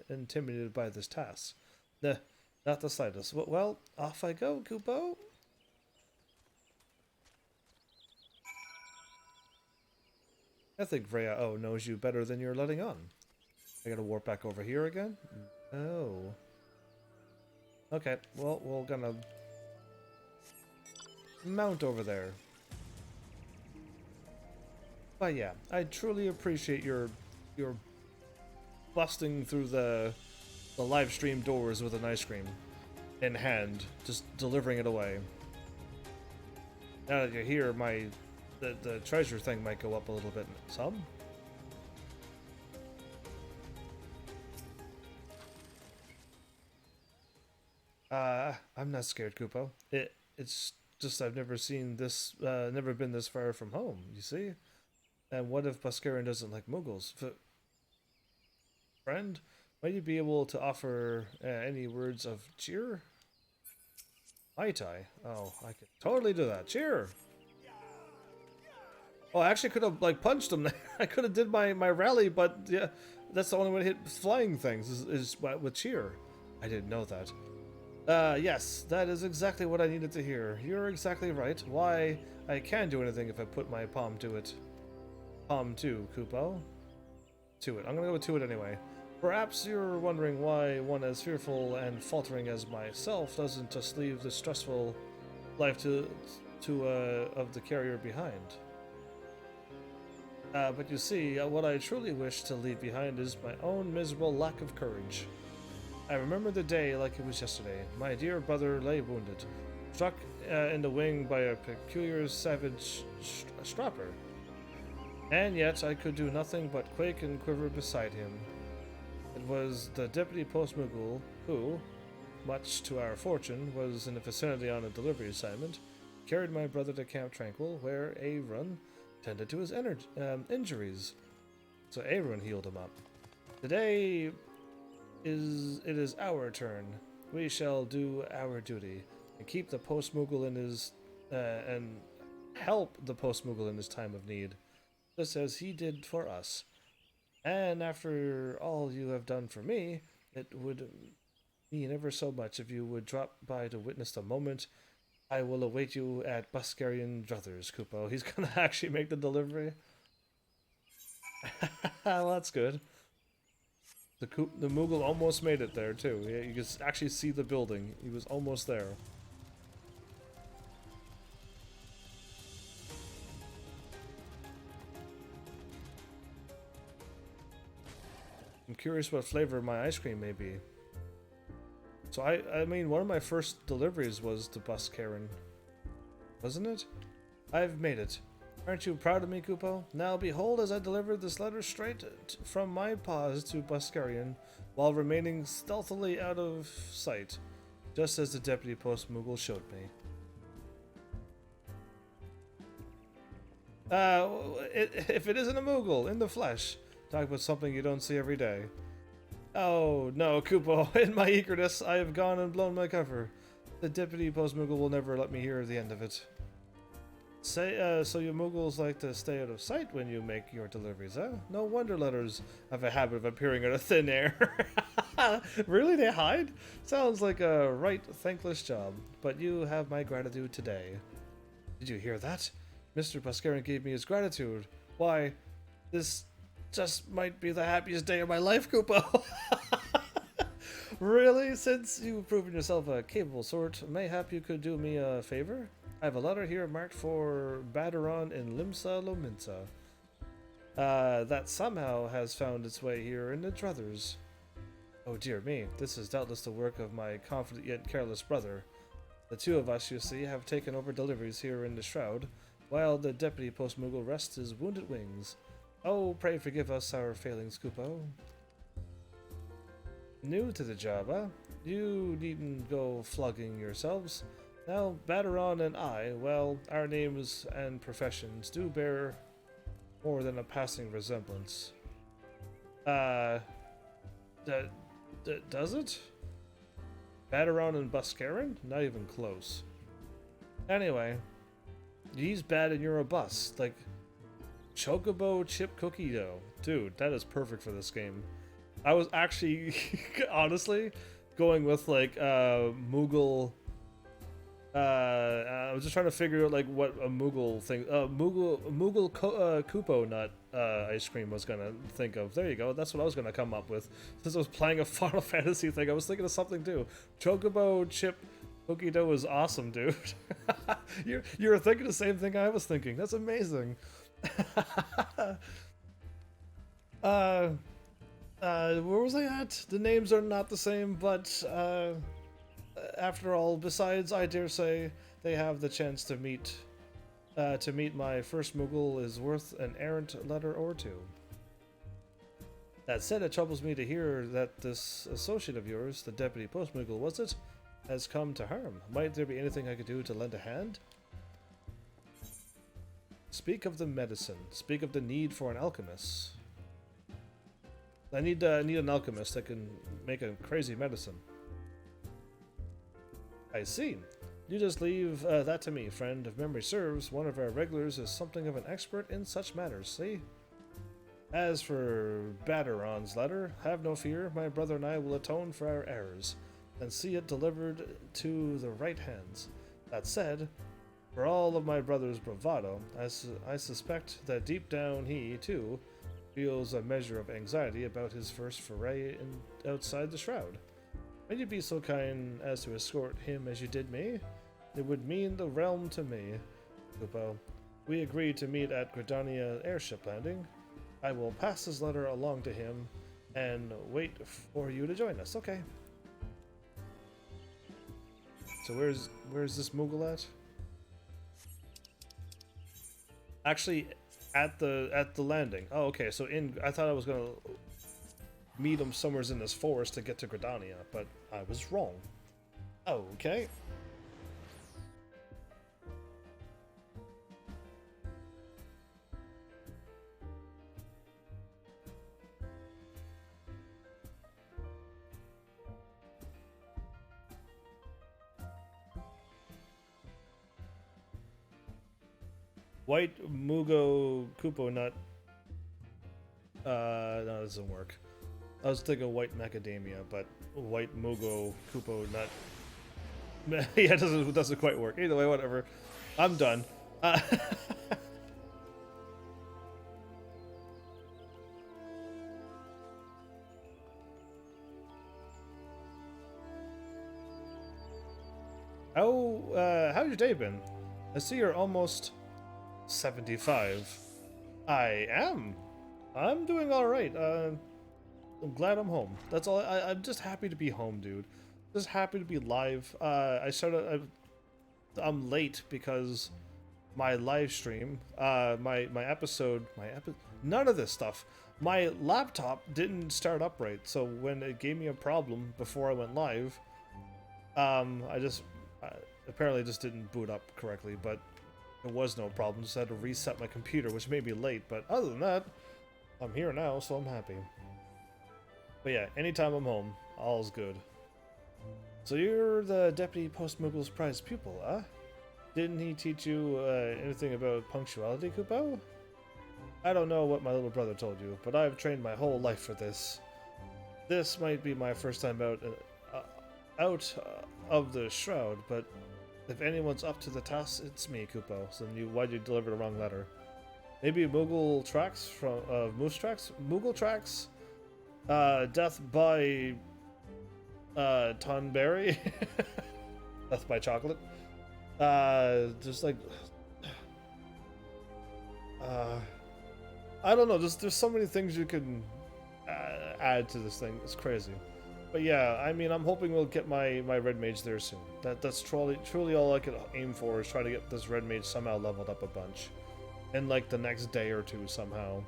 intimidated by this task. Not the slightest. Well, off I go, Kupo. I think Rhea O knows you better than you're letting on. I gotta warp back over here again? Oh. Okay, well, we're gonna mount over there. But yeah, I truly appreciate your busting through the live stream doors with an ice cream in hand, just delivering it away. Now that you're here, the treasure thing might go up a little bit. Some? I'm not scared, Kupo. It's just I've never seen this, never been this far from home, you see? And what if Buscarian doesn't like Moogles? Friend, might you be able to offer any words of cheer? Mai Tai. Oh, I could totally do that. Cheer! Oh, I actually could have like punched him there. I could have did my rally, but yeah, that's the only way to hit flying things is with cheer. I didn't know that. Yes, that is exactly what I needed to hear. You're exactly right. Why, I can do anything if I put my palm to it. Palm to, Kupo. To it. I'm gonna go to it anyway. Perhaps you're wondering why one as fearful and faltering as myself doesn't just leave the stressful life of the carrier behind. But you see, what I truly wish to leave behind is my own miserable lack of courage. I remember the day like it was yesterday. My dear brother lay wounded, struck in the wing by a peculiar savage strapper. And yet I could do nothing but quake and quiver beside him. It was the deputy post-Moogle who, much to our fortune, was in the vicinity on a delivery assignment, carried my brother to Camp Tranquil, where Aaron tended to his injuries. So Aaron healed him up. Today it is our turn. We shall do our duty and keep the post-Moogle in his and help the post-Moogle in his time of need, just as he did for us. And after all you have done for me, it would mean ever so much if you would drop by to witness the moment. I will await you at Buscarian Druthers, Kupo. He's gonna actually make the delivery. Well, that's good. The Moogle almost made it there, too. Yeah, you can actually see the building. He was almost there. I'm curious what flavor my ice cream may be. So I mean, one of my first deliveries was to Bus Karen, wasn't it? I've made it. Aren't you proud of me, Kupo? Now behold, as I delivered this letter straight from my paws to Buscarian, while remaining stealthily out of sight, just as the deputy post Moogle showed me. If it isn't a Moogle in the flesh, talk about something you don't see every day. Oh no, Kupo! In my eagerness, I have gone and blown my cover. The deputy post Moogle will never let me hear the end of it. Say, so you Moogles like to stay out of sight when you make your deliveries, huh? No wonder letters have a habit of appearing out of thin air. Really, they hide? Sounds like a right thankless job, but you have my gratitude today. Did you hear that? Mr. Buscarian gave me his gratitude. Why, this just might be the happiest day of my life, Kupo. Really? Since you've proven yourself a capable sort, mayhap you could do me a favor? I have a letter here marked for Baderon in Limsa Lominsa. That somehow has found its way here in the Druthers. Oh dear me, this is doubtless the work of my confident yet careless brother. The two of us, you see, have taken over deliveries here in the Shroud, while the deputy post Moogle rests his wounded wings. Oh, pray forgive us our failings, Kupo. New to the job, huh? You needn't go flogging yourselves. Now, Baderon and I, well, our names and professions do bear more than a passing resemblance. Does it? Baderon and Buscarian? Not even close. Anyway, he's bad and you're a bus. Like, Chocobo Chip Cookie Dough. Dude, that is perfect for this game. I was actually, honestly, going with, like, Moogle... I was just trying to figure out like what a Moogle thing, Kupo nut ice cream was gonna think of. There you go. That's what I was gonna come up with. Since I was playing a Final Fantasy thing, I was thinking of something too. Chocobo chip cookie dough is awesome, dude. you were thinking the same thing I was thinking. That's amazing. Where was I at? The names are not the same, but after all, besides, I dare say they have the chance to meet my first Moogle is worth an errant letter or two. That said, it troubles me to hear that this associate of yours, the deputy post Moogle, was it, has come to harm. Might there be anything I could do to lend a hand? Speak of the medicine. Speak of the need for an alchemist. I need an alchemist that can make a crazy medicine. I see. You just leave that to me, friend. If memory serves, one of our regulars is something of an expert in such matters, see? As for Baderon's letter, have no fear, my brother and I will atone for our errors, and see it delivered to the right hands. That said, for all of my brother's bravado, I suspect that deep down he, too, feels a measure of anxiety about his first foray outside the Shroud. May you be so kind as to escort him as you did me? It would mean the realm to me. Kupo, we agreed to meet at Gridania airship landing. I will pass this letter along to him and wait for you to join us. Okay. So where's this Moogle at? Actually, at the landing. Oh, okay. So I thought I was gonna meet him somewhere in this forest to get to Gridania, but I was wrong. Okay. White Mugo Kupo nut. No, that doesn't work. I was thinking white macadamia, but white Mugo Kupo nut. Yeah, it doesn't quite work. Either way, whatever. I'm done. How's your day been? I see you're almost 75. I am. I'm doing all right. I'm glad I'm home. That's all. I'm just happy to be home, dude. Just happy to be live. I'm late because my live stream, none of this stuff. My laptop didn't start up right, so when it gave me a problem before I went live, I just apparently just didn't boot up correctly, but there was no problem. Just had to reset my computer, which made me late. But other than that, I'm here now, so I'm happy. But yeah, anytime I'm home, all's good. So you're the Deputy Post Moogle's prize pupil, huh? Didn't he teach you anything about punctuality, Kupo? I don't know what my little brother told you, but I've trained my whole life for this. This might be my first time out of the shroud, but if anyone's up to the task, it's me, Kupo. So then why'd you deliver the wrong letter? Maybe Moogle tracks from Moose tracks? Moogle tracks? Death by Tonberry? Death by chocolate? Just like I don't know, there's so many things you can add to this thing. It's crazy. But yeah, I mean, I'm hoping we'll get my red mage there soon. That's truly all I could aim for, is try to get this red mage somehow leveled up a bunch. In like the next day or two somehow.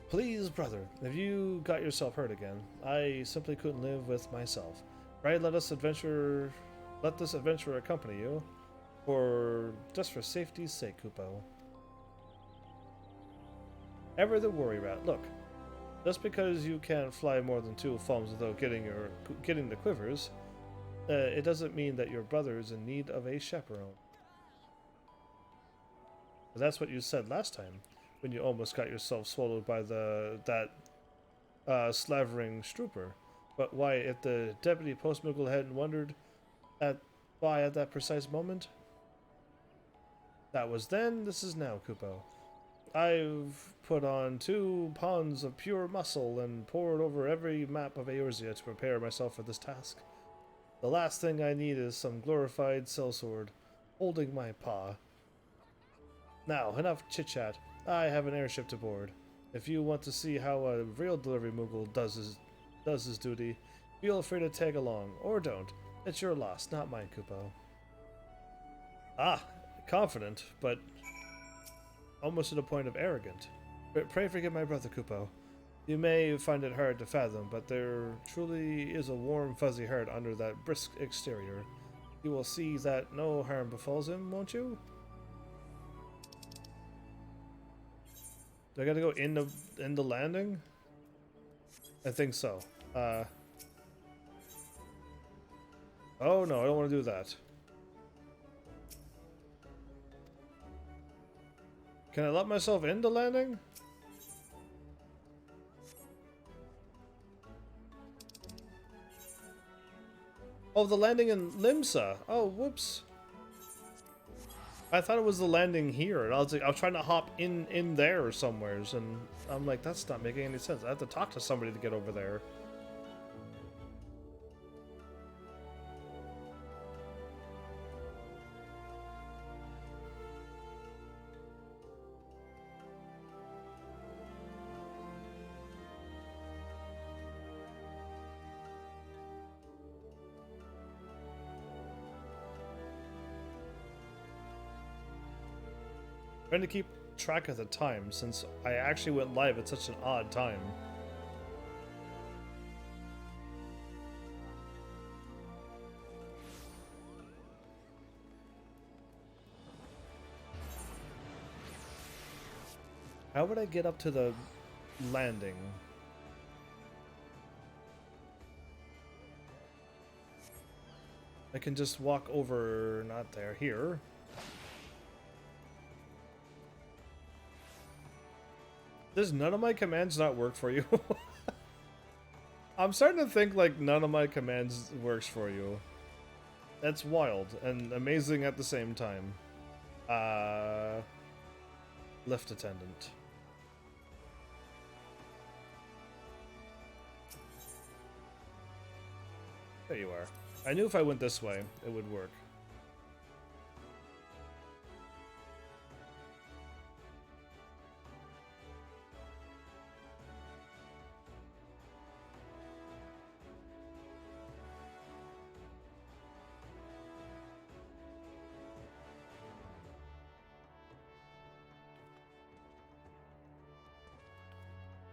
Please, brother, have you got yourself hurt again? I simply couldn't live with myself. Right, let this adventure accompany you. Just for safety's sake, Kupo. Ever the worry rat. Look, just because you can't fly more than 2 palms without getting the quivers, it doesn't mean that your brother is in need of a chaperone. But that's what you said last time, when you almost got yourself swallowed by that slavering strooper. But why, if the Deputy Post Moogle hadn't wondered why at that precise moment? That was then, this is now, Kupo. I've put on 2 pounds of pure muscle and pored over every map of Eorzea to prepare myself for this task. The last thing I need is some glorified sellsword holding my paw. Now, enough chit-chat. I have an airship to board. If you want to see how a real delivery Moogle does his duty, feel free to tag along, or don't. It's your loss, not mine, Kupo. Ah, confident, but almost to the point of arrogant. Pray forgive my brother, Kupo. You may find it hard to fathom, but there truly is a warm, fuzzy heart under that brisk exterior. You will see that no harm befalls him, won't you? Do I gotta go in the landing? I think so. Oh no, I don't want to do that. Can I let myself into landing? Oh, the landing in Limsa. Oh, whoops. I thought it was the landing here, and I was trying to hop in there somewheres, and I'm like, that's not making any sense. I have to talk to somebody to get over there. Trying to keep track of the time since I actually went live at such an odd time. How would I get up to the landing? I can just walk over, not there, here. Does none of my commands not work for you? I'm starting to think like none of my commands works for you. That's wild and amazing at the same time. Lift attendant. There you are. I knew if I went this way, it would work.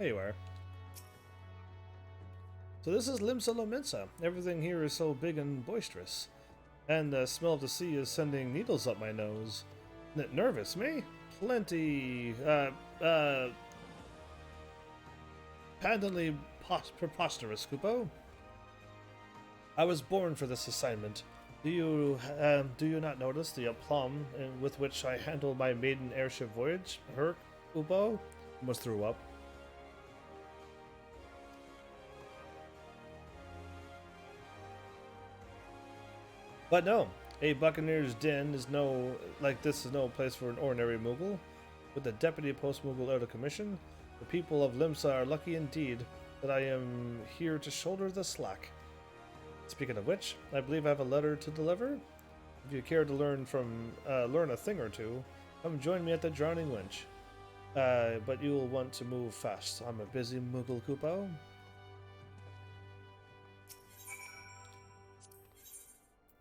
There you are. So this is Limsa Lominsa. Everything here is so big and boisterous. And the smell of the sea is sending needles up my nose. Nervous, me? Plenty, patently preposterous, Kupo. I was born for this assignment. Do you not notice the aplomb with which I handled my maiden airship voyage? Her, Kupo? Almost threw up. But no, a buccaneer's den is no place for an ordinary Moogle. With the deputy post Moogle out of commission, the people of Limsa are lucky indeed that I am here to shoulder the slack. Speaking of which, I believe I have a letter to deliver. If you care to learn a thing or two, come join me at the Drowning Winch. But you'll want to move fast. I'm a busy Moogle Kupo.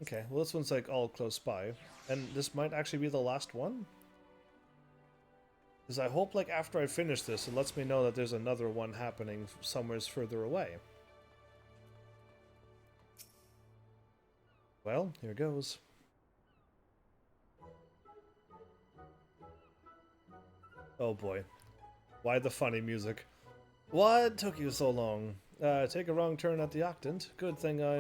Okay, well this one's like all close by, and this might actually be the last one. Because I hope like after I finish this, it lets me know that there's another one happening somewhere further away. Well, here goes. Oh boy. Why the funny music? What took you so long? Take a wrong turn at the Octant. Good thing I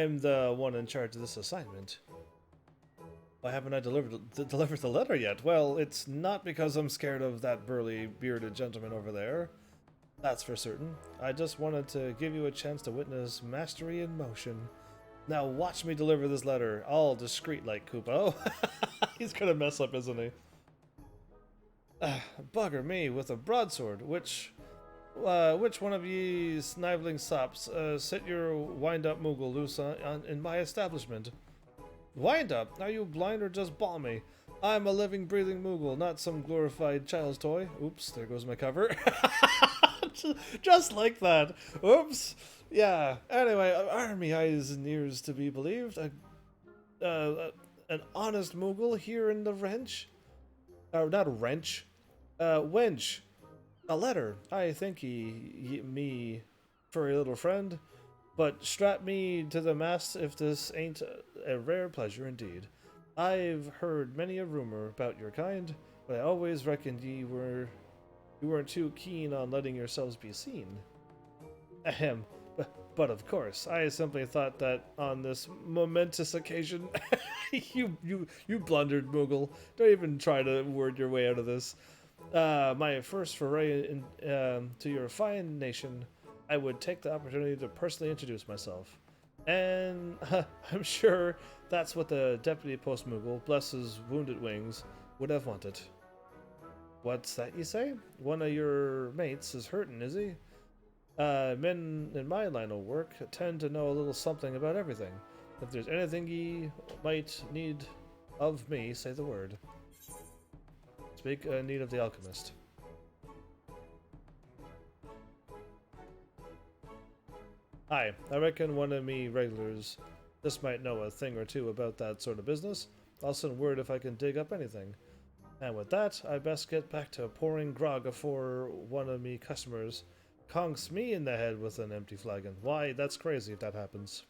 am the one in charge of this assignment. Why haven't I delivered the letter yet? Well, it's not because I'm scared of that burly, bearded gentleman over there. That's for certain. I just wanted to give you a chance to witness mastery in motion. Now watch me deliver this letter, all discreet like Kupo. He's gonna mess up, isn't he? Bugger me with a broadsword. Which one of ye sniveling sops set your wind-up Moogle loose in my establishment? Wind-up? Are you blind or just balmy? I'm a living, breathing Moogle, not some glorified child's toy. Oops, there goes my cover. Just like that. Oops. Yeah. Anyway, army eyes and ears to be believed. An honest Moogle here in the wrench. Not a wrench. Wench. A letter. I thank me, furry little friend, but strap me to the mast if this ain't a rare pleasure indeed. I've heard many a rumor about your kind, but I always reckoned you weren't too keen on letting yourselves be seen. Ahem. But of course, I simply thought that on this momentous occasion, you blundered, Moogle. Don't even try to word your way out of this. My first foray to your fine nation, I would take the opportunity to personally introduce myself. And I'm sure that's what the deputy post Moogle, bless his wounded wings, would have wanted. What's that you say? One of your mates is hurting, is he? Men in my line of work tend to know a little something about everything. If there's anything ye might need of me, say the word. Speak in need of the alchemist. Aye, I reckon one of me regulars just might know a thing or two about that sort of business. I'll send word if I can dig up anything. And with that, I best get back to pouring grog afore one of me customers conks me in the head with an empty flagon. Why, that's crazy if that happens.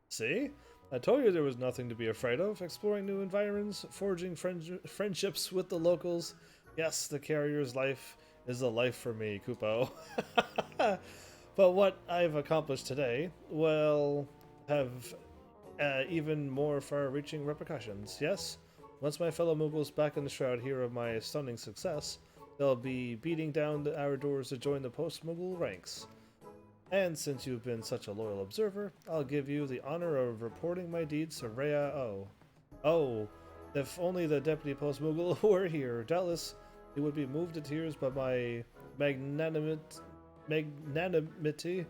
See? I told you there was nothing to be afraid of. Exploring new environments, forging friendships with the locals. Yes, the carrier's life is a life for me, Kupo. But what I've accomplished today will have even more far-reaching repercussions, yes? Once my fellow Moogles back in the Shroud hear of my stunning success, they'll be beating down our doors to join the post-Moogle ranks. And since you've been such a loyal observer, I'll give you the honor of reporting my deeds to Rhea O. Oh, if only the deputy post-Moogle were here. Doubtless, he would be moved to tears by my magnanimity.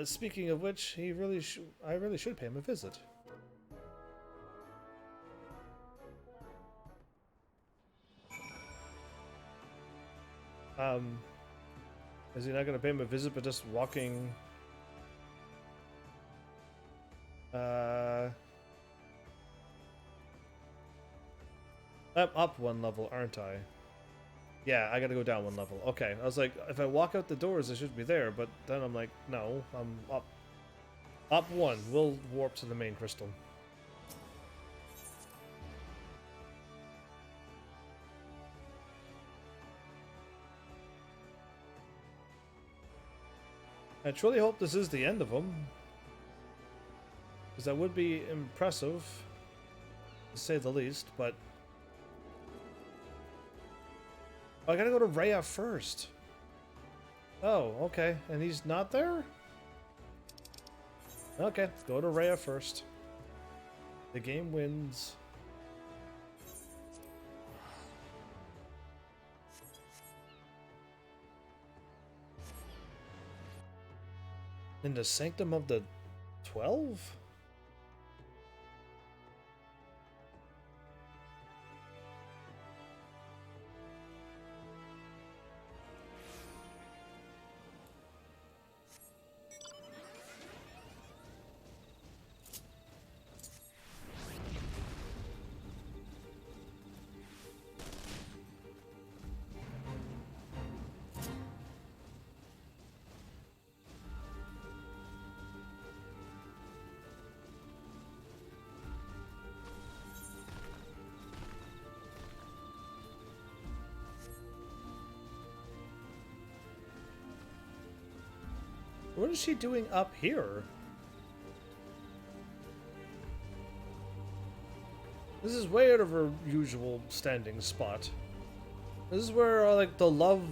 Speaking of which, I really should pay him a visit. Is he not going to pay him a visit, but just walking? I'm up one level, aren't I? Yeah, I gotta go down one level. Okay, I was like, if I walk out the doors, I should be there, but then I'm like, no, I'm up. Up one. We'll warp to the main crystal. I truly hope this is the end of them. Because that would be impressive, to say the least, but... Oh, I gotta go to Rhea first. Oh, okay. And he's not there? Okay, go to Rhea first. The game wins. In the Sanctum of the 12? What is she doing up here? This is way out of her usual standing spot. This is where like the love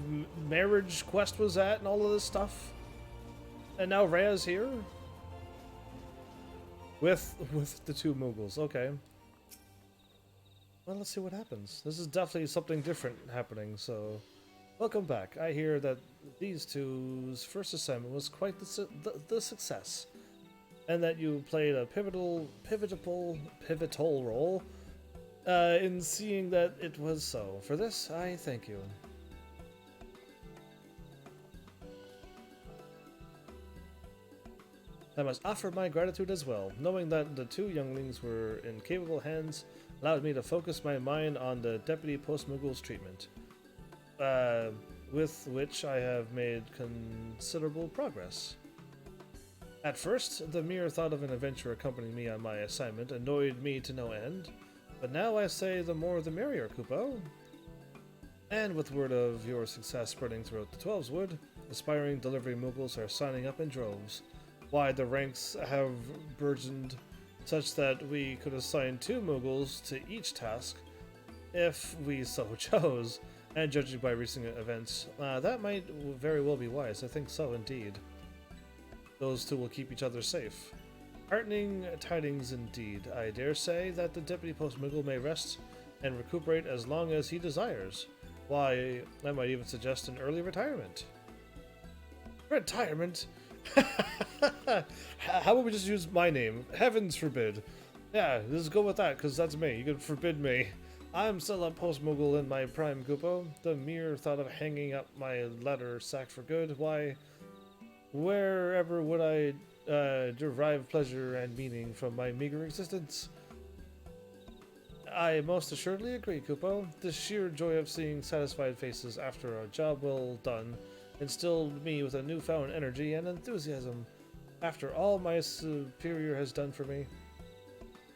marriage quest was at and all of this stuff. And now Rhea's here? With the two Mughals, okay. Well, let's see what happens. This is definitely something different happening, so... Welcome back. I hear that these two's first assignment was quite the success, and that you played a pivotal role in seeing that it was so. For this, I thank you. I must offer my gratitude as well. Knowing that the two younglings were in capable hands allowed me to focus my mind on the Deputy Post-Muggle's treatment. With which I have made considerable progress. At first, the mere thought of an adventurer accompanying me on my assignment annoyed me to no end, but now I say the more the merrier, Kupo. And with word of your success spreading throughout the Twelveswood, aspiring delivery Muggles are signing up in droves. Why, the ranks have burgeoned such that we could assign 2 Muggles to each task if we so chose. And judging by recent events, that might very well be wise. I think so, indeed. Those two will keep each other safe. Heartening tidings indeed. I dare say that the Deputy Post-Muggle may rest and recuperate as long as he desires. Why, I might even suggest an early retirement. Retirement? How about we just use my name? Heavens forbid. Yeah, let's go with that, because that's me. You can forbid me. I'm still a post-Muggle in my prime, Kupo. The mere thought of hanging up my letter sack for good, why, wherever would I derive pleasure and meaning from my meager existence? I most assuredly agree, Kupo. The sheer joy of seeing satisfied faces after a job well done instilled me with a newfound energy and enthusiasm. After all my superior has done for me,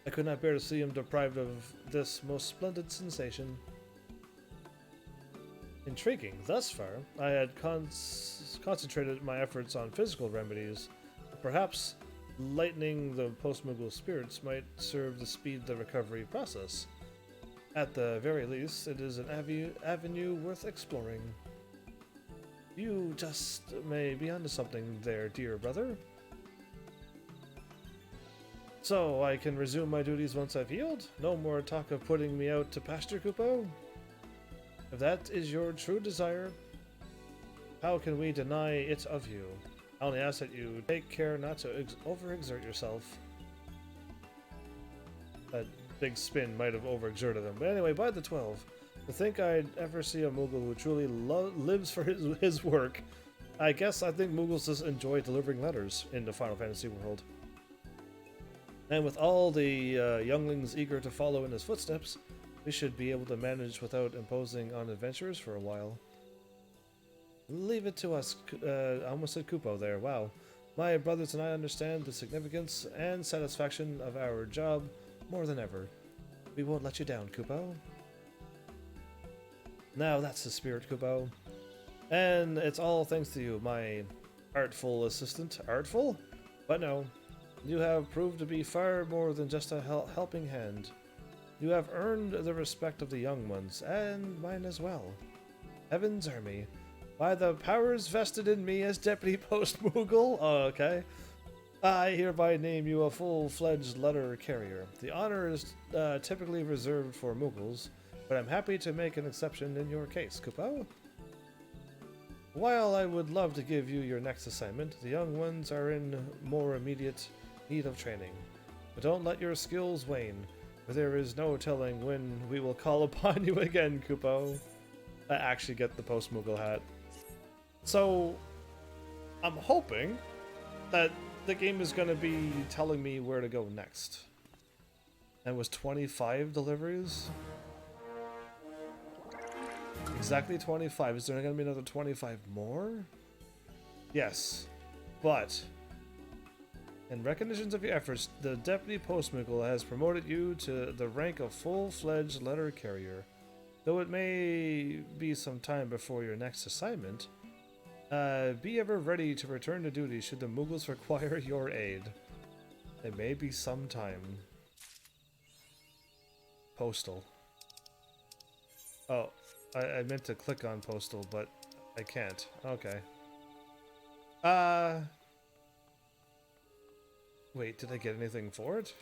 I could not bear to see him deprived of this most splendid sensation. Intriguing. Thus far, I had concentrated my efforts on physical remedies. Perhaps lightening the post-Muggle spirits might serve to speed the recovery process. At the very least, it is an avenue worth exploring. You just may be onto something there, dear brother. So, I can resume my duties once I've healed? No more talk of putting me out to pasture, Kupo? If that is your true desire, how can we deny it of you? I only ask that you take care not to overexert yourself. That big spin might have overexerted him. But anyway, by the 12, to think I'd ever see a Moogle who truly lives for his work. I think Moogles just enjoy delivering letters in the Final Fantasy world. And with all the younglings eager to follow in his footsteps, We should be able to manage without imposing on adventurers for a while. Leave it to us. I almost said Kupo there. Wow. My brothers and I understand the significance and satisfaction of our job more than ever. We won't let you down, Kupo. Now that's the spirit, Kupo. And it's all thanks to you, my artful assistant. Artful? But no. You have proved to be far more than just a helping hand. You have earned the respect of the young ones, and mine as well. Heaven's Army. By the powers vested in me as Deputy Post Moogle. Oh, okay. I hereby name you a full-fledged letter carrier. The honor is typically reserved for Moogles, but I'm happy to make an exception in your case, Kupo. While I would love to give you your next assignment, the young ones are in more immediate need of training. But don't let your skills wane, for there is no telling when we will call upon you again, Kupo. I actually get the Post Moogle hat. So, I'm hoping that the game is going to be telling me where to go next. And was 25 deliveries? Exactly 25. Is there going to be another 25 more? Yes. But, in recognition of your efforts, the Deputy Post Moogle has promoted you to the rank of full-fledged letter carrier. Though it may be some time before your next assignment, be ever ready to return to duty should the Moogles require your aid. It may be some time. Postal. Oh, I meant to click on postal, but I can't. Okay. Wait, did I get anything for it?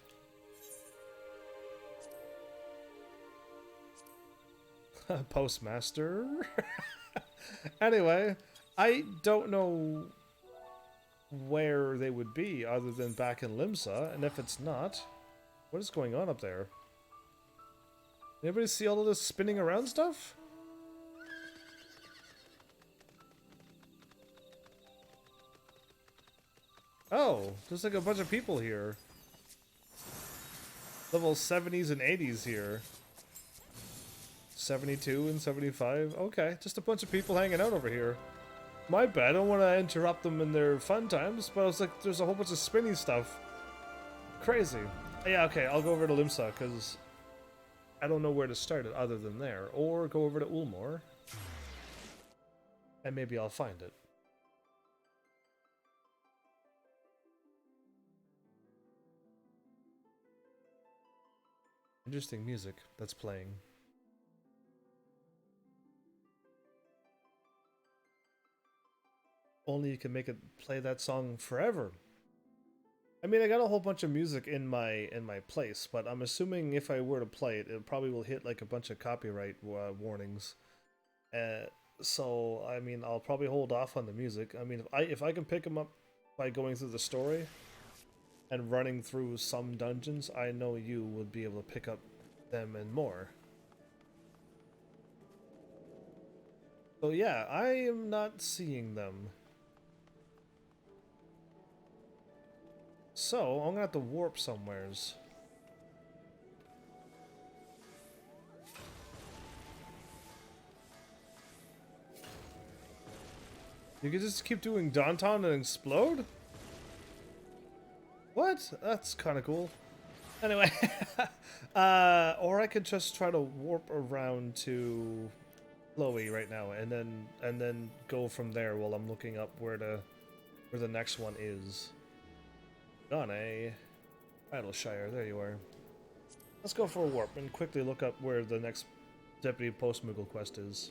Postmaster? Anyway, I don't know where they would be other than back in Limsa, and if it's not, what is going on up there? Anybody see all of this spinning around stuff? Oh, there's like a bunch of people here. Level 70s and 80s here. 72 and 75. Okay, just a bunch of people hanging out over here. My bad, I don't want to interrupt them in their fun times, but I was like, there's a whole bunch of spinny stuff. Crazy. Yeah, okay, I'll go over to Limsa, because I don't know where to start it other than there. Or go over to Ulmor, and maybe I'll find it. Interesting music that's playing. Only you can make it play that song forever. I mean, I got a whole bunch of music in my place, but I'm assuming if I were to play it, it probably will hit like a bunch of copyright warnings. So I mean, I'll probably hold off on the music. I mean, if I can pick them up by going through the story and running through some dungeons, I know you would be able to pick up them and more. So yeah, I am not seeing them. So, I'm gonna have to warp somewheres. You can just keep doing Danton and explode? What? That's kind of cool. Anyway, or I could just try to warp around to Chloe right now, and then go from there while I'm looking up where the next one is. Gone, Idleshire, there you are. Let's go for a warp and quickly look up where the next Deputy Post Moogle quest is.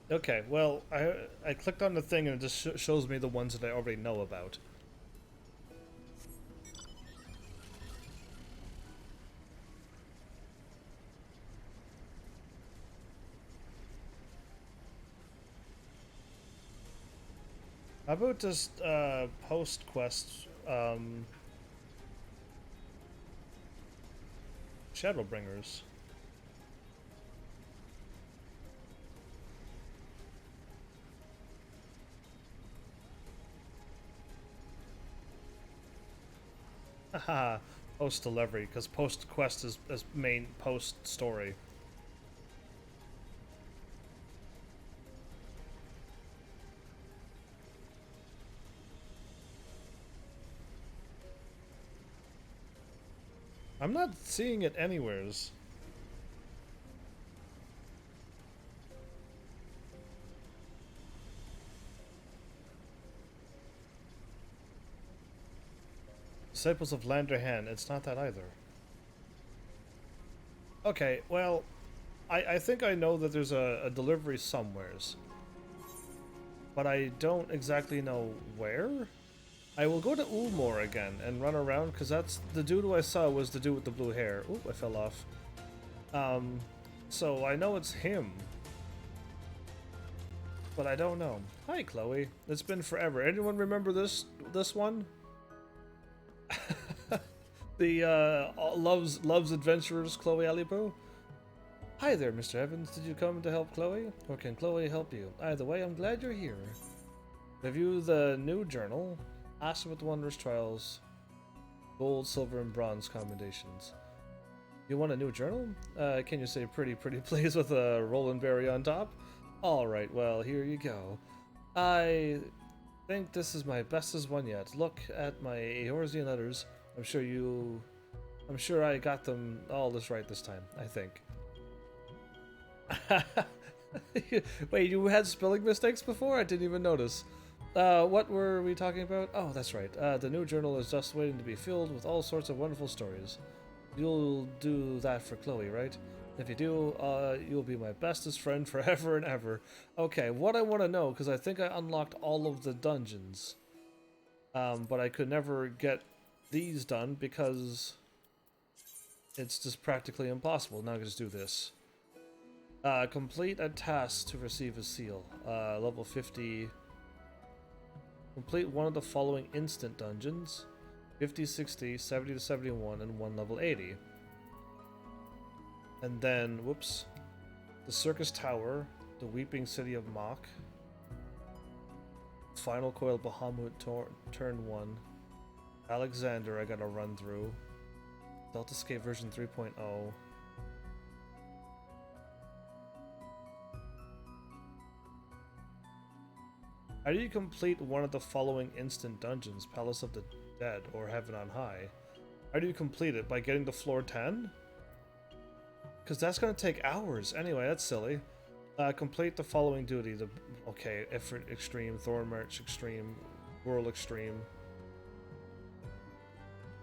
Okay, well, I clicked on the thing and it just shows me the ones that I already know about. How about just post quest Shadowbringers? Haha, post delivery, because post quest is main post story. I'm not seeing it anywheres. Disciples of Landerhan, it's not that either. Okay, well, I think I know that there's a delivery somewheres, but I don't exactly know where. I will go to Ulmor again and run around, because that's the dude who I saw was the dude with the blue hair. Ooh, I fell off. So I know it's him, but I don't know. Hi, Chloe. It's been forever. Anyone remember this one? The loves adventurers, Chloe Alibu. Hi there, Mr. Evans. Did you come to help Chloe, or can Chloe help you? Either way, I'm glad you're here. Review the new journal. Ask about the Wondrous Trials. Gold, silver, and bronze commendations. You want a new journal? Can you say pretty please with a Roland Berry on top? Alright, well, here you go. I think this is my bestest one yet. Look at my Eorzean letters. I'm sure I got them all this right this time, I think. Wait, you had spelling mistakes before? I didn't even notice. What were we talking about? Oh, that's right. The new journal is just waiting to be filled with all sorts of wonderful stories. You'll do that for Chloe, right? If you do, you'll be my bestest friend forever and ever. Okay, what I want to know, because I think I unlocked all of the dungeons. But I could never get these done because it's just practically impossible. Now I can just do this. Complete a task to receive a seal. Level 50. Complete one of the following instant dungeons. 50, 60, 70 to 71, and one level 80. And then, whoops. The Circus Tower, the Weeping City of Mach. Final Coil Bahamut Turn 1. Alexander I gotta run through. Delta Escape version 3.0. How do you complete one of the following instant dungeons? Palace of the Dead or Heaven on High? How do you complete it? By getting to floor 10? Because that's going to take hours. Anyway, that's silly. Complete the following duty. Okay, Effort Extreme, Thorn March Extreme, Whirl Extreme.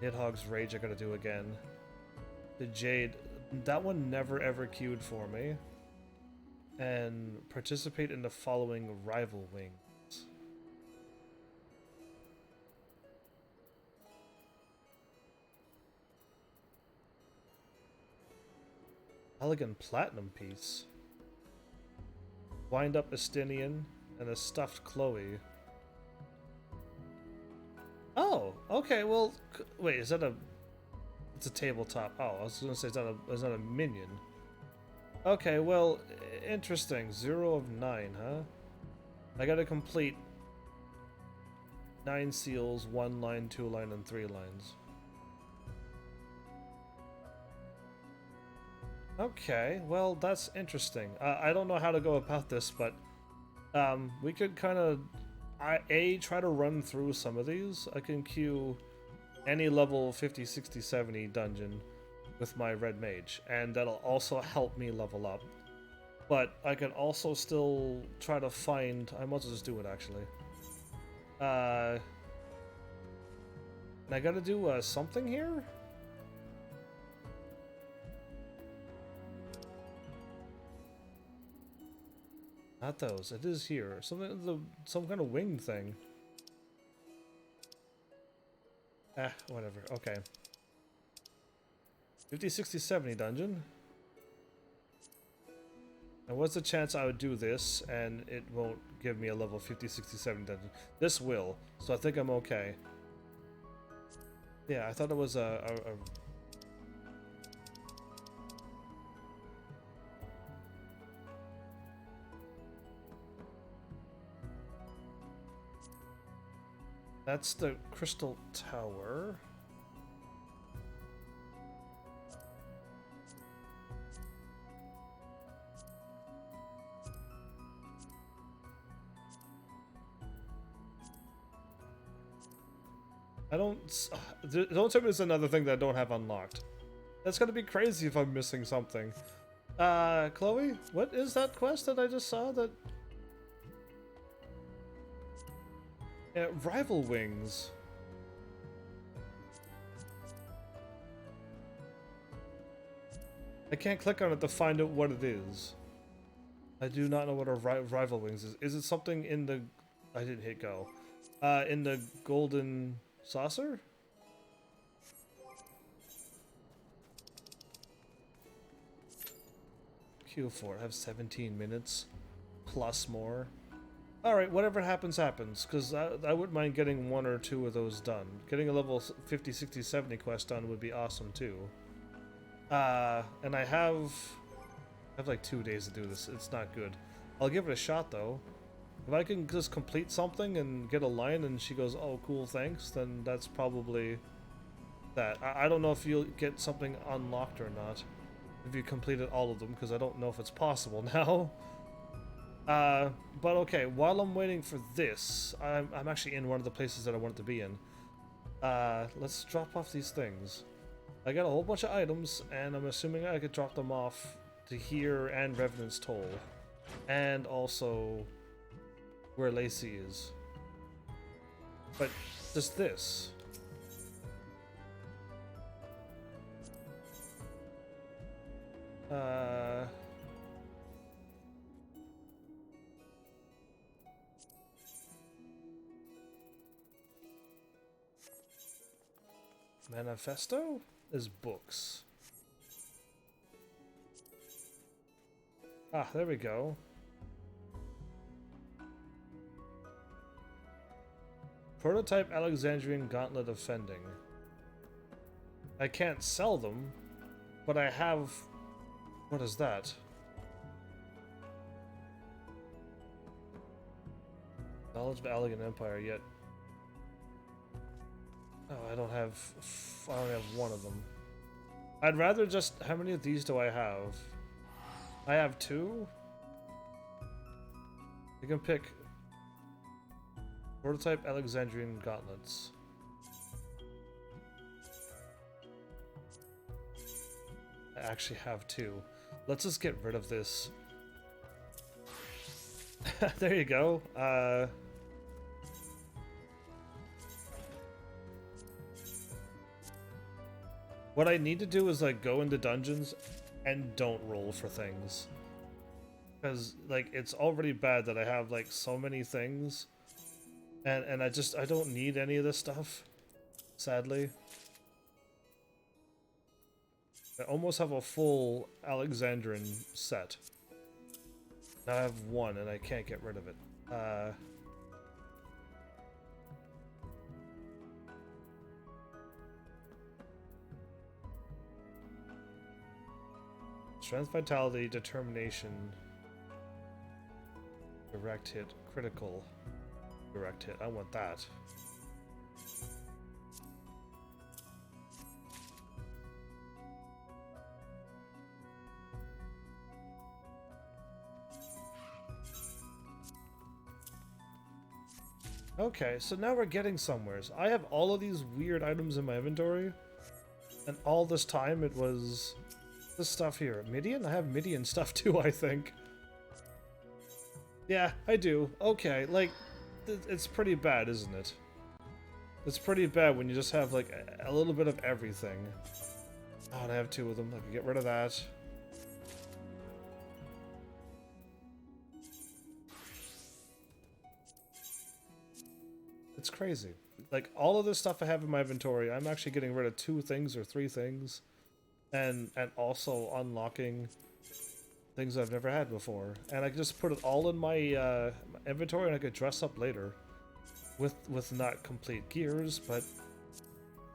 Nidhogg's Rage I gotta do again. The Jade. That one never ever queued for me. And participate in the following rival wings. Elegant Platinum piece. Wind up Estinian and a stuffed Chloe. Oh, okay, well, wait, is that a... It's a tabletop. Oh, I was gonna say, is that a minion? Okay, well, interesting. 0 of 9, huh? I gotta complete 9 seals, 1 line, 2 line, and 3 lines. Okay, well, that's interesting. I don't know how to go about this, but we could kind of try to run through some of these. I can queue any level 50, 60, 70 dungeon with my red mage, and that'll also help me level up. But I can also still try to find... I might as well just do it, actually. And I gotta do something here? Not those. It is here. Some kind of wing thing. Whatever. Okay. 50, 60, 70 dungeon. And what's the chance I would do this and it won't give me a level 50, 67 dungeon? This will, so I think I'm okay. Yeah, I thought it was a That's the Crystal Tower. Don't tell me there's another thing that I don't have unlocked. That's gonna be crazy if I'm missing something. Chloe, what is that quest that I just saw that... Yeah, Rival Wings. I can't click on it to find out what it is. I do not know what a Rival Wings is. Is it something in the... I didn't hit go. In the Golden Saucer? Q4, I have 17 minutes. Plus more. Alright, whatever happens, happens. Because I wouldn't mind getting 1 or 2 of those done. Getting a level 50, 60, 70 quest done would be awesome too. And I have like 2 days to do this. It's not good. I'll give it a shot though. If I can just complete something and get a line and she goes, oh cool, thanks, then that's probably that. I don't know if you'll get something unlocked or not if you completed all of them, because I don't know if it's possible now. But okay, while I'm waiting for this, I'm actually in one of the places that I wanted to be in. Let's drop off these things. I got a whole bunch of items, and I'm assuming I could drop them off to here and Revenant's Toll. And also where Lacey is. But there's this. Manifesto is books. Ah, there we go. Prototype Alexandrian Gauntlet of Fending. I can't sell them, but I have... What is that? Knowledge of Allegan Empire, yet... Oh, I don't have one of them. I'd rather just... How many of these do I have? I have 2? You can pick... Prototype Alexandrian Gauntlets. I actually have 2. Let's just get rid of this. There you go. What I need to do is like go into dungeons and don't roll for things. Because like it's already bad that I have like so many things. And I don't need any of this stuff, sadly. I almost have a full Alexandrian set. Now I have 1 and I can't get rid of it. Strength, Vitality, Determination, Direct Hit, Critical. Direct hit. I want that. Okay, so now we're getting somewheres. I have all of these weird items in my inventory, and all this time it was this stuff here. Midian? I have Midian stuff too, I think. Yeah, I do. Okay, like... It's pretty bad, isn't it? It's pretty bad when you just have like a little bit of everything. Oh, and I have 2 of them. I can get rid of that. It's crazy. Like all of this stuff I have in my inventory, I'm actually getting rid of 2 things or 3 things, and also unlocking things I've never had before, and I could just put it all in my my inventory, and I could dress up later with not complete gears. But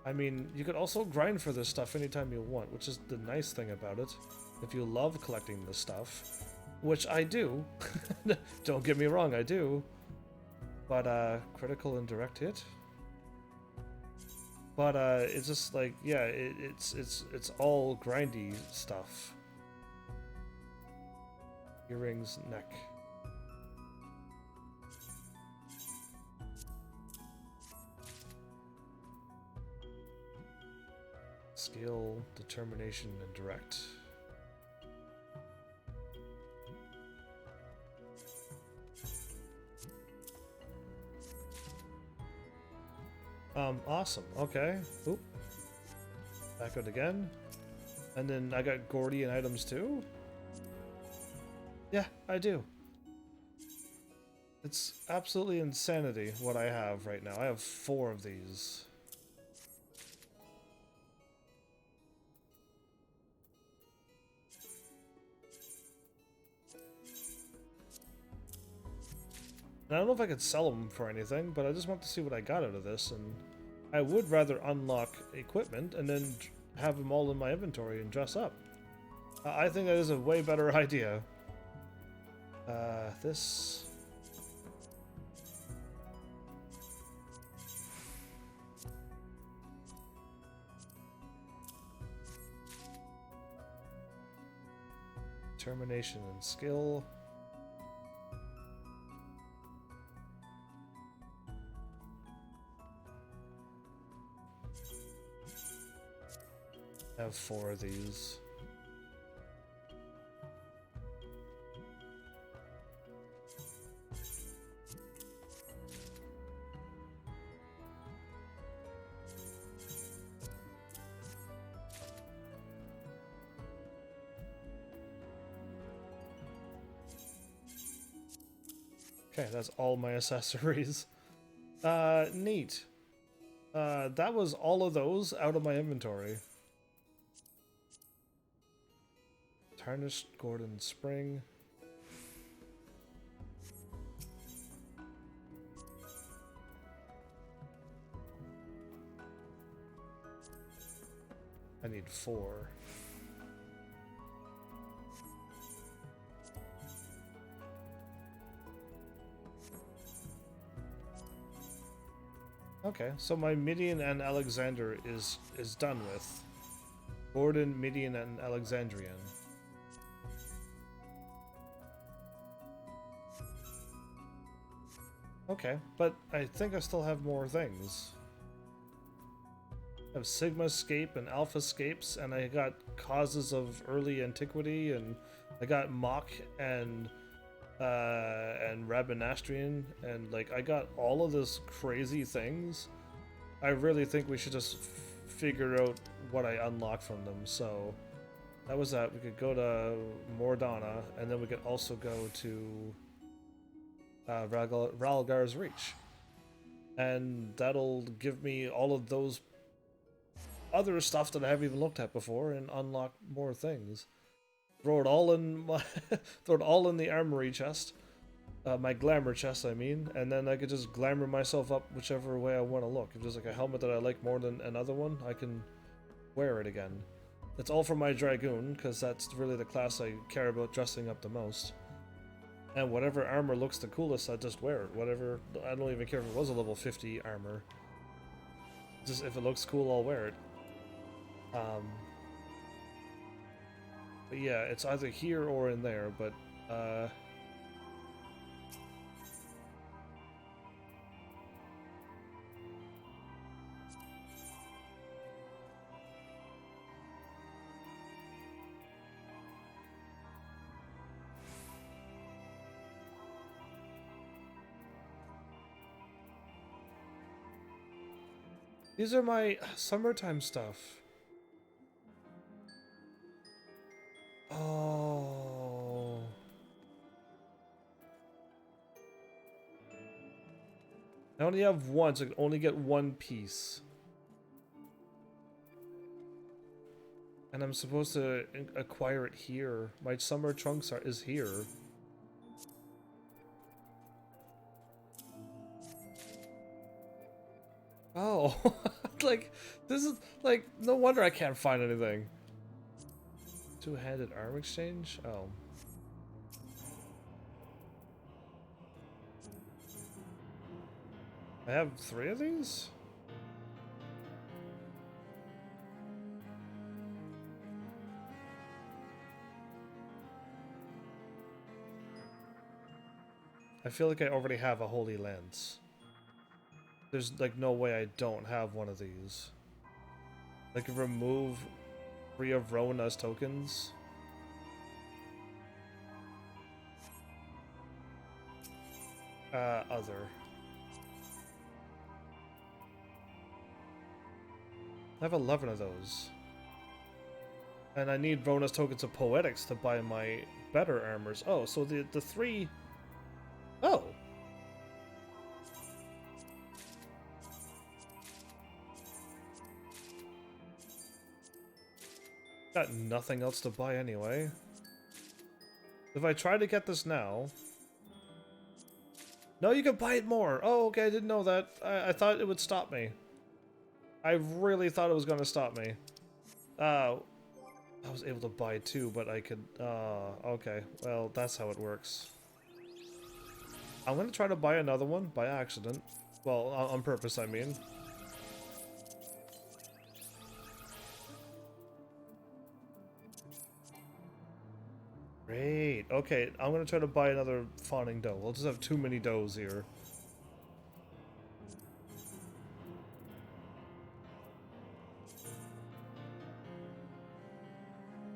I mean, you could also grind for this stuff anytime you want, which is the nice thing about it. If you love collecting this stuff, which I do, don't get me wrong, I do. But critical and direct hit. But it's just like, yeah, it's all grindy stuff. Earrings, neck. Skill, determination, and direct. Awesome. Okay. Oop. Back out again. And then I got Gordian items too? Yeah, I do. It's absolutely insanity what I have right now. I have 4 of these. And I don't know if I could sell them for anything, but I just want to see what I got out of this, and I would rather unlock equipment and then have them all in my inventory and dress up. I think that is a way better idea. This... Determination and skill. I have 4 of these. Okay, that's all my accessories. Neat. That was all of those out of my inventory. Tarnished Gordon Spring. I need 4. Okay, so my Midian and Alexander is done with. Gordon, Midian, and Alexandrian. Okay, but I think I still have more things. I have Sigma Scape and Alpha Scapes, and I got Causes of Early Antiquity, and I got Mock and Rabinastrian, and like I got all of this crazy things. I really think we should just figure out what I unlock from them. So that was that. We could go to Mordana, and then we could also go to Ralgar's Reach, and that'll give me all of those other stuff that I haven't even looked at before, and unlock more things. Throw it all in my throw it all in the armory chest, my glamour chest, I mean, and then I could just glamour myself up whichever way I want to look. If there's like a helmet that I like more than another one, I can wear it again. It's all for my Dragoon, because that's really the class I care about dressing up the most. And whatever armor looks the coolest, I just wear it. Whatever, I don't even care if it was a level 50 armor. Just if it looks cool, I'll wear it. But yeah, it's either here or in there, but these are my summertime stuff. Oh. I only have one, so I can only get one piece. And I'm supposed to acquire it here. My summer trunks is here. Oh, like, this is, like, no wonder I can't find anything. Two-handed arm exchange? Oh. I have 3 of these? I feel like I already have a Holy Lance. There's, like, no way I don't have one of these. Like, remove 3 of Rona's tokens. Other. I have 11 of those. And I need Rona's tokens of Poetics to buy my better armors. Oh, so the 3... Oh! Got nothing else to buy anyway. If I try to get this now... No, you can buy it more! Oh, okay, I didn't know that. I thought it would stop me. I really thought it was going to stop me. I was able to buy 2, but I could... okay. Well, that's how it works. I'm going to try to buy another one by accident. Well, on purpose, I mean. Great. Okay, I'm going to try to buy another fawning doe. We'll just have too many does here.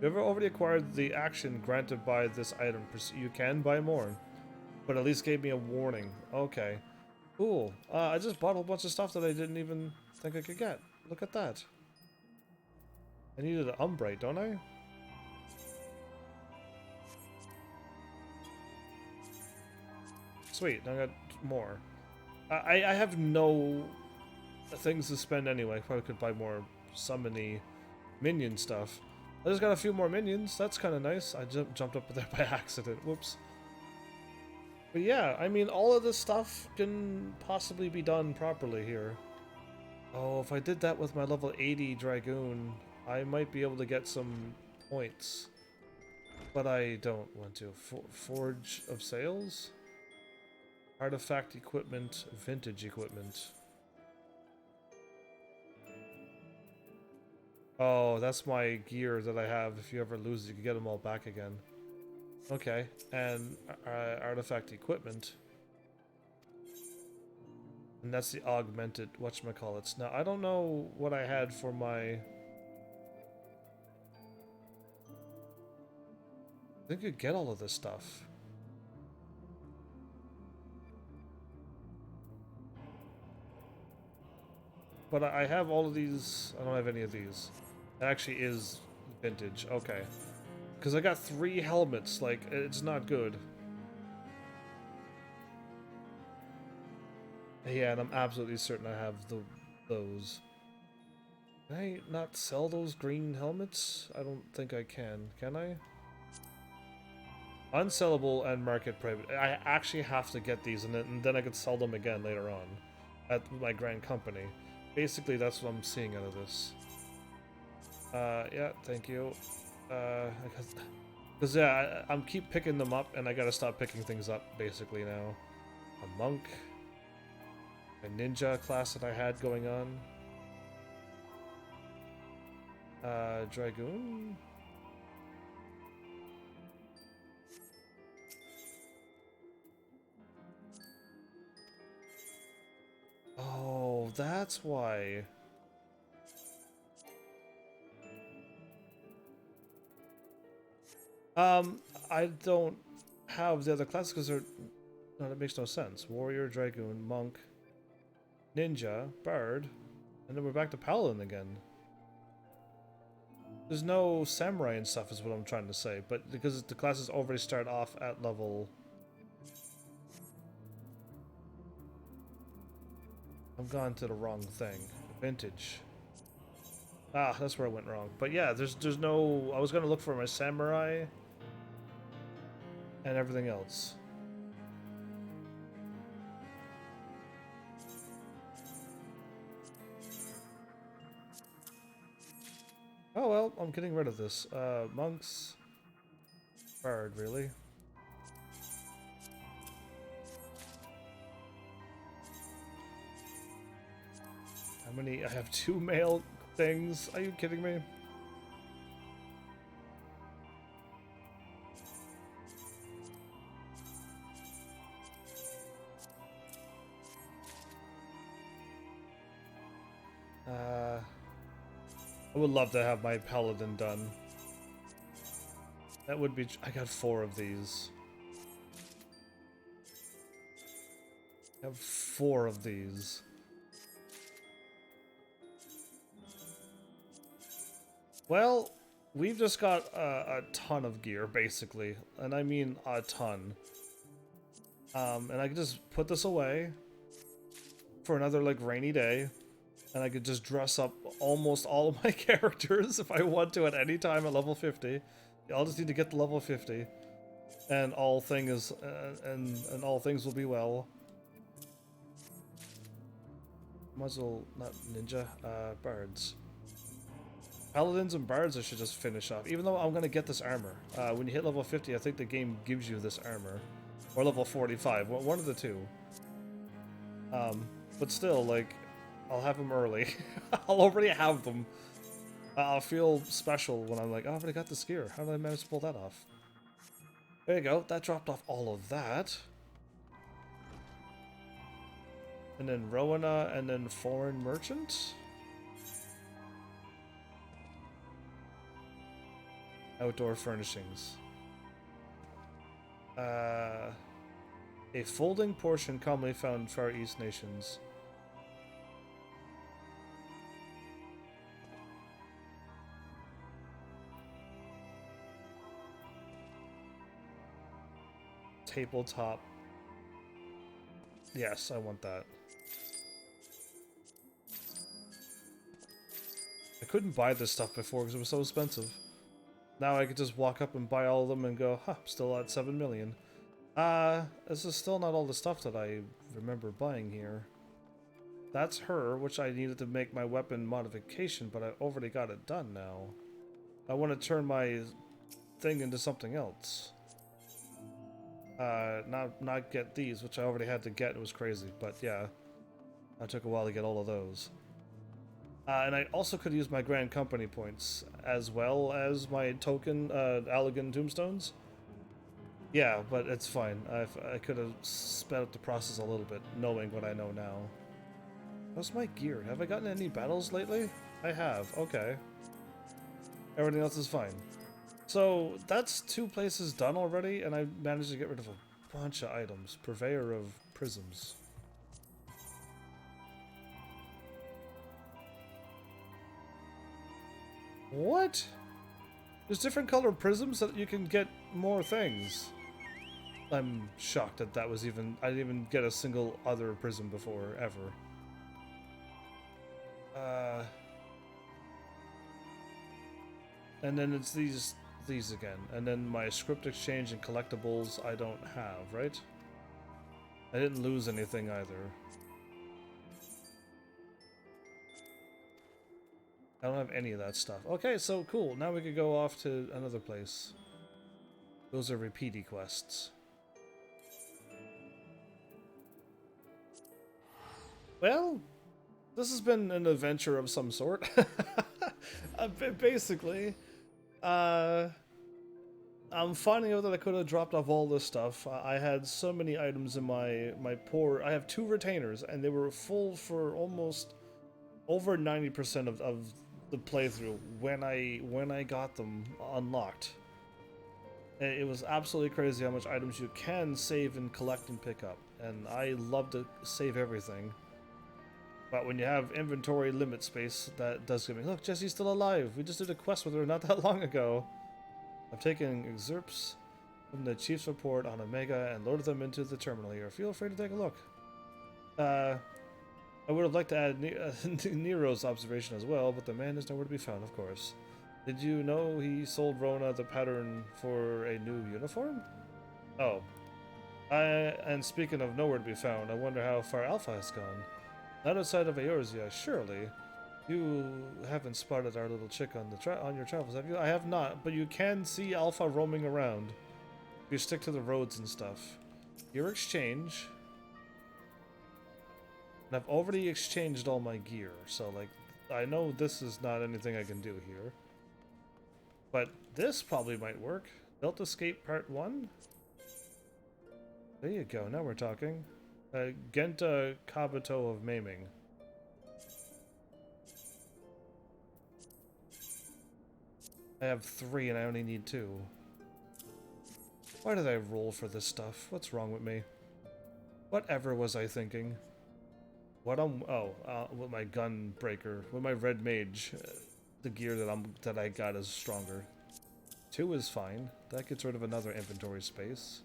You ever already acquired the action granted by this item? You can buy more, but at least gave me a warning. Okay. Cool. I just bought a whole bunch of stuff that I didn't even think I could get. Look at that. I needed an Umbrite, don't I? Sweet, I got more. I have no things to spend anyway. Probably could buy more summony minion stuff. I just got a few more minions. That's kind of nice. I jumped up there by accident. Whoops. But yeah, I mean, all of this stuff can possibly be done properly here. Oh, if I did that with my level 80 Dragoon, I might be able to get some points. But I don't want to. Forge of Sales? Artifact equipment, vintage equipment. Oh, that's my gear that I have. If you ever lose, you can get them all back again. Okay, and artifact equipment. And that's the augmented whatchamacallits. Now, I don't know what I had for my... I think you get all of this stuff. But I have all of these. I don't have any of these. It actually is vintage. Okay. Because I got 3 helmets. Like, it's not good. Yeah, and I'm absolutely certain I have those. Can I not sell those green helmets? I don't think I can. Can I? Unsellable and market private. I actually have to get these, and then I could sell them again later on at my grand company. Basically, that's what I'm seeing out of this. Yeah, thank you. Because yeah, I'm keep picking them up, and I gotta stop picking things up basically now. A monk, a ninja class that I had going on. Dragoon. Oh, that's why. I don't have the other classes because they're... No, that makes no sense. Warrior, Dragoon, Monk, Ninja, Bard, and then we're back to Paladin again. There's no Samurai and stuff is what I'm trying to say, but because the classes already start off at level... I've gone to the wrong thing. Vintage. Ah, that's where I went wrong. But yeah, there's no... I was going to look for my samurai and everything else. Oh well, I'm getting rid of this. Monks... Bard, really? How many? I have 2 male things. Are you kidding me? I would love to have my paladin done. That would be... I got 4 of these. I have 4 of these. Well, we've just got a ton of gear, basically. And I mean a ton. And I can just put this away for another, like, rainy day. And I could just dress up almost all of my characters if I want to at any time at level 50. I'll just need to get to level 50. And all things and all things will be well. Muzzle, not ninja, bards. Paladins and bards I should just finish off, even though I'm gonna get this armor. When you hit level 50, I think the game gives you this armor. Or level 45, one of the two. But still, like, I'll have them early. I'll already have them. I'll feel special when I'm like, oh, I've already got this gear. How did I manage to pull that off? There you go, that dropped off all of that. And then Rowena, and then Foreign Merchant. Outdoor furnishings. A folding portion commonly found in Far East nations. Tabletop. Yes, I want that. I couldn't buy this stuff before because it was so expensive. Now I could just walk up and buy all of them and go, huh, still at 7 million. This is still not all the stuff that I remember buying here. That's her, which I needed to make my weapon modification, but I already got it done now. I want to turn my thing into something else. Not get these, which I already had to get. It was crazy, but yeah. It took a while to get all of those. And I also could use my Grand Company points, as well as my token, Allegan Tombstones. Yeah, but it's fine. I could have sped up the process a little bit, knowing what I know now. How's my gear? Have I gotten any battles lately? I have. Okay. Everything else is fine. So, that's 2 places done already, and I managed to get rid of a bunch of items. Purveyor of Prisms. What? There's different colored prisms that you can get more things. I'm shocked that that was even... I didn't even get a single other prism before, ever. And then it's these again. And then my script exchange and collectibles I don't have, right? I didn't lose anything either. I don't have any of that stuff. Okay, so cool. Now we could go off to another place. Those are repeaty quests. Well, this has been an adventure of some sort. Basically, I'm finding out that I could have dropped off all this stuff. I had so many items in my poor... I have 2 retainers, and they were full for almost over 90% of the playthrough when I got them unlocked. It was absolutely crazy how much items you can save and collect and pick up, and I love to save everything. But when you have inventory limit space, that does give me... Look, Jesse's still alive. We just did a quest with her not that long ago. I've taken excerpts from the chief's report on Omega and loaded them into the terminal here. Feel free to take a look. I would have liked to add Nero's observation as well, but the man is nowhere to be found, of course. Did you know he sold Rona the pattern for a new uniform? Oh. And speaking of nowhere to be found, I wonder how far Alpha has gone. Not outside of Eorzea, surely. You haven't spotted our little chick on on your travels, have you? I have not, but you can see Alpha roaming around. If you stick to the roads and stuff. Your exchange. And I've already exchanged all my gear, so like, I know this is not anything I can do here. But this probably might work. Belt Escape Part 1? There you go, now we're talking. Genta Kabuto of Maiming. I have 3 and I only need 2. Why did I roll for this stuff? What's wrong with me? Whatever was I thinking? What with my gun breaker, with my red mage, the gear that I got is stronger. 2 is fine. That gets rid of another inventory space.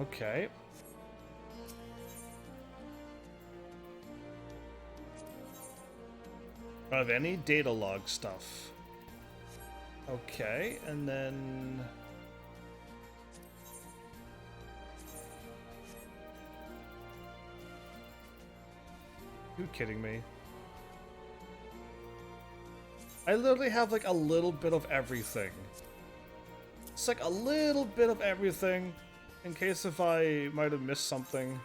Okay. Of any data log stuff. Okay, and then... You kidding me? I literally have like a little bit of everything. It's like a little bit of everything. In case if I might have missed something.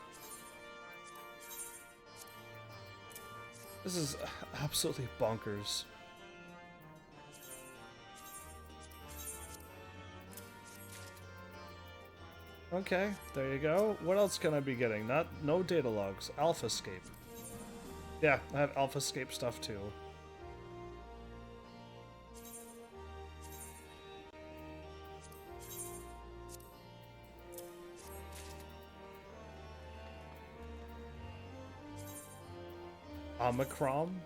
This is absolutely bonkers. Okay, there you go. What else can I be getting? No data logs. Alphascape. Yeah, I have Alphascape stuff too. Omicron?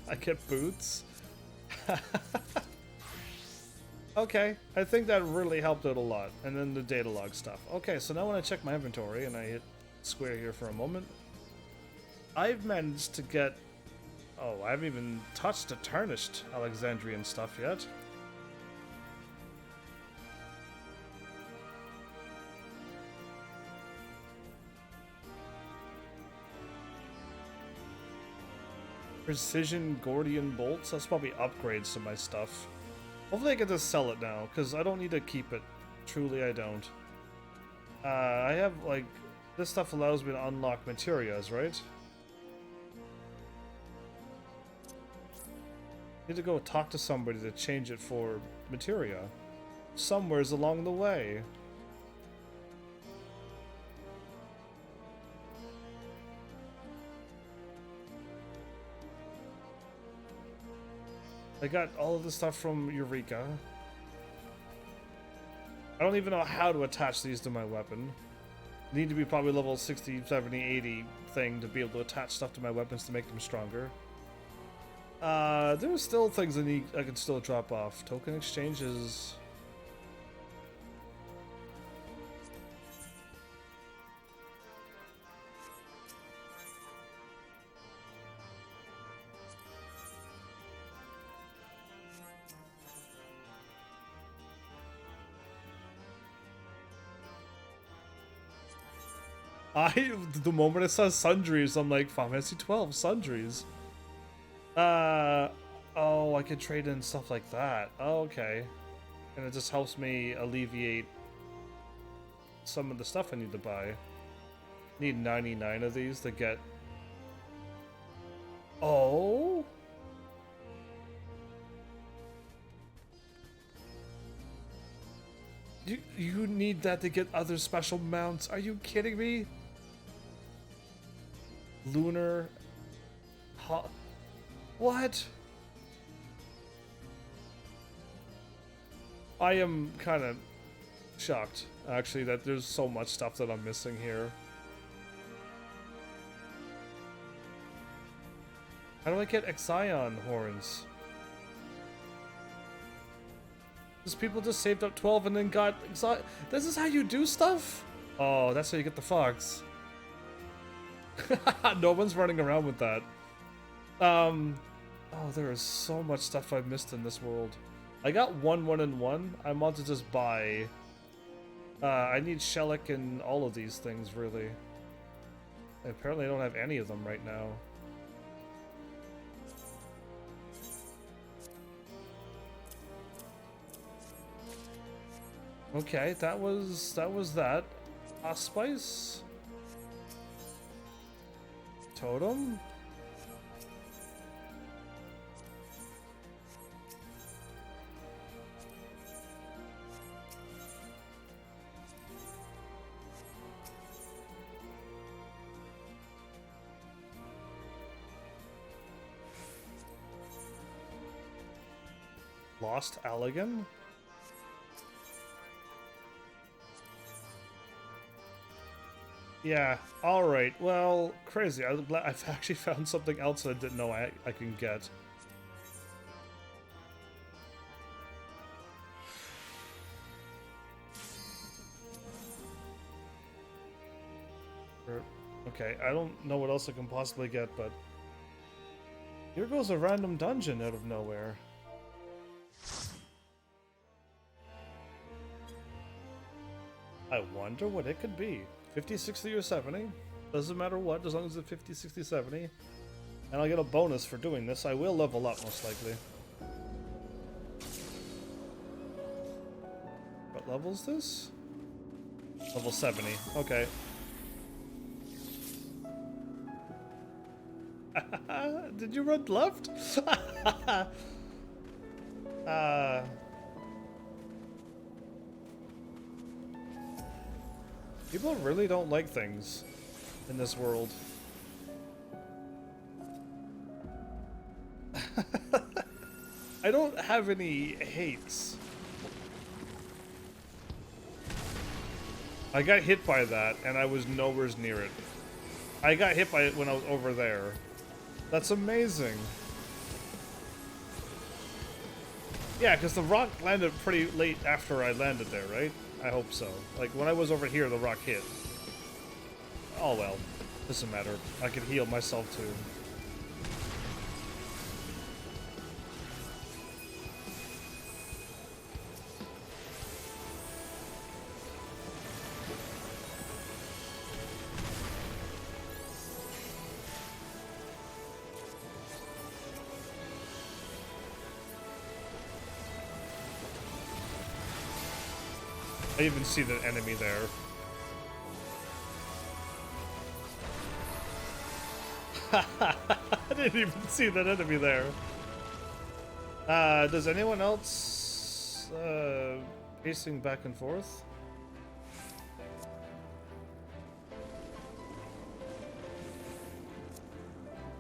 I get boots? Okay, I think that really helped out a lot. And then the data log stuff. Okay, so now when I check my inventory and I hit square here for a moment, I've managed to get... Oh, I haven't even touched the tarnished Alexandrian stuff yet. Precision Gordian bolts? That's probably upgrades to my stuff. Hopefully I get to sell it now, because I don't need to keep it. Truly, I don't. I have, like... This stuff allows me to unlock materias, right? Need to go talk to somebody to change it for materia. Somewhere's along the way. I got all of this stuff from Eureka. I don't even know how to attach these to my weapon. Need to be probably level 60, 70, 80 thing to be able to attach stuff to my weapons to make them stronger. There's still things I can still drop off. Token exchanges. The moment I saw sundries, I'm like, Final Fantasy 12 sundries. Oh, I could trade in stuff like that. Oh, okay. And it just helps me alleviate some of the stuff I need to buy. Need 99 of these to get... Oh? You need that to get other special mounts. Are you kidding me? Lunar... What? I am kind of shocked, actually, that there's so much stuff that I'm missing here. How do I get Exion horns? These people just saved up 12 and then got Exion. This is how you do stuff? Oh, that's how you get the fox. No one's running around with that. Oh, there is so much stuff I've missed in this world. I got 1, 1, and 1. I want to just buy. I need Shellac and all of these things, really. Apparently I don't have any of them right now. Okay, that was that. Spice. Totem. Lost Allegan? Yeah, alright, well, crazy. I've actually found something else that I didn't know I can get. Okay, I don't know what else I can possibly get, but... Here goes a random dungeon out of nowhere. I wonder what it could be. 50, 60, or 70. Doesn't matter what, as long as it's 50, 60, 70. And I'll get a bonus for doing this. I will level up, most likely. What level is this? Level 70. Okay. Did you run left? People really don't like things in this world. I don't have any hates. I got hit by that, and I was nowhere near it. I got hit by it when I was over there. That's amazing. Yeah, because the rock landed pretty late after I landed there, right? I hope so. Like, when I was over here, the rock hit. Oh well. Doesn't matter. I can heal myself too. I even see the enemy there. I didn't even see that enemy there. Does anyone else pacing back and forth?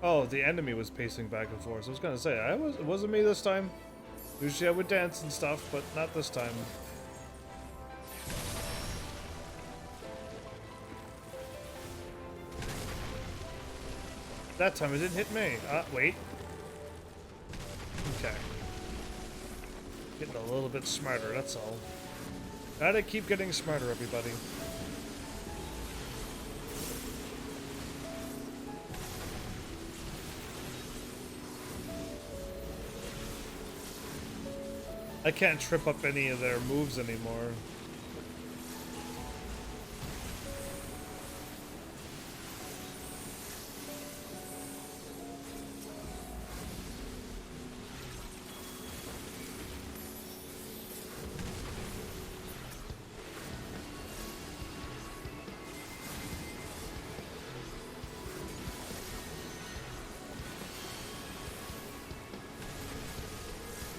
Oh, the enemy was pacing back and forth. I was gonna say, it wasn't me this time. Usually I would dance and stuff, but not this time. That time it didn't hit me. Wait. Okay. Getting a little bit smarter, that's all. Gotta keep getting smarter, everybody. I can't trip up any of their moves anymore.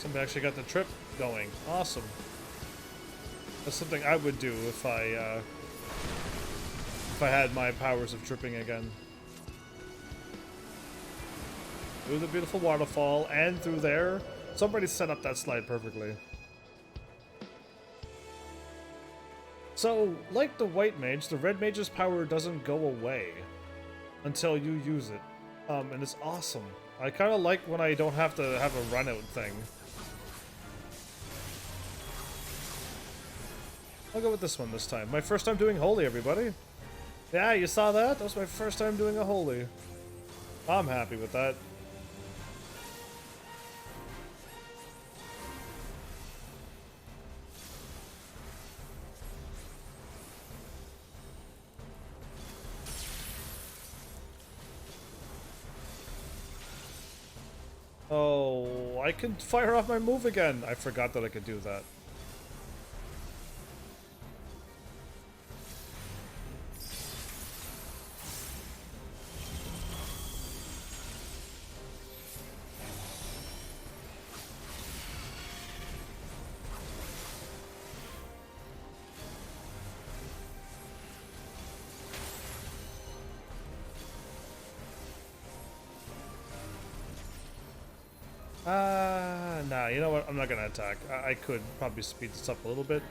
Somebody actually got the trip going. Awesome. That's something I would do if I had my powers of tripping again. through the beautiful waterfall and through there. Somebody set up that slide perfectly. So, like the white mage, the red mage's power doesn't go away until you use it. And it's awesome. I kind of like when I don't have to have a run-out thing. I'll go with this one this time. My first time doing holy, everybody. Yeah, you saw that? That was my first time doing a holy. I'm happy with that. Oh, I can fire off my move again. I forgot that I could do that. Nah, you know what? I'm not gonna attack. I could probably speed this up a little bit,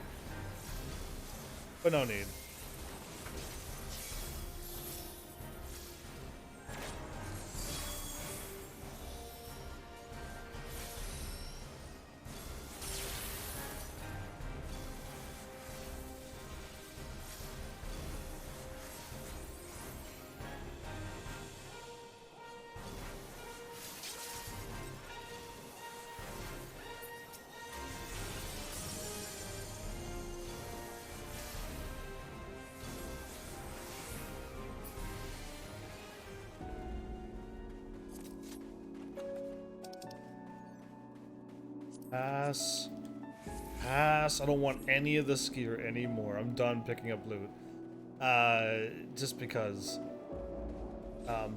but no need. Pass. Pass. I don't want any of this gear anymore. I'm done picking up loot. Just because.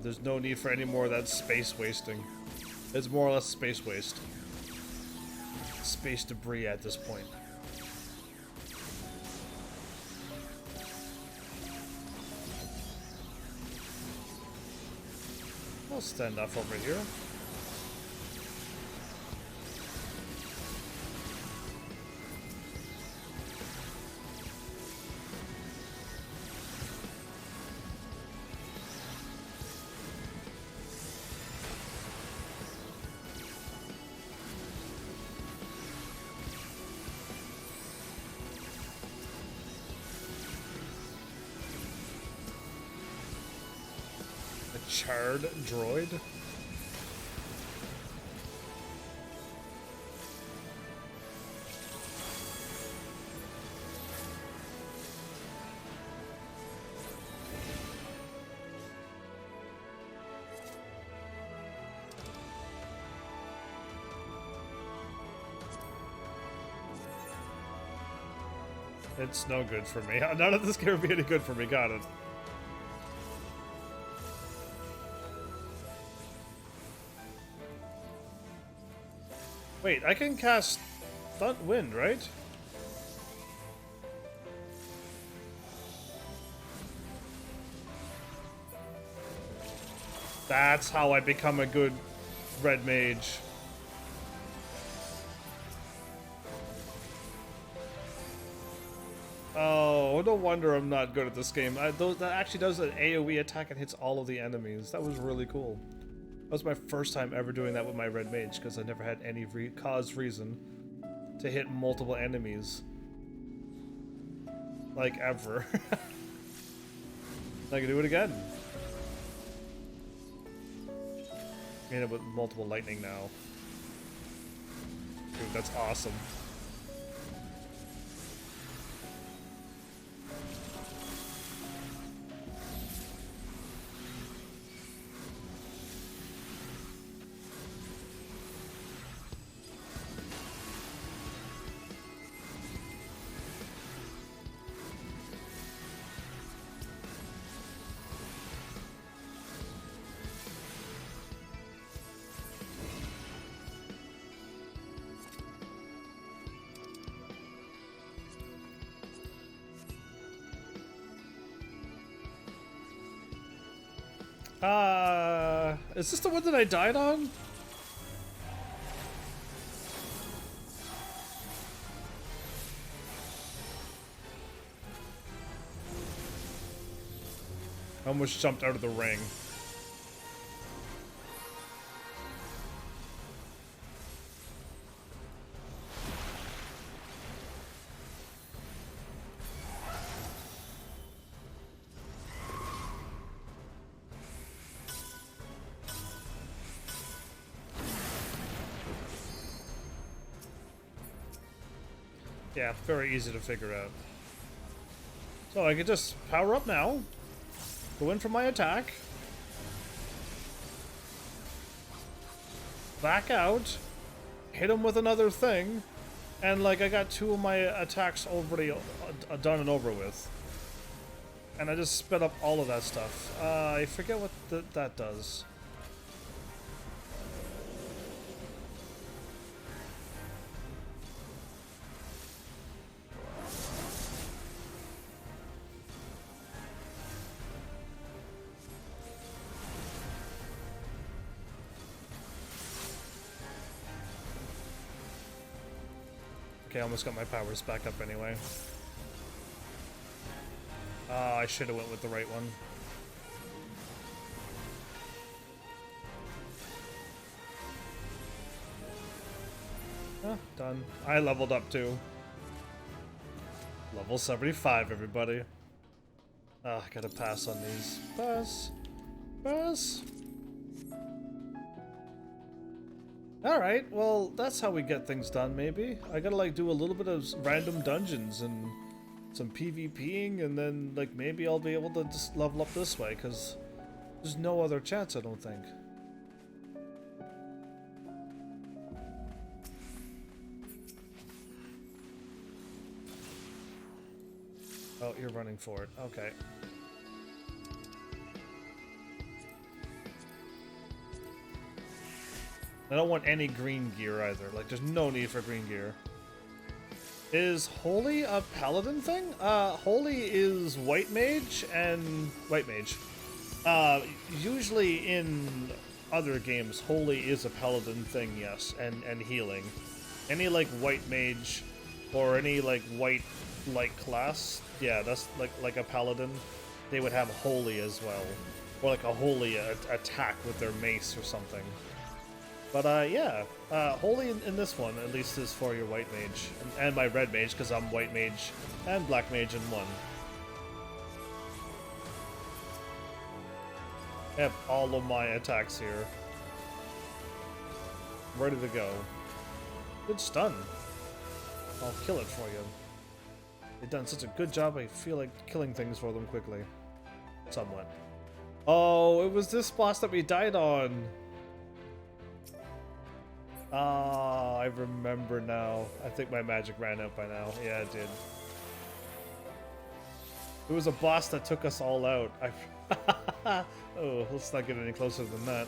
There's no need for any more of that space wasting. It's more or less space waste. Space debris at this point. I'll stand off over here. Charred droid? It's no good for me. None of this can be any good for me. Got it. Wait, I can cast Stunt Wind, right? That's how I become a good red mage. Oh, no wonder I'm not good at this game. That actually does an AoE attack and hits all of the enemies. That was really cool. That was my first time ever doing that with my red mage, because I never had any reason to hit multiple enemies. Like, ever. I can do it again. Hit it with multiple lightning now. Dude, that's awesome. Is this the one that I died on? I almost jumped out of the ring. Yeah, very easy to figure out. So I could just power up now, go in for my attack, back out, hit him with another thing, and like I got 2 of my attacks already done and over with. And I just sped up all of that stuff. I forget what that does. Okay, I almost got my powers back up anyway. I should have went with the right one. Done. I leveled up too. Level 75, everybody. I gotta pass on these. Pass. Pass. Alright, well, that's how we get things done, maybe. I gotta, like, do a little bit of random dungeons and some PvPing, and then, like, maybe I'll be able to just level up this way, because there's no other chance, I don't think. Oh, you're running for it. Okay. I don't want any green gear either. Like, there's no need for green gear. Is Holy a paladin thing? Holy is white mage and white mage. Usually in other games, Holy is a paladin thing, yes, and healing. Any like white mage or any like white like class, yeah, that's like a paladin. They would have Holy as well, or like a Holy attack with their mace or something. But yeah, Holy in this one at least is for your white mage and my red mage because I'm white mage and black mage in one. I have all of my attacks here, ready to go. Good stun. I'll kill it for you. They've done such a good job. I feel like killing things for them quickly, somewhat. Oh, it was this boss that we died on. Ah, I remember now. I think my magic ran out by now. Yeah, it did. It was a boss that took us all out. Oh, let's not get any closer than that.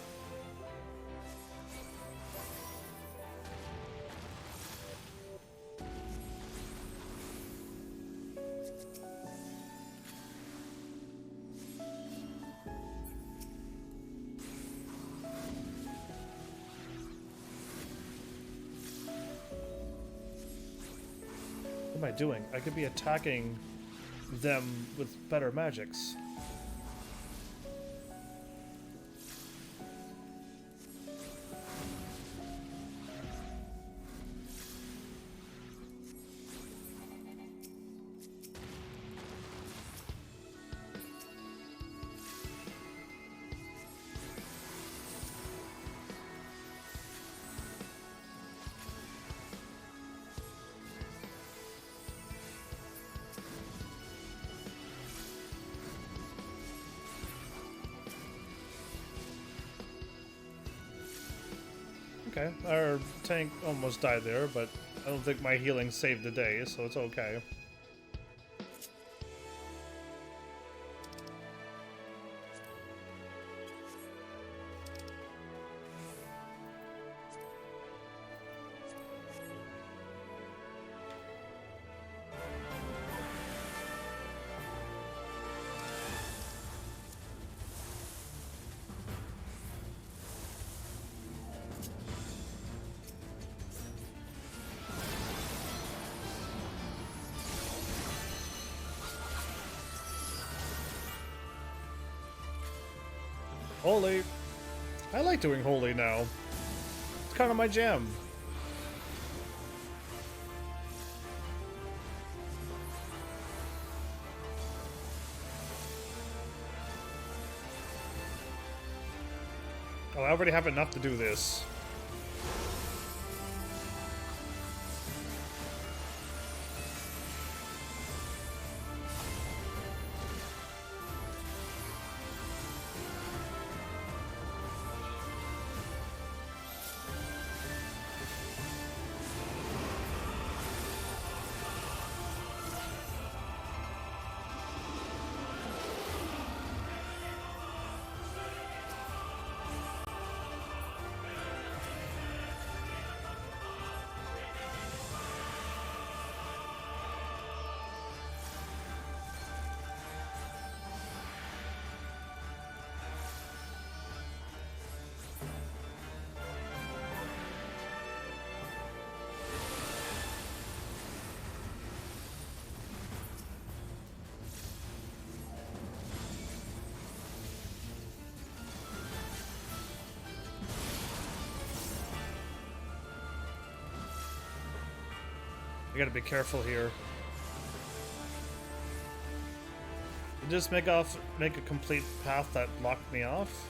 What am I doing? I could be attacking them with better magics. Okay, our tank almost died there, but I don't think my healing saved the day, so it's okay. Holy. I like doing holy now. It's kind of my jam. Oh, I already have enough to do this. I gotta be careful here. Just make a complete path that locked me off.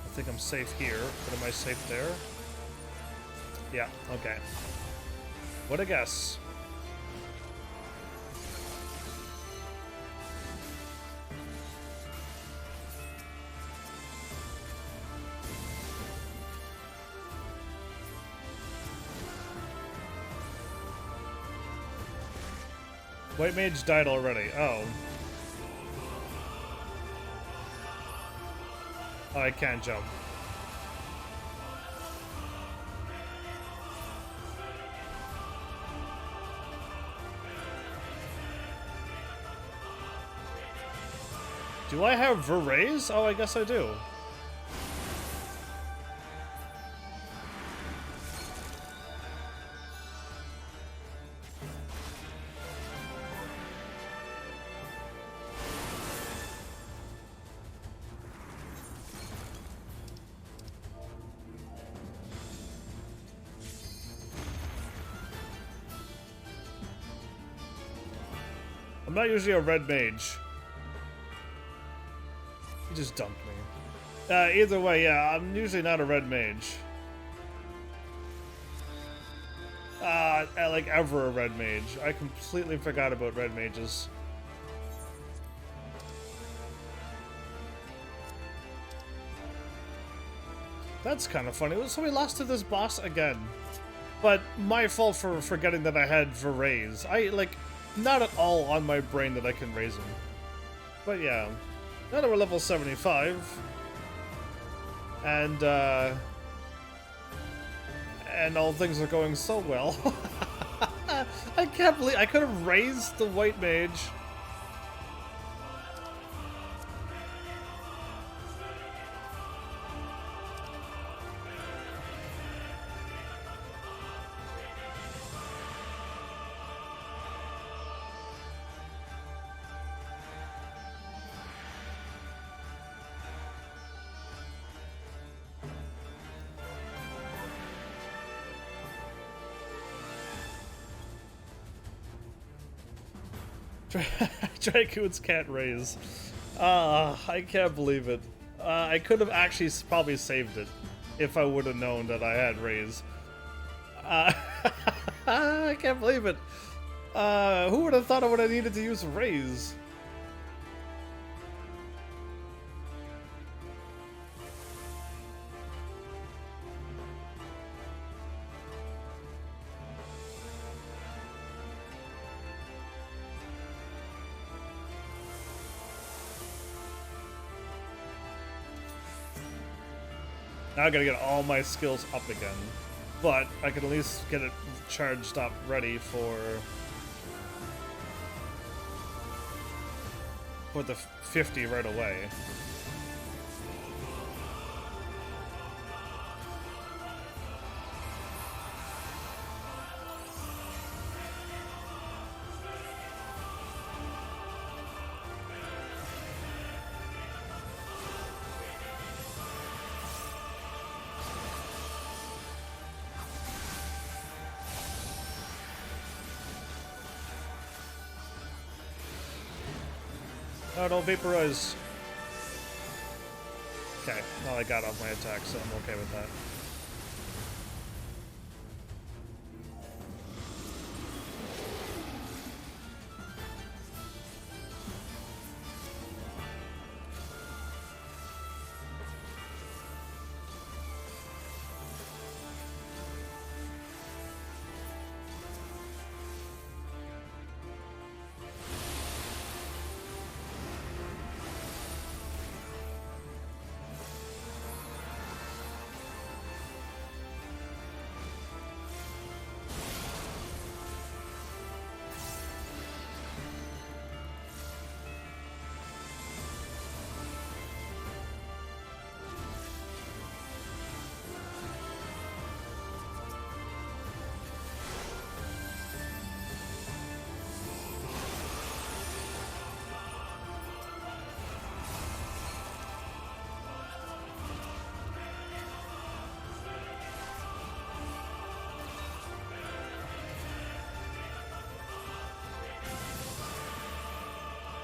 I think I'm safe here, but am I safe there? Yeah, okay. What a guess. White mage died already. Oh. Oh, I can't jump. Do I have Verraise? Oh, I guess I do. I'm not usually a red mage. He just dumped me. Either way, yeah, I'm usually not a red mage. Like ever a red mage. I completely forgot about red mages. That's kind of funny. So we lost to this boss again. But my fault for forgetting that I had Verraise. Not at all on my brain that I can raise him. But yeah. Now that we're level 75. And all things are going so well. I can't believe I could have raised the white mage. Dracoons can't raise. I can't believe it. I could have actually probably saved it if I would have known that I had raise. I can't believe it. Who would have thought I would have needed to use raise? Now I gotta get all my skills up again. But I can at least get it charged up, ready for the 50 right away. No, don't vaporize. Okay, well I got off my attack, so I'm okay with that.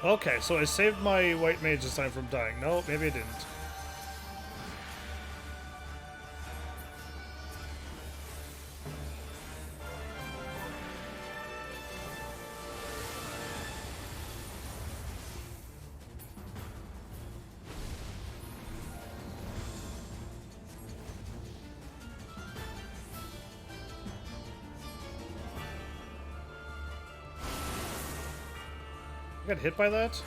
Okay, so I saved my white mage this time from dying. No, maybe I didn't. I got hit by that?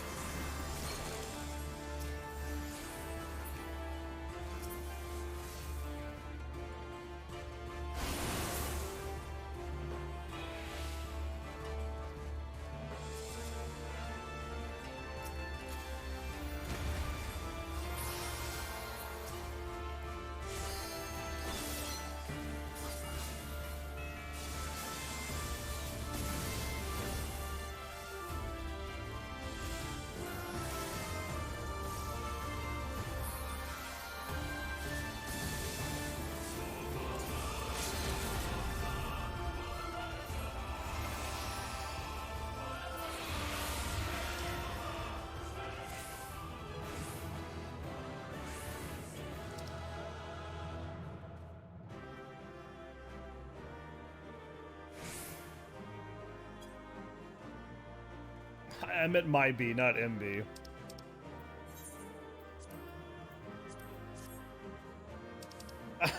I meant my B, not MB.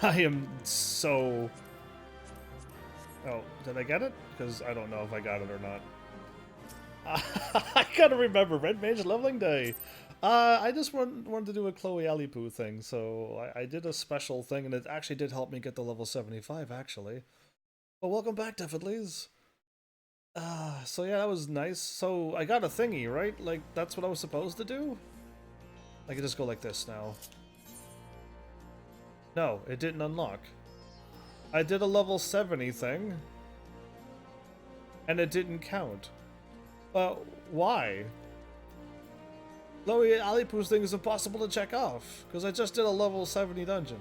I am so... Oh, did I get it? Because I don't know if I got it or not. I gotta remember, Red Mage Leveling Day! I just wanted to do a Chloe Alipu thing, so I did a special thing, and it actually did help me get the level 75, actually. Well, welcome back, Definitely's. So yeah, that was nice. So I got a thingy, right? Like, that's what I was supposed to do? I can just go like this now. No, it didn't unlock. I did a level 70 thing, and it didn't count. Why? Chloe Alipu's thing is impossible to check off, because I just did a level 70 dungeon.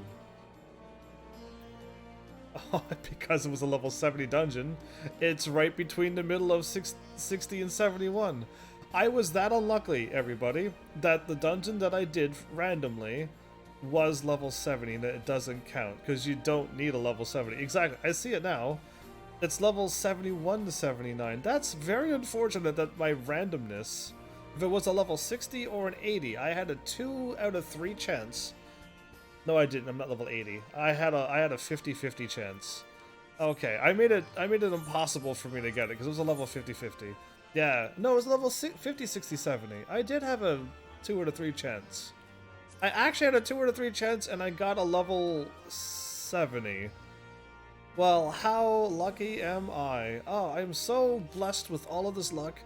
Oh, because it was a level 70 dungeon, it's right between the middle of 60 and 71. I was that unlucky, everybody, that the dungeon that I did randomly was level 70 and it doesn't count, because you don't need a level 70. Exactly, I see it now. It's level 71 to 79. That's very unfortunate that my randomness, if it was a level 60 or an 80, I had a 2 out of 3 chance. No, I didn't. I'm not level 80. I had a 50-50 chance. Okay, I made it impossible for me to get it because it was a level 50-50. Yeah, no, it was level 50, 60, 70. I did have a 2 out of 3 chance. I actually had a 2 out of 3 chance and I got a level 70. Well, how lucky am I? Oh, I'm so blessed with all of this luck.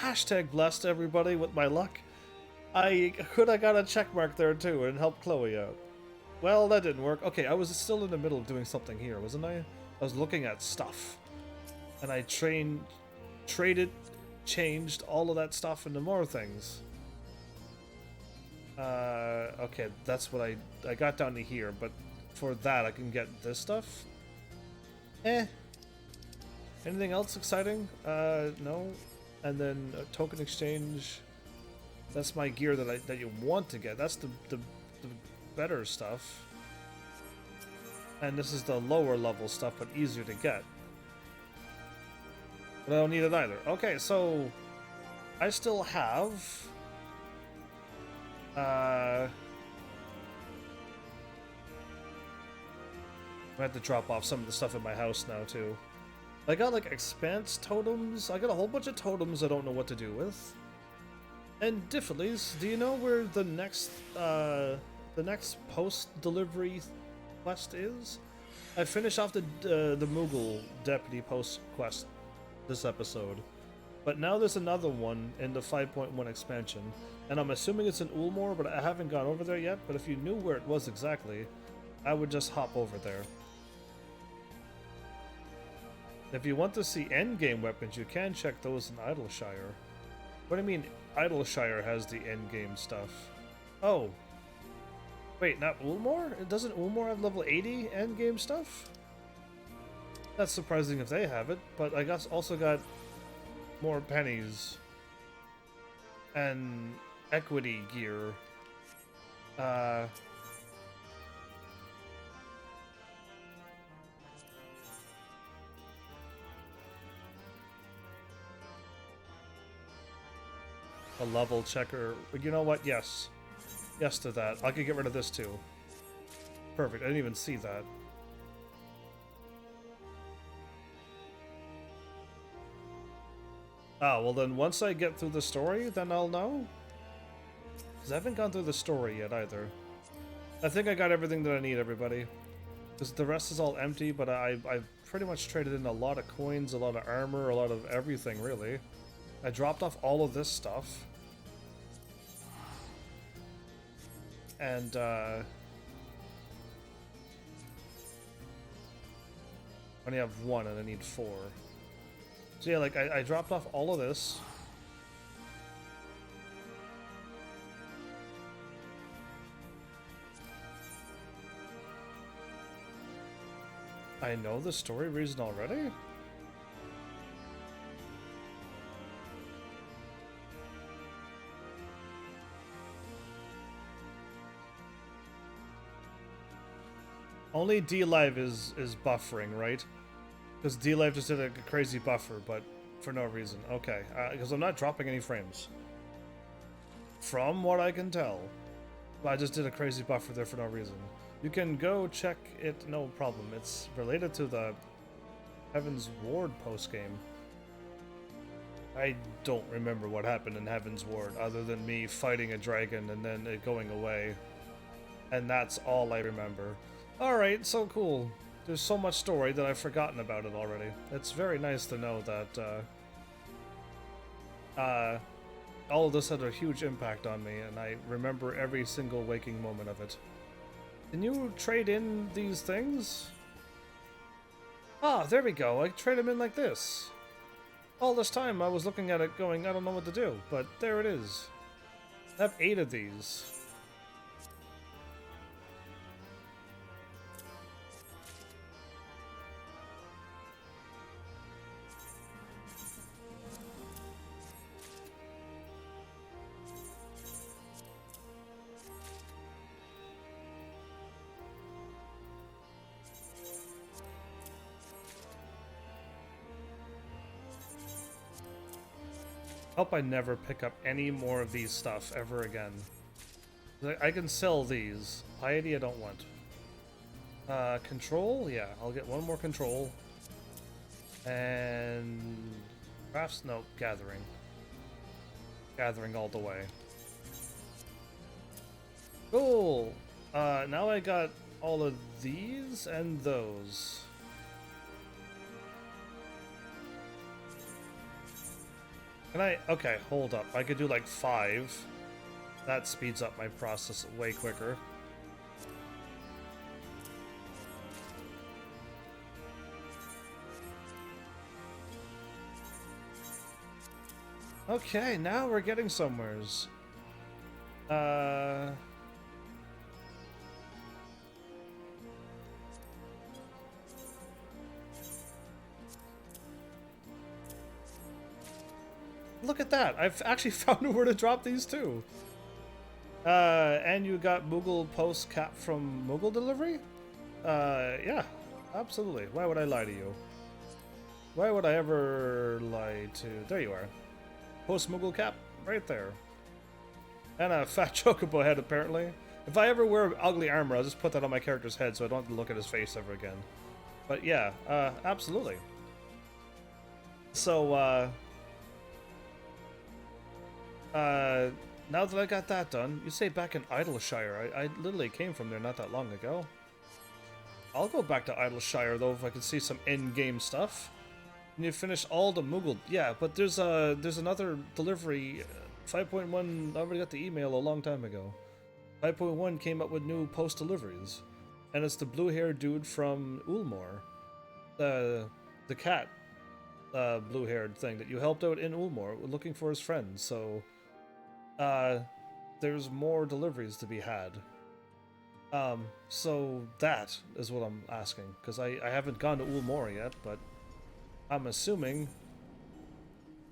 Hashtag blessed, everybody, with my luck. I could have got a check mark there too and helped Chloe out. Well, that didn't work. Okay, I was still in the middle of doing something here, wasn't I? I was looking at stuff. And I traded, changed all of that stuff into more things. Okay, that's what I got down to here, but for that I can get this stuff. Anything else exciting? No. And then token exchange. That's my gear that you want to get. That's the better stuff. And this is the lower level stuff, but easier to get. But I don't need it either. Okay, so I still have I have to drop off some of the stuff in my house now too. I got like expanse totems. I got a whole bunch of totems I don't know what to do with. And Diffilies, do you know where the next post-delivery quest is? I finished off the Moogle Deputy post quest this episode, but now there's another one in the 5.1 expansion, and I'm assuming it's in Ulmor, but I haven't gone over there yet. But if you knew where it was exactly, I would just hop over there. If you want to see endgame weapons, you can check those in Idleshire. What do you mean Idleshire has the endgame stuff? Oh. Wait, not Ulmor? Doesn't Ulmor have level 80 endgame stuff? That's surprising if they have it, but I guess also got more pennies and equity gear. A level checker. You know what? Yes. Yes to that. I could get rid of this too. Perfect. I didn't even see that. Ah, well then once I get through the story, then I'll know. Because I haven't gone through the story yet either. I think I got everything that I need, everybody. Because the rest is all empty, but I've pretty much traded in a lot of coins, a lot of armor, a lot of everything, really. I dropped off all of this stuff. And, I only have one and I need 4. So yeah, like, I dropped off all of this. I know the story reason already? Only D-Live is buffering, right? Because D-Live just did a crazy buffer, but for no reason. Okay, because I'm not dropping any frames. From what I can tell. I just did a crazy buffer there for no reason. You can go check it, no problem. It's related to the Heaven's Ward post-game. I don't remember what happened in Heaven's Ward, other than me fighting a dragon and then it going away. And that's all I remember. Alright, so cool. There's so much story that I've forgotten about it already. It's very nice to know that all of this had a huge impact on me, and I remember every single waking moment of it. Can you trade in these things? Ah, there we go. I trade them in like this. All this time I was looking at it going, I don't know what to do, but there it is. I have 8 of these. Hope I never pick up any more of these stuff ever again. I can sell these. Piety I don't want. Control? Yeah, I'll get one more control. And... crafts? No, gathering. Gathering all the way. Cool! Now I got all of these and those. Can I? Okay, hold up. I could do like 5. That speeds up my process way quicker. Okay, now we're getting somewheres. look at that. I've actually found where to drop these too. And you got Moogle post cap from Moogle delivery? Yeah, absolutely. Why would I lie to you? Why would I ever lie to... There you are. Post Moogle cap, right there. And a fat chocobo head, apparently. If I ever wear ugly armor, I'll just put that on my character's head so I don't have to look at his face ever again. But yeah, absolutely. So, now that I got that done, you say back in Idleshire. I literally came from there not that long ago. I'll go back to Idleshire, though, if I can see some in-game stuff. And you finish all the Moogle... Yeah, but there's another delivery. 5.1 I already got the email a long time ago. 5.1 came up with new post-deliveries. And it's the blue-haired dude from Ulmor. The cat blue-haired thing that you helped out in Ulmor looking for his friends, so... there's more deliveries to be had. So that is what I'm asking, because I haven't gone to Ulmor yet, but I'm assuming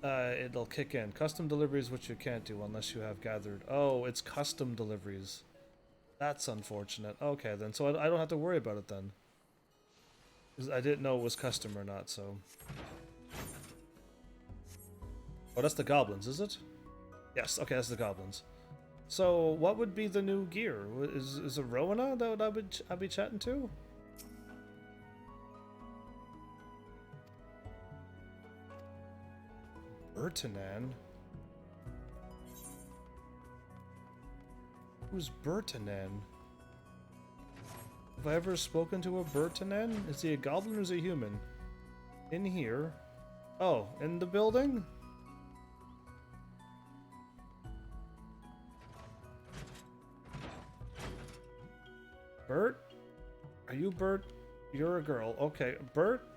it'll kick in. Custom deliveries, which you can't do unless you have gathered. Oh, it's custom deliveries. That's unfortunate. Okay, then, so I don't have to worry about it then. 'Cause I didn't know it was custom or not, so... Oh, that's the goblins, is it? Yes, okay, that's the goblins. So, what would be the new gear? Is it Rowena that I'd be chatting to? Bertanan? Who's Bertanan? Have I ever spoken to a Bertanan? Is he a goblin or is he a human? In here? Oh, in the building? Bert? Are you Bert? You're a girl. Okay, Bert?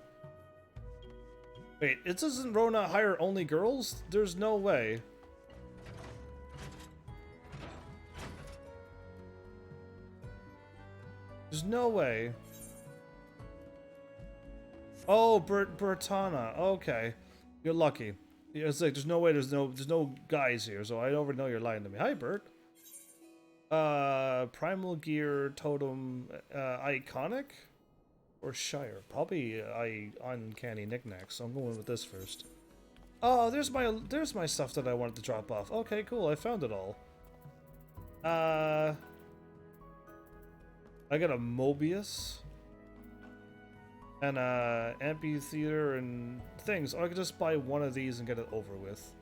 Wait, it doesn't Rona hire only girls? There's no way. There's no way. Oh, Bertana. Okay. You're lucky. It's like there's no way there's no guys here, so I already know you're lying to me. Hi, Bert. Primal Gear Totem Iconic or Shire? Probably Uncanny Knickknacks, so I'm going with this first. Oh, there's my stuff that I wanted to drop off. Okay, cool, I found it all. I got a Mobius and a amphitheater and things. Or I could just buy one of these and get it over with.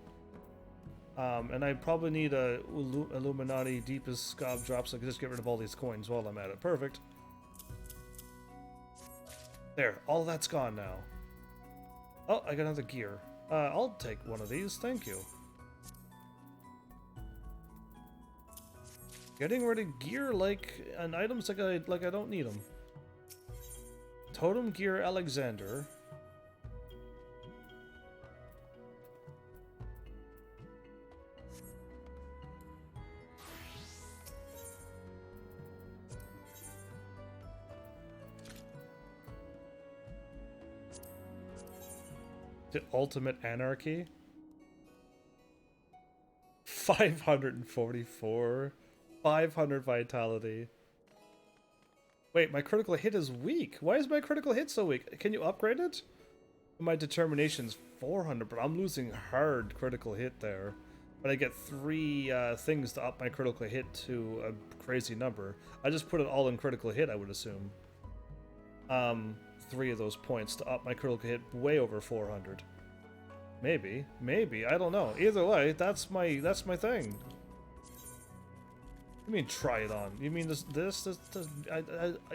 And I probably need a Illuminati Deepest Scob drop so I can just get rid of all these coins while I'm at it. Perfect. There, all that's gone now. Oh, I got another gear. I'll take one of these, thank you. Getting rid of gear and items like I don't need them. Totem Gear Alexander. The Ultimate Anarchy. 544. 500 vitality. Wait, my critical hit is weak. Why is my critical hit so weak? Can you upgrade it? My determination's 400, but I'm losing hard critical hit there. But I get 3 things to up my critical hit to a crazy number. I just put it all in critical hit, I would assume. 3 of those points to up my critical hit way over 400. Maybe, I don't know. Either way, that's my thing. You mean try it on? You mean this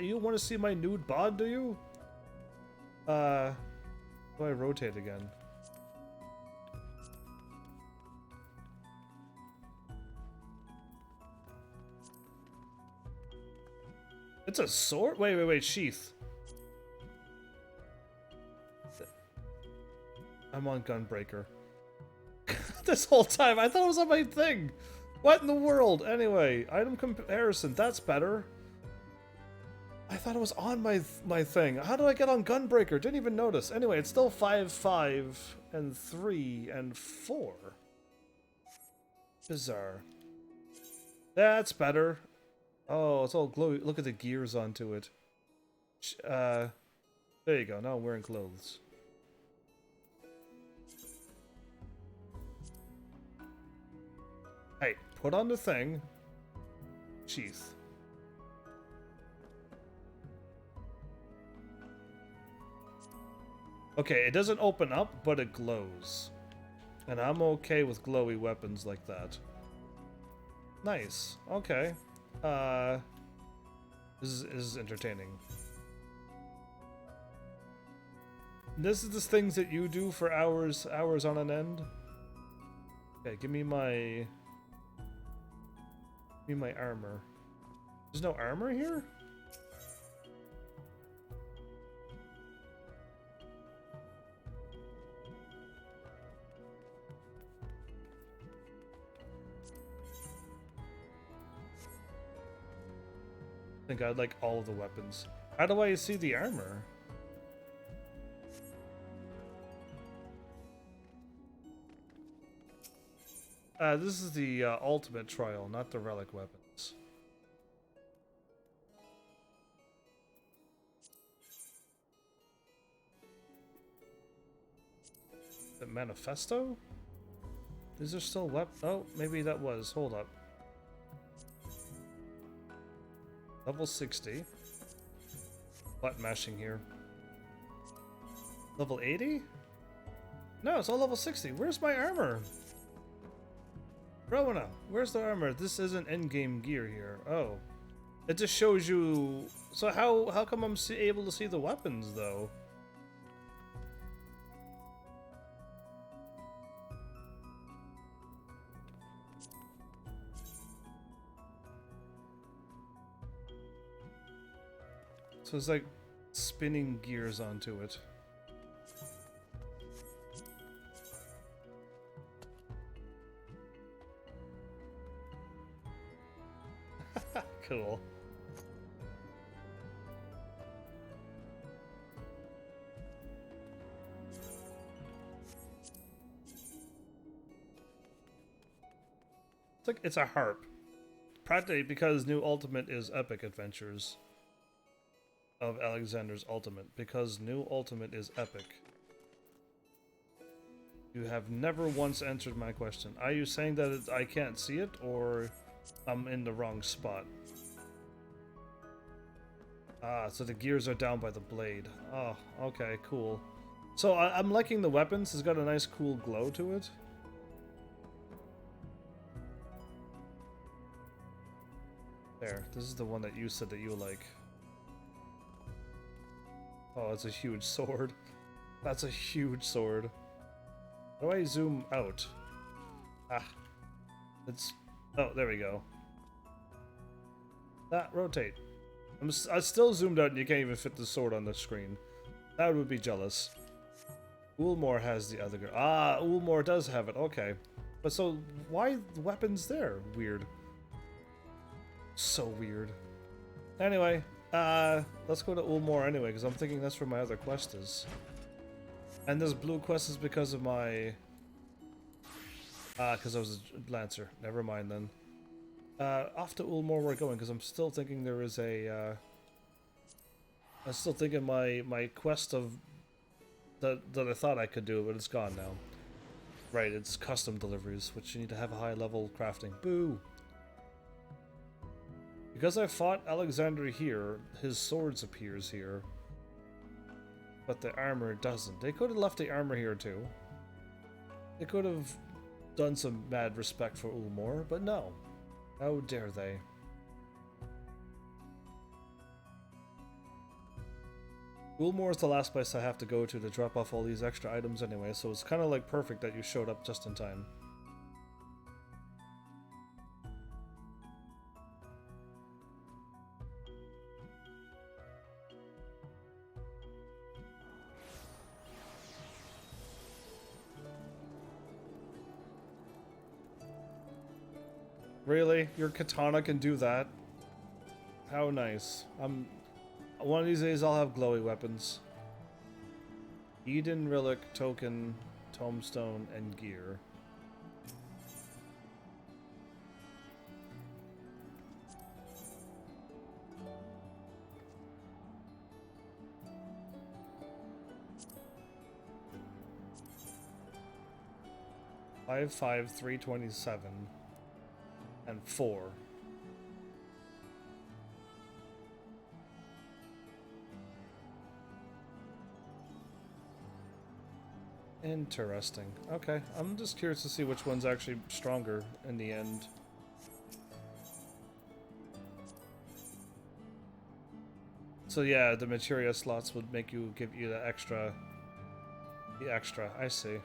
you want to see my nude bod, do you? Do I rotate again? It's a sword? Wait, sheath. I'm on Gunbreaker. This whole time, I thought it was on my thing! What in the world? Anyway, item comparison, that's better. I thought it was on my thing. How did I get on Gunbreaker? Didn't even notice. Anyway, it's still 5, 5, and 3, and 4. Bizarre. That's better. Oh, it's all glowy. Look at the gears onto it. There you go. Now I'm wearing clothes. Hey, put on the thing. Sheath. Okay, it doesn't open up, but it glows. And I'm okay with glowy weapons like that. Nice. Okay. This is entertaining. This is the things that you do for hours on an end. Okay, give me my armor. There's no armor here? I think I'd like all of the weapons. How do I see the armor? This is the ultimate trial, not the relic weapons. The manifesto? Is there still weapons? Oh, maybe that was. Hold up. Level 60. Button mashing here. Level 80? No, it's all level 60. Where's my armor? Rowena, where's the armor? This isn't in-game gear here. Oh. It just shows you... So how come I'm able to see the weapons, though? So it's like spinning gears onto it. Cool. It's like it's a harp. Practically because new ultimate is epic adventures of Alexander's ultimate. Because new ultimate is epic. You have never once answered my question. Are you saying that I can't see it, or I'm in the wrong spot? Ah, so the gears are down by the blade. Oh, okay, cool. So I'm liking the weapons. It's got a nice cool glow to it. There, this is the one that you said that you like. Oh, it's a huge sword. That's a huge sword. How do I zoom out? Ah. It's... Oh, there we go. Rotate. I still zoomed out and you can't even fit the sword on the screen. That would be jealous. Ulmor has the other girl. Ah, Ulmor does have it. Okay. But so, why the weapons there? Weird. So weird. Anyway, let's go to Ulmor anyway, because I'm thinking that's where my other quest is. And this blue quest is because of my... because I was a Lancer. Never mind then. Off to Ulmor we're going, because I'm still thinking there is a... I'm still thinking my quest of... That I thought I could do, but it's gone now. Right, it's custom deliveries, which you need to have a high level crafting. Boo! Because I fought Alexander here, his swords appears here. But the armor doesn't. They could have left the armor here too. They could have done some mad respect for Ulmor, but no. How dare they? Ulmor is the last place I have to go to drop off all these extra items anyway, so it's kind of like perfect that you showed up just in time. Really? Your katana can do that? How nice. One of these days I'll have glowy weapons. Eden, Relic, Token, Tombstone, and Gear. 5, 5, 327, and 4. Interesting. Okay, I'm just curious to see which one's actually stronger in the end. So yeah, the materia slots would make you give you the extra. The extra, I see.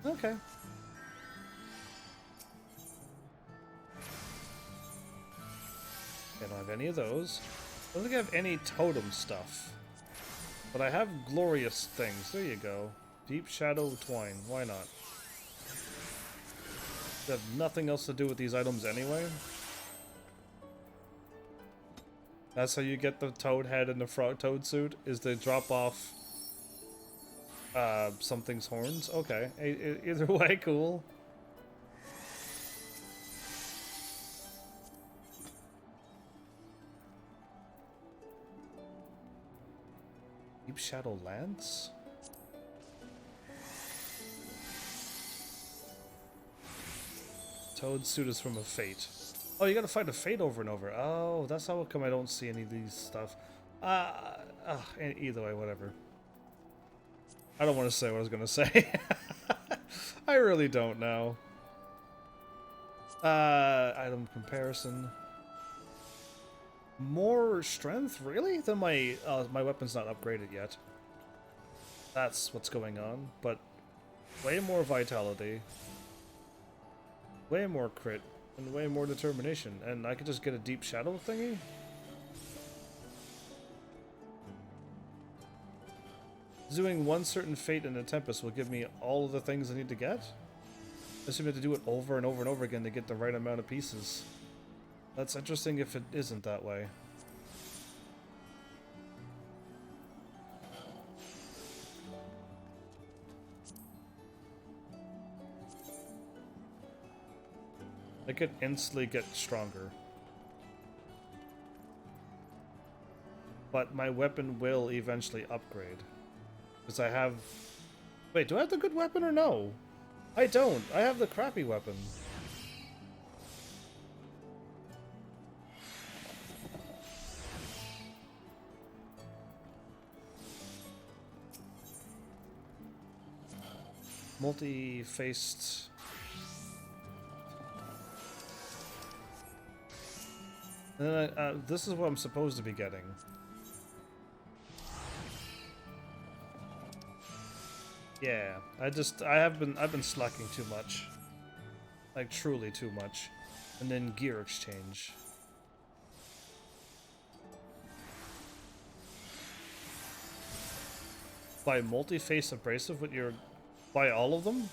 Okay. I don't have any of those. I don't think I have any totem stuff. But I have glorious things. There you go. Deep Shadow Twine. Why not? They have nothing else to do with these items anyway. That's how you get the toad head and the frog toad suit, is they drop off something's horns. Okay. Either way, cool. Deep Shadow Lance? Toad suit is from a fate. Oh, you gotta fight a fate over and over. Oh, that's how come I don't see any of these stuff. Either way, whatever. I don't want to say what I was gonna say. I really don't know. Item comparison. More strength, really? Then my weapon's not upgraded yet. That's what's going on. But way more vitality, way more crit, and way more determination. And I could just get a deep shadow thingy. Doing one certain fate in a tempest will give me all of the things I need to get. I assume you have to do it over and over and over again to get the right amount of pieces. That's interesting if it isn't that way. I could instantly get stronger. But my weapon will eventually upgrade. Because I have... Wait, do I have the good weapon or no? I don't. I have the crappy weapon. Multi-faced... And then this is what I'm supposed to be getting. Yeah, I've been slacking too much. Like truly too much. And then gear exchange. Buy multi-face abrasive with your... Buy all of them?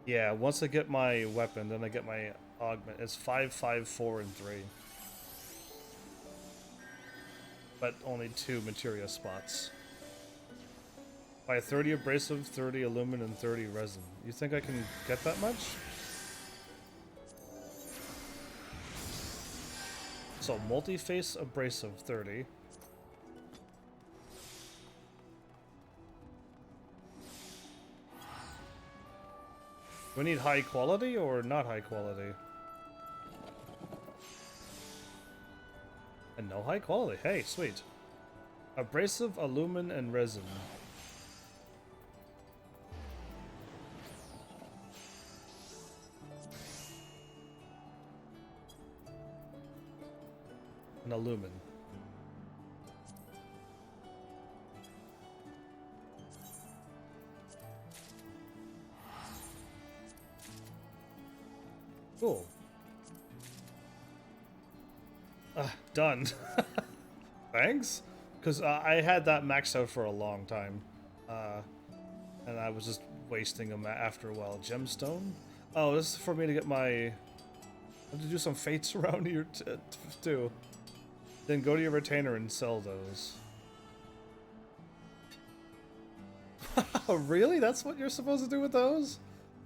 Yeah, once I get my weapon, then I get my augment. It's 5, 5, 4, and 3. But only 2 materia spots. Buy 30 abrasive, 30 aluminum, and 30 resin. You think I can get that much? So, multi-face abrasive, 30. We need high quality or not high quality? And no high quality. Hey, sweet. Abrasive, aluminum, and resin. And aluminum. Cool. Done. Thanks? Because I had that maxed out for a long time. And I was just wasting them after a while. Gemstone? Oh, this is for me to get my... I have to do some fates around here too. Then go to your retainer and sell those. Really? That's what you're supposed to do with those?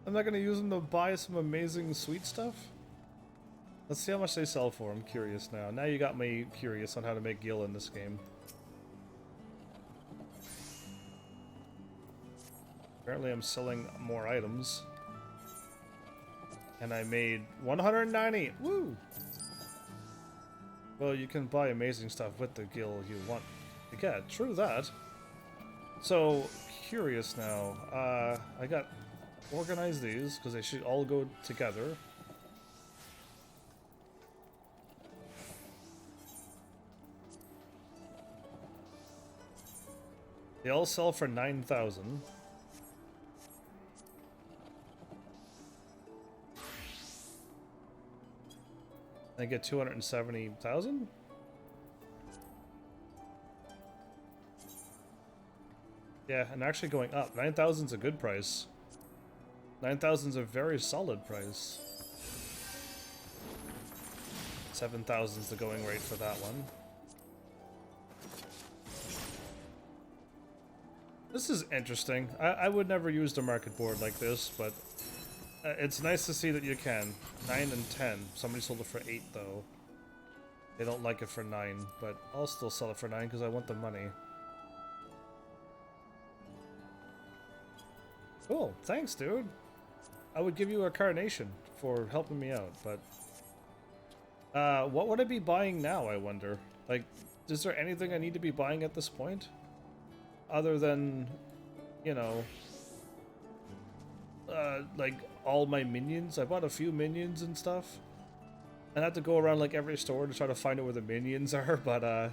I'm not going to use them to buy some amazing sweet stuff? Let's see how much they sell for. I'm curious now. Now you got me curious on how to make gil in this game. Apparently I'm selling more items. And I made 190! Woo! Well, you can buy amazing stuff with the gil you want to get. True that. So, curious now. I got organize these, because they should all go together. They all sell for 9,000. I get 270,000? Yeah, and actually going up. 9,000's a good price. 9,000's a very solid price. 7,000's the going rate for that one. This is interesting. I would never use the market board like this, but it's nice to see that you can. 9 and 10. Somebody sold it for 8 though. They don't like it for 9, but I'll still sell it for 9 because I want the money. Cool, thanks dude. I would give you a carnation for helping me out, but what would I be buying now, I wonder? Like, is there anything I need to be buying at this point? Other than, you know, like all my minions. I bought a few minions and stuff. I had to go around like every store to try to find out where the minions are, but I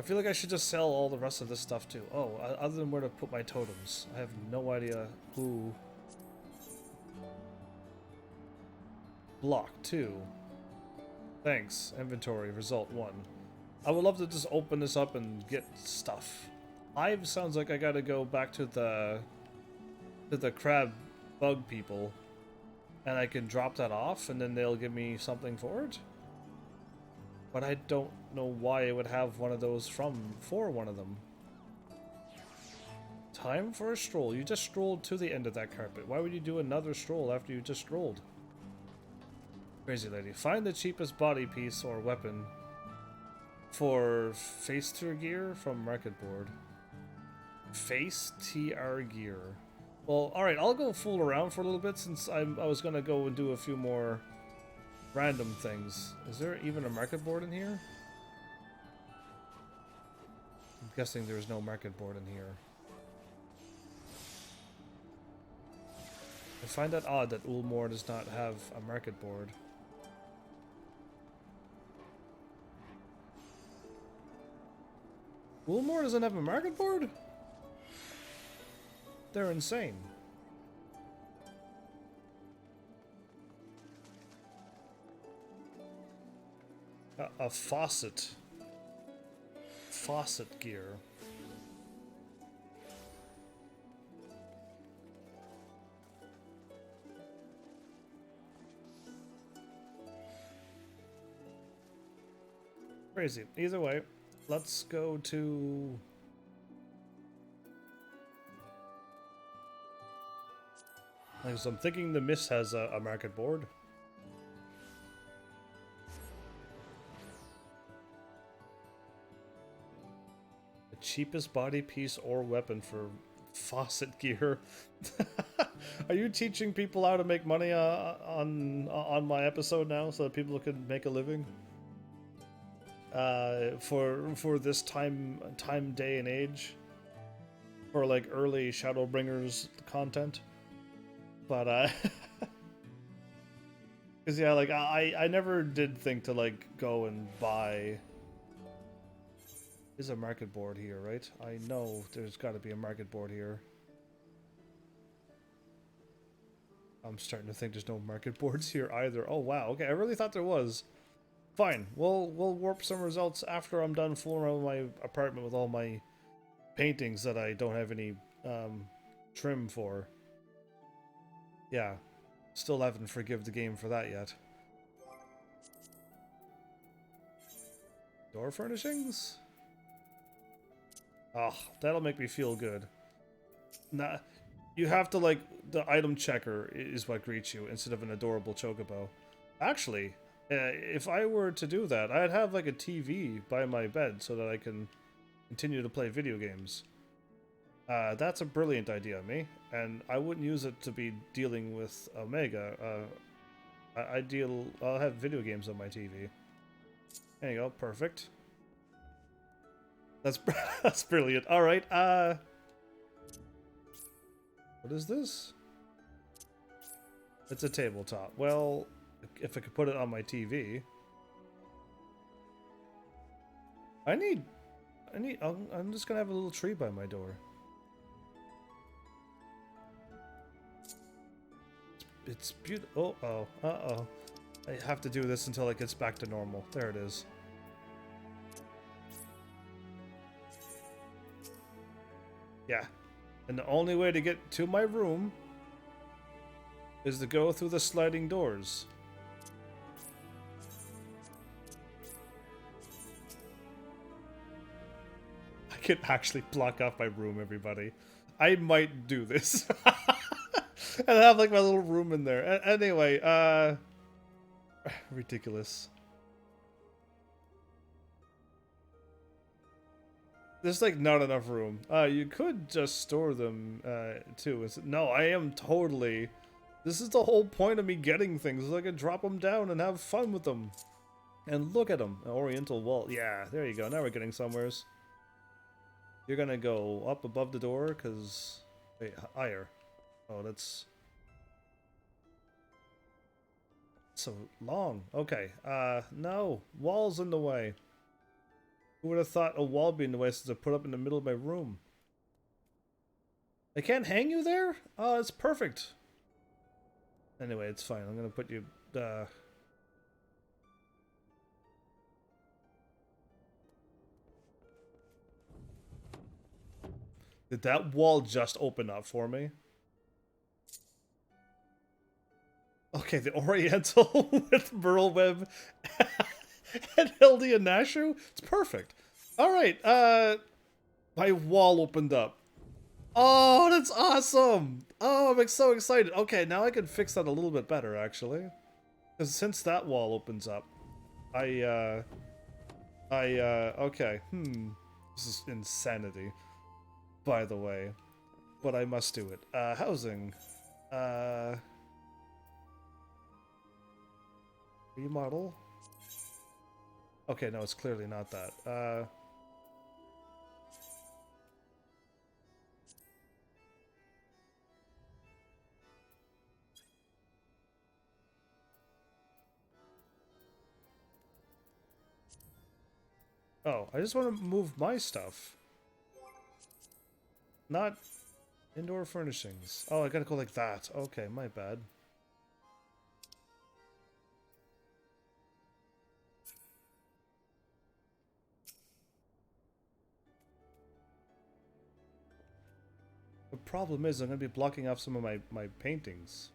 feel like I should just sell all the rest of this stuff too. Oh, other than where to put my totems. I have no idea who. Block 2. Thanks. Inventory. Result 1. I would love to just open this up and get stuff. Hive sounds like I gotta go back to the crab bug people, and I can drop that off, and then they'll give me something for it. But I don't know why I would have one of those for one of them. Time for a stroll. You just strolled to the end of that carpet. Why would you do another stroll after you just strolled? Crazy lady. Find the cheapest body piece or weapon for face tier gear from market board. Face TR gear. Well, alright, I'll go fool around for a little bit since I was gonna go and do a few more random things. Is there even a market board in here? I'm guessing there's no market board in here. I find that odd that Ulmore does not have a market board. Ulmore doesn't have a market board? They're insane. A faucet. Faucet gear. Crazy. Either way, let's go to... So I'm thinking the Mist has a market board. The cheapest body piece or weapon for faucet gear. Are you teaching people how to make money on my episode now so that people can make a living? For this time, day, and age? For like early Shadowbringers content? But because yeah, like I never did think to like go and buy. There's a market board here, right? I know there's got to be a market board here. I'm starting to think there's no market boards here either. Oh wow, okay, I really thought there was. Fine, we'll warp some results after I'm done fooling around my apartment with all my paintings that I don't have any trim for. Yeah, still haven't forgive the game for that yet. Door furnishings? Oh, that'll make me feel good. Nah, you have to like, the item checker is what greets you instead of an adorable chocobo. Actually, if I were to do that, I'd have like a TV by my bed so that I can continue to play video games. That's a brilliant idea, me, and I wouldn't use it to be dealing with Omega. I'll have video games on my TV. There you go, perfect. That's that's brilliant. All right, what is this? It's a tabletop. Well, if I could put it on my TV. I'm just gonna have a little tree by my door. It's beautiful. Uh-oh. I have to do this until it gets back to normal. There it is. Yeah. And the only way to get to my room is to go through the sliding doors. I can actually block off my room, everybody. I might do this. And have like my little room in there. Anyway, ridiculous. There's like not enough room. You could just store them too. No, I am totally. This is the whole point of me getting things. So I can drop them down and have fun with them. And look at them. An Oriental wall. Yeah, there you go. Now we're getting somewheres. You're gonna go up above the door because wait, higher. Oh, that's so long. Okay. No. Wall's in the way. Who would have thought a wall being in the way since I put up in the middle of my room? I can't hang you there? Oh, it's perfect. Anyway, it's fine. I'm gonna put you, Did that wall just open up for me? Okay, the Oriental with Merle Web and Hildy and Nashu? It's perfect. Alright, my wall opened up. Oh, that's awesome! Oh, I'm so excited. Okay, now I can fix that a little bit better, actually. Because since that wall opens up, okay. This is insanity, by the way. But I must do it. Housing. Remodel? Okay, no, it's clearly not that. Oh, I just want to move my stuff. Not indoor furnishings. Oh, I gotta go like that. Okay, my bad. The problem is I'm gonna be blocking off some of my paintings.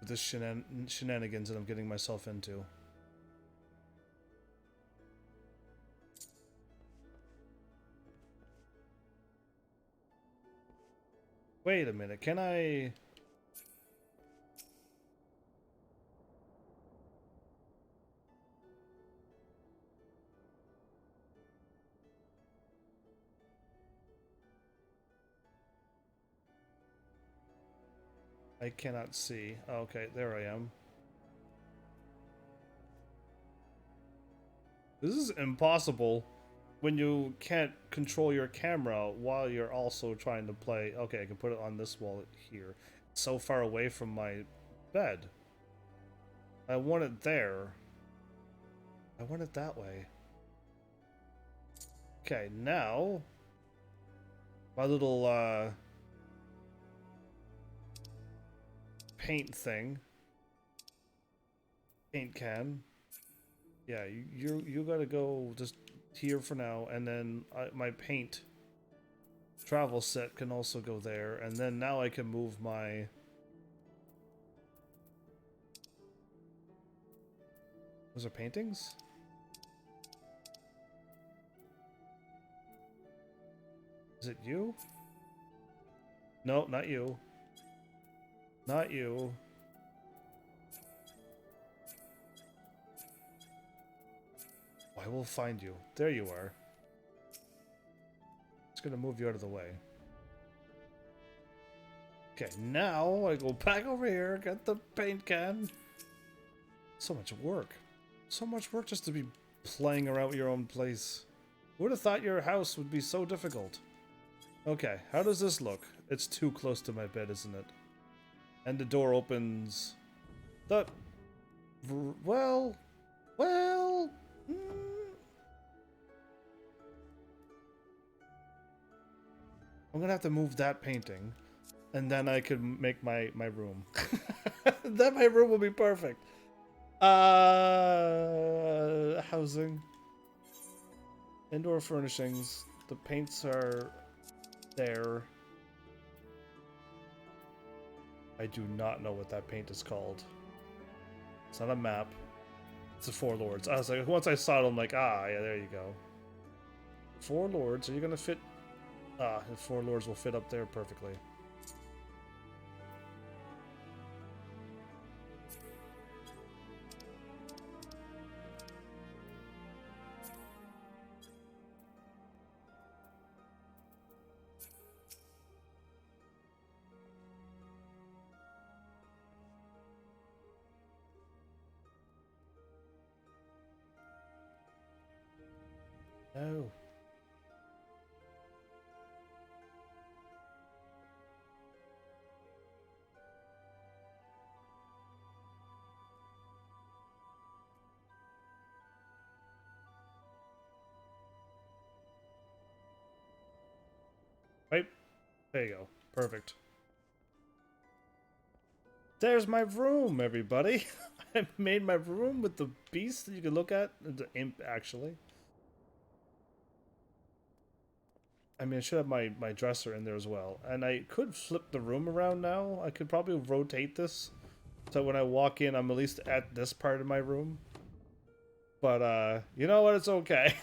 With this shenanigans that I'm getting myself into. Wait a minute, can I... I cannot see. Oh, okay, there I am. This is impossible when you can't control your camera while you're also trying to play. Okay, I can put it on this wall here. It's so far away from my bed. I want it there. I want it that way. Okay, now my little paint thing. Paint can. Yeah, you gotta go just here for now, and then my paint travel set can also go there, and then now I can move my... Those are paintings? Is it you? No, not you. Not you. I will find you. There you are. Just gonna move you out of the way. Okay, now I go back over here, get the paint can. So much work. So much work just to be playing around with your own place. Who would have thought your house would be so difficult? Okay, how does this look? It's too close to my bed, isn't it? And the door opens... Well... I'm gonna have to move that painting, and then I could make my room. Then my room will be perfect. Housing. Indoor furnishings. The paints are there. I do not know what that paint is called. It's not a map. It's the Four Lords. I was like, once I saw it, I'm like, ah, yeah, there you go. Four Lords. Are you gonna fit? Ah, the Four Lords will fit up there perfectly. No. Right? There you go. Perfect. There's my room, everybody. I made my room with the beast that you can look at. The imp, actually. I mean, I should have my dresser in there as well. And I could flip the room around now. I could probably rotate this so when I walk in, I'm at least at this part of my room. But, you know what? It's okay.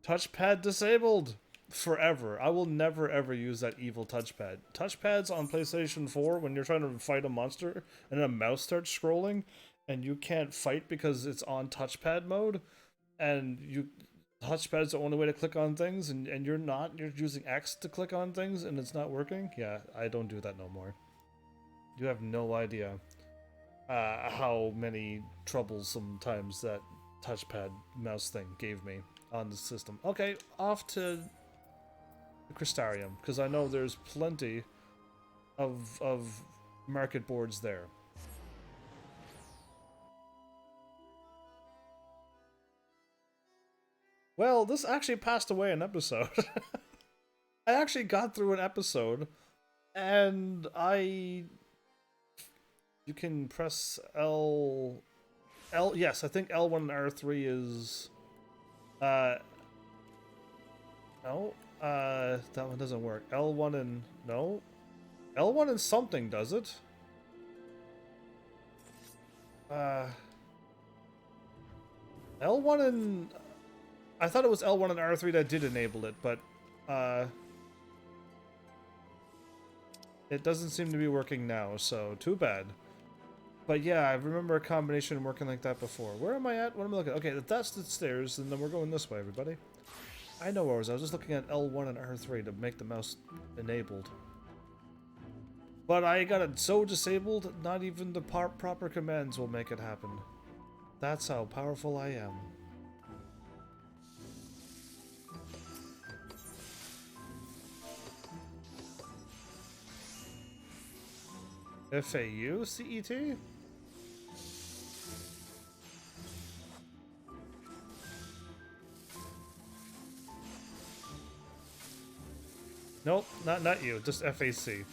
Touchpad disabled. Forever. I will never ever use that evil touchpad. Touchpads on PlayStation 4, when you're trying to fight a monster and a mouse starts scrolling and you can't fight because it's on touchpad mode, and touchpad's the only way to click on things, and you're using X to click on things and it's not working. Yeah, I don't do that no more. You have no idea how many troubles sometimes that touchpad mouse thing gave me on the system. Okay, off to the Crystarium, because I know there's plenty of market boards there. Well, this actually passed away an episode. I actually got through an episode, and you can press yes, I think L1 and R3 is, no. That one doesn't work. L1 and... No? L1 and something, does it? L1 and... I thought it was L1 and R3 that did enable it, but... it doesn't seem to be working now, so too bad. But yeah, I remember a combination working like that before. Where am I at? What am I looking at? Okay, that's the stairs, and then we're going this way, everybody. I know where I was. I was just looking at L1 and R3 to make the mouse enabled. But I got it so disabled, not even the proper commands will make it happen. That's how powerful I am. FAU CET? Nope, not you, just FAC.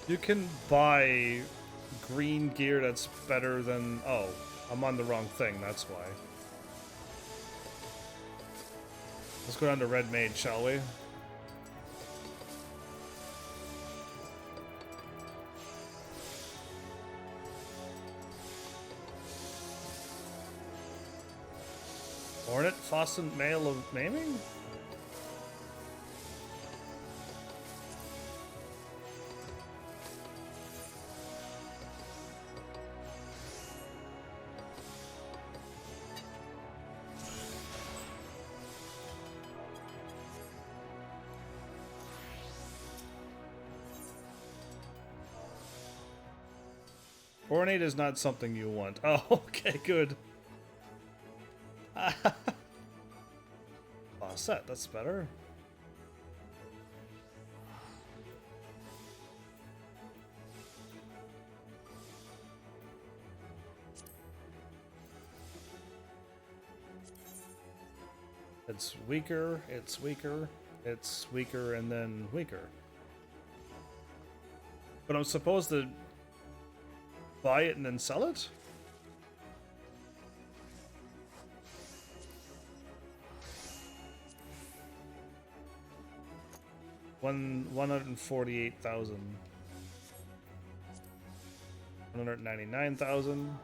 You can buy green gear that's better than... Oh, I'm on the wrong thing, that's why. Let's go down to Red Mage, shall we? Hornet, Fossil, Mail of Maiming? Ornate is not something you want. Oh, okay, good. Set, that's better. It's weaker, it's weaker, it's weaker, and then weaker. But I'm supposed to buy it and then sell it? $148,000. 199,000.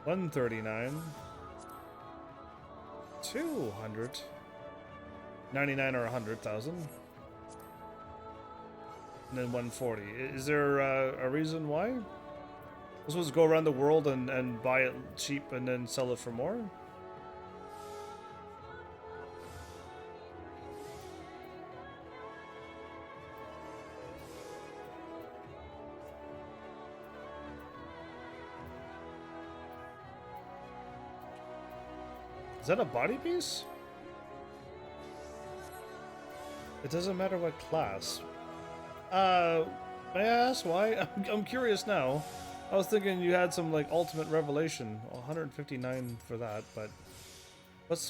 139. 200. 99 or 100,000. And then 140. Is there a reason why? We're supposed to go around the world and buy it cheap and then sell it for more? Is that a body piece? It doesn't matter what class. May I ask why? I'm curious now. I was thinking you had some like ultimate revelation. 159 for that, but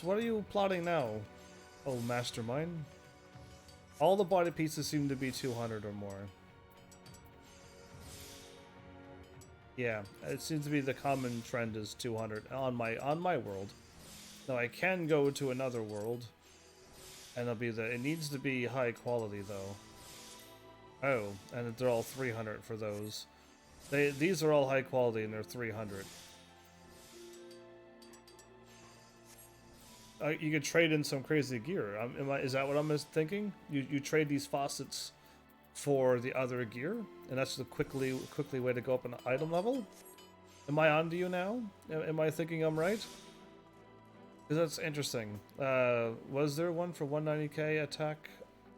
what are you plotting now? Oh, mastermind. All the body pieces seem to be 200 or more. Yeah, it seems to be the common trend is 200 on my world. Now I can go to another world, and it needs to be high quality though. Oh, and they're all 300 for those. These are all high quality and they're 300. You could trade in some crazy gear. Is that what I'm thinking? You trade these faucets for the other gear, and that's the quickly way to go up an item level. Am I on to you now? Am I thinking I'm right? Because that's interesting. Was there one for 190k attack?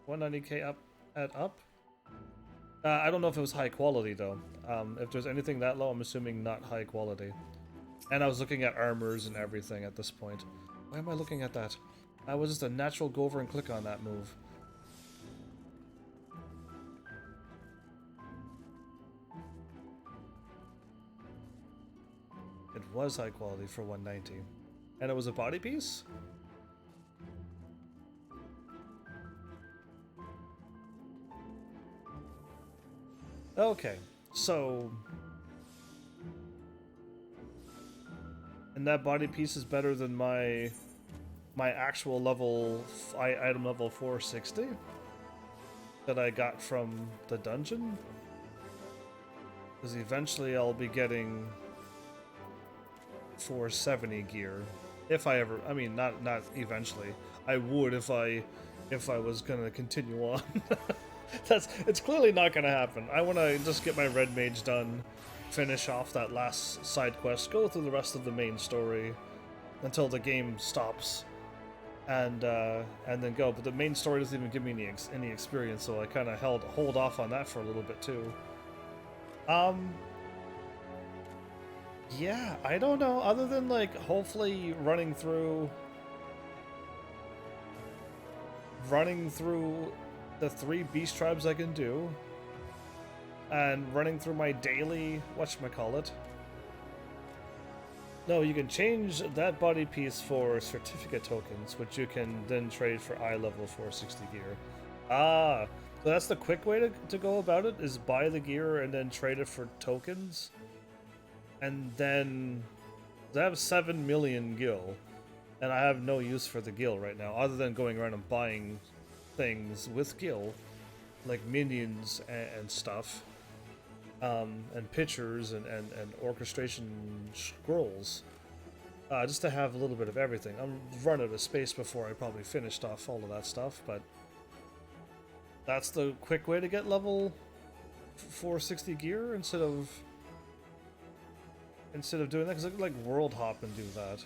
190k up at up? I don't know if it was high quality though. If there's anything that low, I'm assuming not high quality. And I was looking at armors and everything at this point. Why am I looking at that? I was just a natural go over and click on that move. It was high quality for 190. And it was a body piece? Okay, so... And that body piece is better than my actual level, item level 460? That I got from the dungeon? Because eventually I'll be getting 470 gear. If I ever, I mean, not eventually. I would if I was gonna continue on. It's clearly not gonna happen. I want to just get my red mage done, finish off that last side quest, go through the rest of the main story until the game stops, and then go. But the main story doesn't even give me any experience, so I kind of hold off on that for a little bit too. Yeah, I don't know, other than like hopefully running through the 3 beast tribes I can do, and running through my daily whatchamacallit. No, you can change that body piece for certificate tokens, which you can then trade for eye level 460 gear. Ah, so that's the quick way to go about it, is buy the gear and then trade it for tokens. And then they have 7 million gil. And I have no use for the gil right now, other than going around and buying things with gil, like minions and stuff, and pictures and orchestration scrolls, just to have a little bit of everything. I'm running out of space before I probably finished off all of that stuff, but that's the quick way to get level 460 gear instead of doing that, because I could like world hop and do that.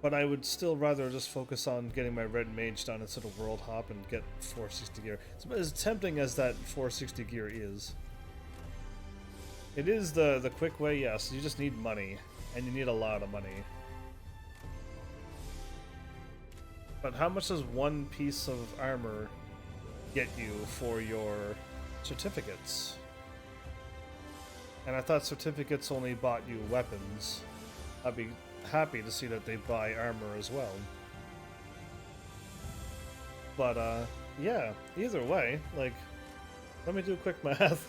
But I would still rather just focus on getting my red mage done instead of world hop and get 460 gear. As tempting as that 460 gear is, it is the quick way. Yes, you just need money, and you need a lot of money. But how much does one piece of armor get you for your certificates? And I thought certificates only bought you weapons. I'd be happy to see that they buy armor as well. But yeah, either way, like, let me do quick math.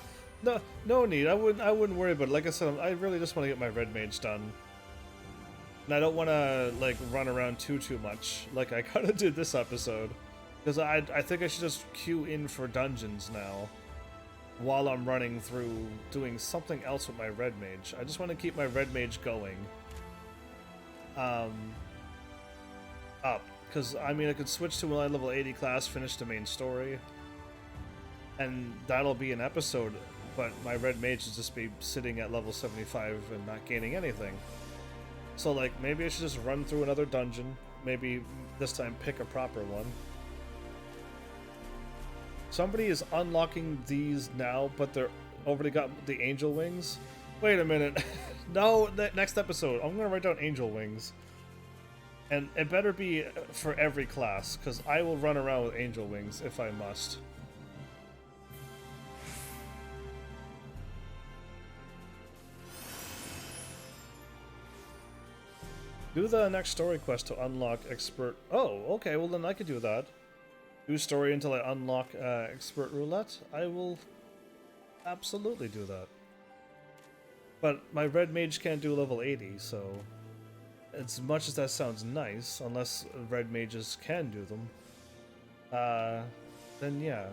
No need. I wouldn't worry about it. Like I said, I really just want to get my red mage done. And I don't want to like run around too much like I kind of did this episode, because I think I should just queue in for dungeons now while I'm running through doing something else with my red mage. I just want to keep my red mage going. Up, because I mean I could switch to my level 80 class, finish the main story, and that'll be an episode, but my red mage will just be sitting at level 75 and not gaining anything. So like, maybe I should just run through another dungeon, maybe this time pick a proper one. Somebody is unlocking these now, but they're already got the angel wings. Wait a minute. No, next episode, I'm gonna write down angel wings. And it better be for every class, because I will run around with angel wings if I must. Do the next story quest to unlock expert... Oh, okay, well then I could do that. Do story until I unlock expert roulette. I will absolutely do that. But my red mage can't do level 80, so as much as that sounds nice, unless red mages can do them, then yeah.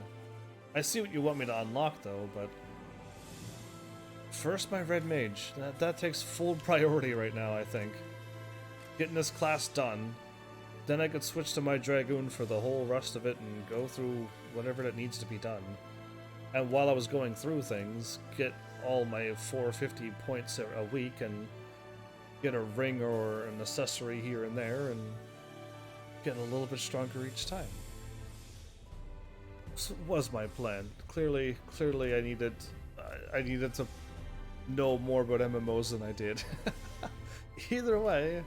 I see what you want me to unlock though, but first my red mage. That takes full priority right now, I think. Getting this class done, then I could switch to my dragoon for the whole rest of it and go through whatever that needs to be done. And while I was going through things, get all my 450 points a week and get a ring or an accessory here and there and get a little bit stronger each time. This was my plan. Clearly I needed to know more about MMOs than I did. Either way,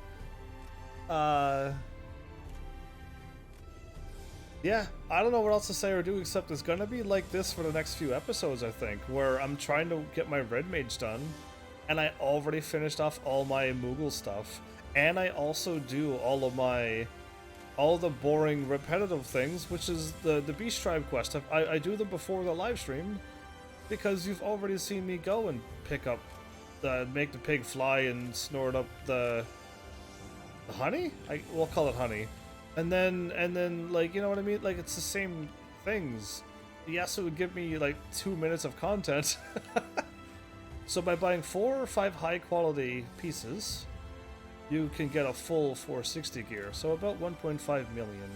yeah, I don't know what else to say or do except it's gonna be like this for the next few episodes, I think, where I'm trying to get my red mage done, and I already finished off all my Moogle stuff, and I also do all the boring repetitive things, which is the Beast Tribe quest. I do them before the live stream, because you've already seen me go and pick up make the pig fly and snort up the honey? We'll call it honey. And then, like, you know what I mean? Like, it's the same things. Yes, it would give me, like, 2 minutes of content. So by buying 4 or 5 high-quality pieces, you can get a full 460 gear. So about 1.5 million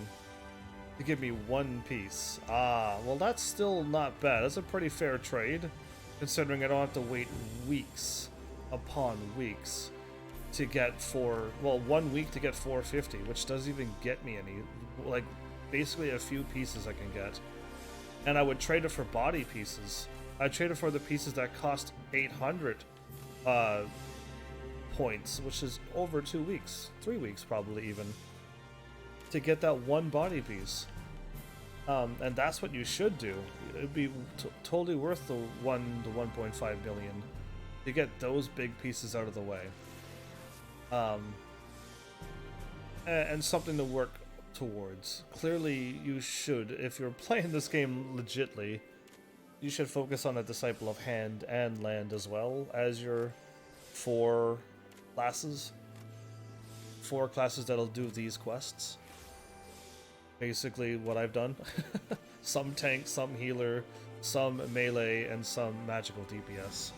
to give me one piece. Ah, well, that's still not bad. That's a pretty fair trade, considering I don't have to wait weeks upon weeks to get 1 week to get 450, which doesn't even get me any, like, basically a few pieces I can get. And I would trade it for body pieces. I'd trade it for the pieces that cost 800 points, which is over 2 weeks, 3 weeks probably even, to get that one body piece. And that's what you should do. It'd be totally worth the 1 to 1.5 million to get those big pieces out of the way. And something to work towards. Clearly, you should, if you're playing this game legitly, you should focus on a Disciple of Hand and Land as well as your 4 classes. 4 classes that'll do these quests. Basically what I've done. Some tank, some healer, some melee, and some magical DPS.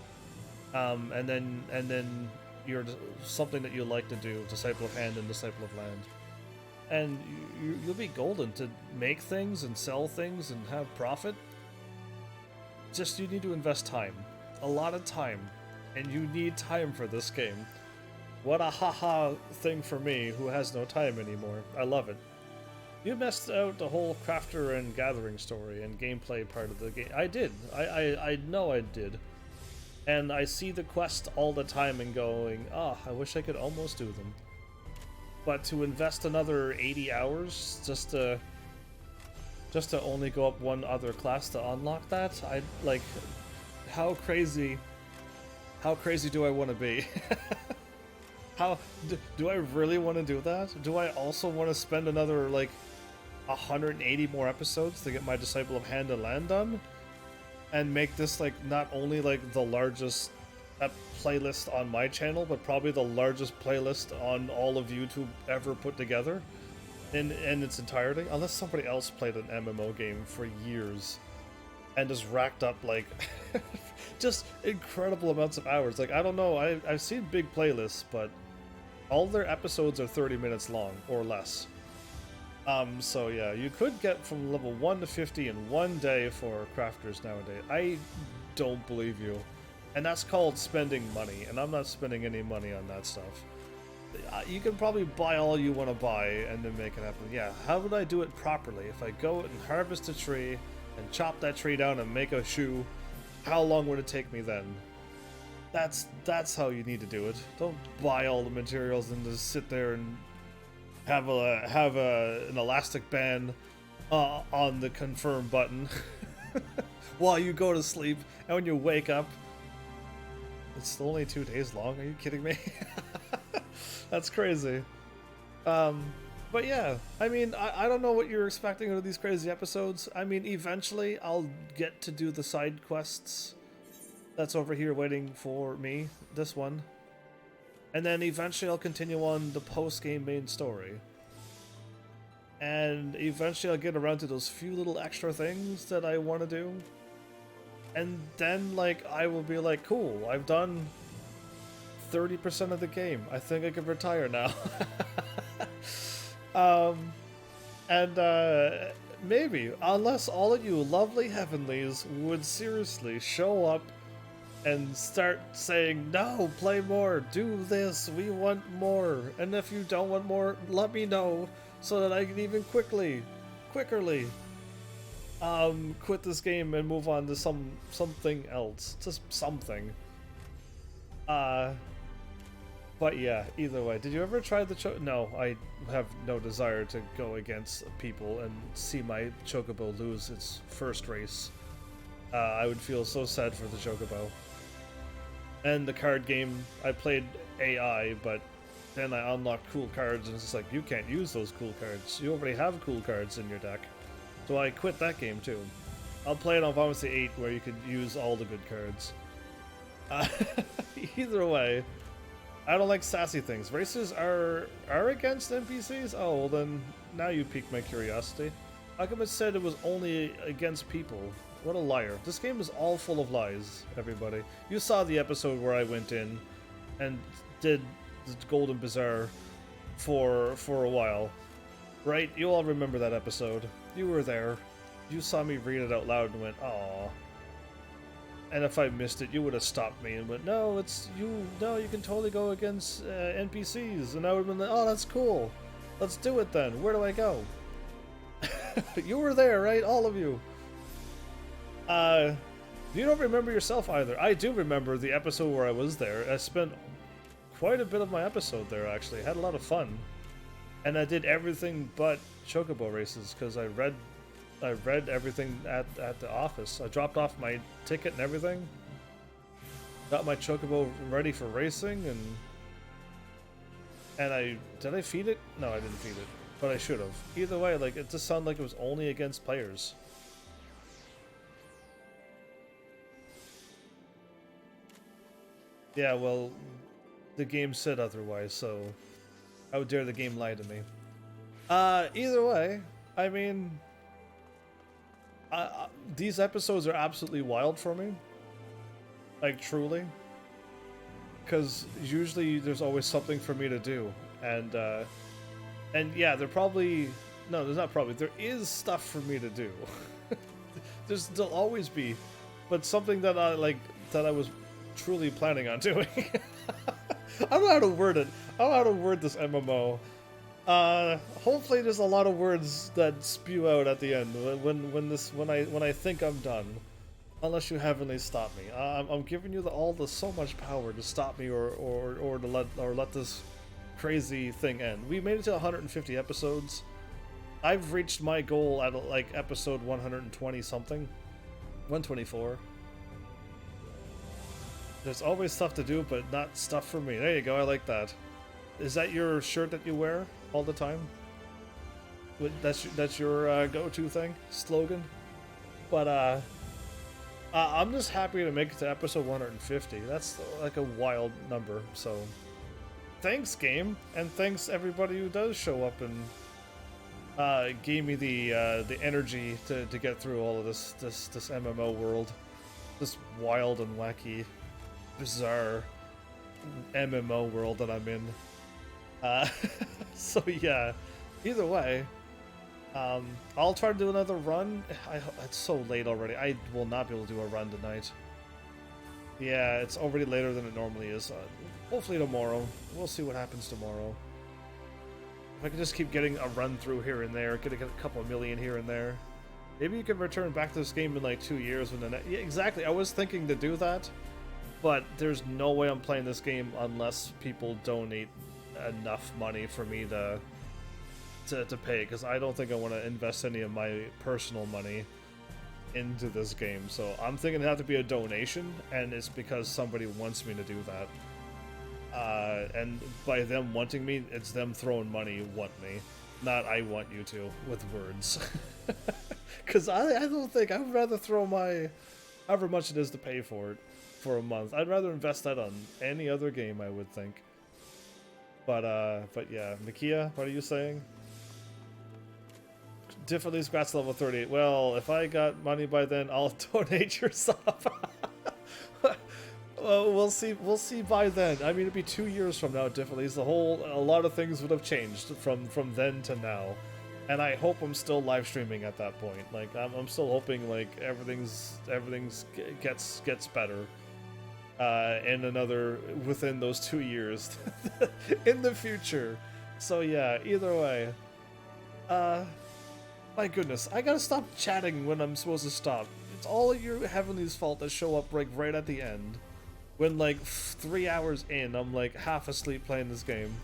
And then you're something that you like to do, Disciple of Hand and Disciple of Land. And you'll be golden to make things and sell things and have profit. Just you need to invest time. A lot of time. And you need time for this game. What a haha thing for me who has no time anymore. I love it. You messed out the whole crafter and gathering story and gameplay part of the game. I did. I know I did. And I see the quest all the time and going, ah, I wish I could almost do them. But to invest another 80 hours just to only go up one other class to unlock that, I like, how crazy do I want to be? How do I really want to do that? Do I also want to spend another like 180 more episodes to get my Disciple of Hand and Land done? And make this like not only like the largest playlist on my channel, but probably the largest playlist on all of YouTube ever put together in its entirety, unless somebody else played an MMO game for years and just racked up like just incredible amounts of hours. Like, I don't know, I've seen big playlists, but all their episodes are 30 minutes long or less. So yeah, you could get from level 1 to 50 in one day for crafters nowadays. I don't believe you. And that's called spending money, and I'm not spending any money on that stuff. You can probably buy all you want to buy and then make it happen. Yeah, how would I do it properly? If I go and harvest a tree and chop that tree down and make a shoe, how long would it take me then? That's how you need to do it. Don't buy all the materials and just sit there and have an elastic band on the confirm button while you go to sleep, and when you wake up, it's only 2 days long. Are you kidding me? That's crazy. But yeah, I mean, I don't know what you're expecting out of these crazy episodes. I mean, eventually I'll get to do the side quests that's over here waiting for me, this one. And then eventually I'll continue on the post-game main story. And eventually I'll get around to those few little extra things that I want to do. And then, like, I will be like, cool, I've done 30% of the game. I think I can retire now. Maybe, unless all of you lovely heavenlies would seriously show up and start saying, no, play more, do this, we want more, and if you don't want more, let me know, so that I can even quickerly, quit this game and move on to something else, just something. But yeah, either way, did you ever try the No, I have no desire to go against people and see my Chocobo lose its first race. I would feel so sad for the Chocobo. And the card game, I played AI, but then I unlocked cool cards, and it's just like, you can't use those cool cards. You already have cool cards in your deck. So I quit that game too. I'll play it on Final Fantasy 8 where you can use all the good cards. Either way, I don't like sassy things. Races are against NPCs? Oh, well then, now you piqued my curiosity. How come it said it was only against people? What a liar. This game is all full of lies, everybody. You saw the episode where I went in and did the Golden Bazaar for a while. Right? You all remember that episode. You were there. You saw me read it out loud and went, aww. And if I missed it, you would have stopped me and went, no, it's you. No, you can totally go against NPCs. And I would have been like, oh, that's cool. Let's do it then. Where do I go? You were there, right? All of you. You don't remember yourself either. I do remember the episode where I was there. I spent quite a bit of my episode there, actually. Had a lot of fun. And I did everything but Chocobo races, because I read everything at the office. I dropped off my ticket and everything. Got my Chocobo ready for racing, and did I feed it? No, I didn't feed it, but I should have. Either way, like, it just sounded like it was only against players. Yeah, well, the game said otherwise, so How dare the game lie to me? Either way, I mean, these episodes are absolutely wild for me. Like, truly. Because usually there's always something for me to do. And yeah, no, there's not probably, there is stuff for me to do. There'll always be, but something that I was truly planning on doing. I don't know how to word it. I don't know how to word this MMO. Hopefully there's a lot of words that spew out at the end when I think I'm done. Unless you heavenly stop me. I'm giving you so much power to stop me or to let this crazy thing end. We made it to 150 episodes. I've reached my goal at like episode 120 something. 124. There's always stuff to do, but not stuff for me. There you go, I like that. Is that your shirt that you wear all the time? That's your go-to thing? Slogan? But, I'm just happy to make it to episode 150. That's like a wild number, so... Thanks, game, and thanks everybody who does show up and gave me the energy to get through all of this MMO world. This wild and wacky, bizarre MMO world that I'm in. So yeah, either way, I'll try to do another run. It's so late already. I will not be able to do a run tonight. Yeah, it's already later than it normally is. Hopefully tomorrow. We'll see what happens tomorrow. If I can just keep getting a run through here and there, get a couple of million here and there. Maybe you can return back to this game in like 2 years when yeah, exactly. I was thinking to do that, but there's no way I'm playing this game unless people donate enough money for me to pay, because I don't think I want to invest any of my personal money into this game. So I'm thinking it'd have to be a donation, and it's because somebody wants me to do that. And by them wanting me, it's them throwing money want me, not I want you to, with words. Because I don't think, I would rather throw my, however much it is to pay for it, for a month. I'd rather invest that on any other game, I would think. But yeah, Nakia, what are you saying? Definitely scratch level 38. Well, if I got money by then, I'll donate your sub. Well, we'll see by then. I mean, it'd be 2 years from now, definitely. A lot of things would have changed from then to now. And I hope I'm still live streaming at that point. Like, I'm still hoping, like, everything's gets better. Within those 2 years. In the future. So yeah, either way. My goodness, I gotta stop chatting when I'm supposed to stop. It's all your Heavenly's fault that show up like right at the end. When like 3 hours in, I'm like half asleep playing this game.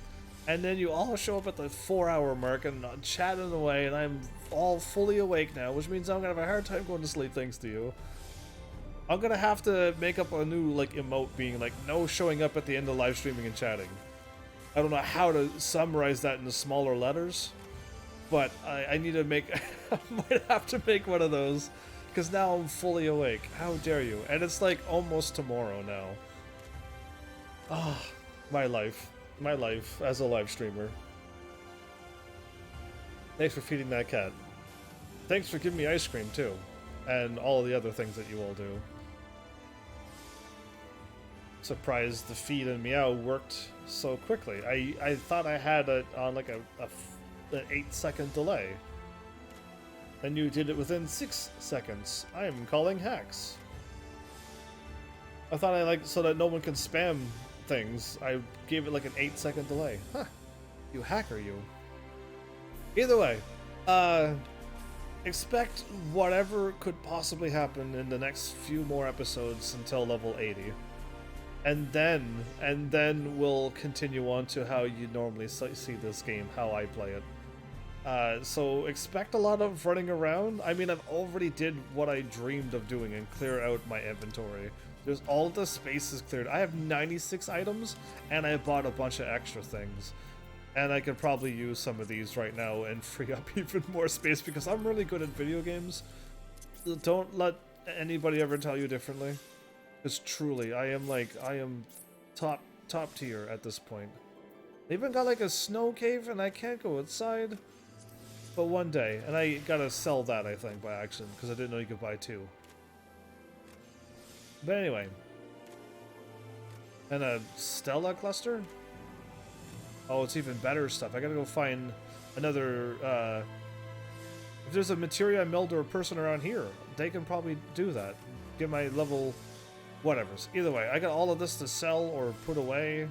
And then you all show up at the 4-hour mark and chatting away, and I'm all fully awake now, which means I'm gonna have a hard time going to sleep thanks to you. I'm gonna have to make up a new like emote being like no showing up at the end of live streaming and chatting. I don't know how to summarize that into smaller letters. But I need to make, I might have to make one of those, because now I'm fully awake. How dare you? And it's like almost tomorrow now. Ah, my life as a live streamer. Thanks for feeding that cat. Thanks for giving me ice cream too, and all the other things that you all do. Surprised the feed and meow worked so quickly. I thought I had it on like an 8-second delay. And you did it within 6 seconds. I am calling hacks. I thought so that no one can spam things, I gave it like an 8-second delay. Huh. You hacker, you. Either way, expect whatever could possibly happen in the next few more episodes until level 80. And then we'll continue on to how you normally see this game, how I play it. So expect a lot of running around. I mean, I've already did what I dreamed of doing and clear out my inventory. There's all the spaces cleared. I have 96 items, and I bought a bunch of extra things. And I could probably use some of these right now and free up even more space because I'm really good at video games. Don't let anybody ever tell you differently. Because truly, I am top tier at this point. They even got like a snow cave and I can't go outside. But one day. And I gotta sell that, I think, by accident. Because I didn't know you could buy 2. But anyway. And a Stella cluster? Oh, it's even better stuff. I gotta go find another, if there's a materia meld or a person around here, they can probably do that. Get my level... Whatever. Either way, I got all of this to sell or put away.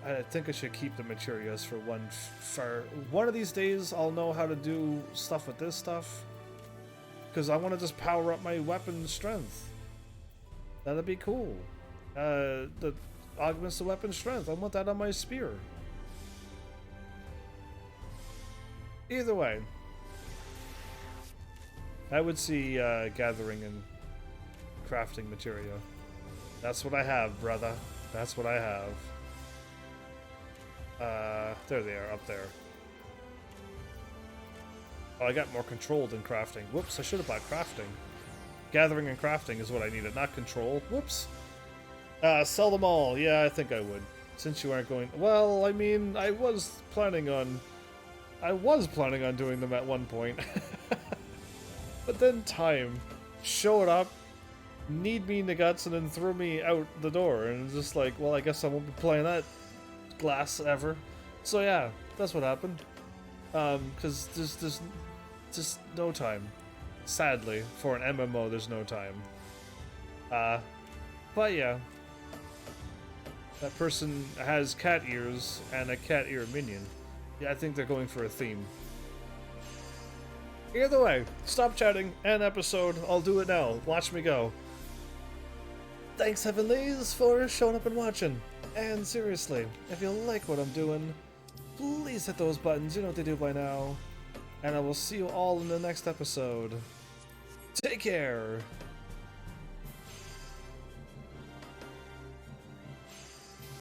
I think I should keep the materials for one of these days. I'll know how to do stuff with this stuff. Because I want to just power up my weapon strength. That'd be cool. The augments the weapon strength. I want that on my spear. Either way, I would see gathering and crafting materia. That's what I have, brother. That's what I have. There they are, up there. Oh, I got more control than crafting. Whoops, I should have bought crafting. Gathering and crafting is what I needed, not control. Whoops. Sell them all. Yeah, I think I would. Since you aren't going... Well, I mean, I was planning on doing them at one point. But then time showed up, kneed me in the guts, and then threw me out the door. And it's just like, well, I guess I won't be playing that glass ever. So yeah, that's what happened. Because there's just no time. Sadly, for an MMO, there's no time. But yeah. That person has cat ears and a cat ear minion. Yeah, I think they're going for a theme. Either way, stop chatting, end episode. I'll do it now. Watch me go. Thanks, Heavenlies, for showing up and watching. And seriously, if you like what I'm doing, please hit those buttons. You know what they do by now. And I will see you all in the next episode. Take care!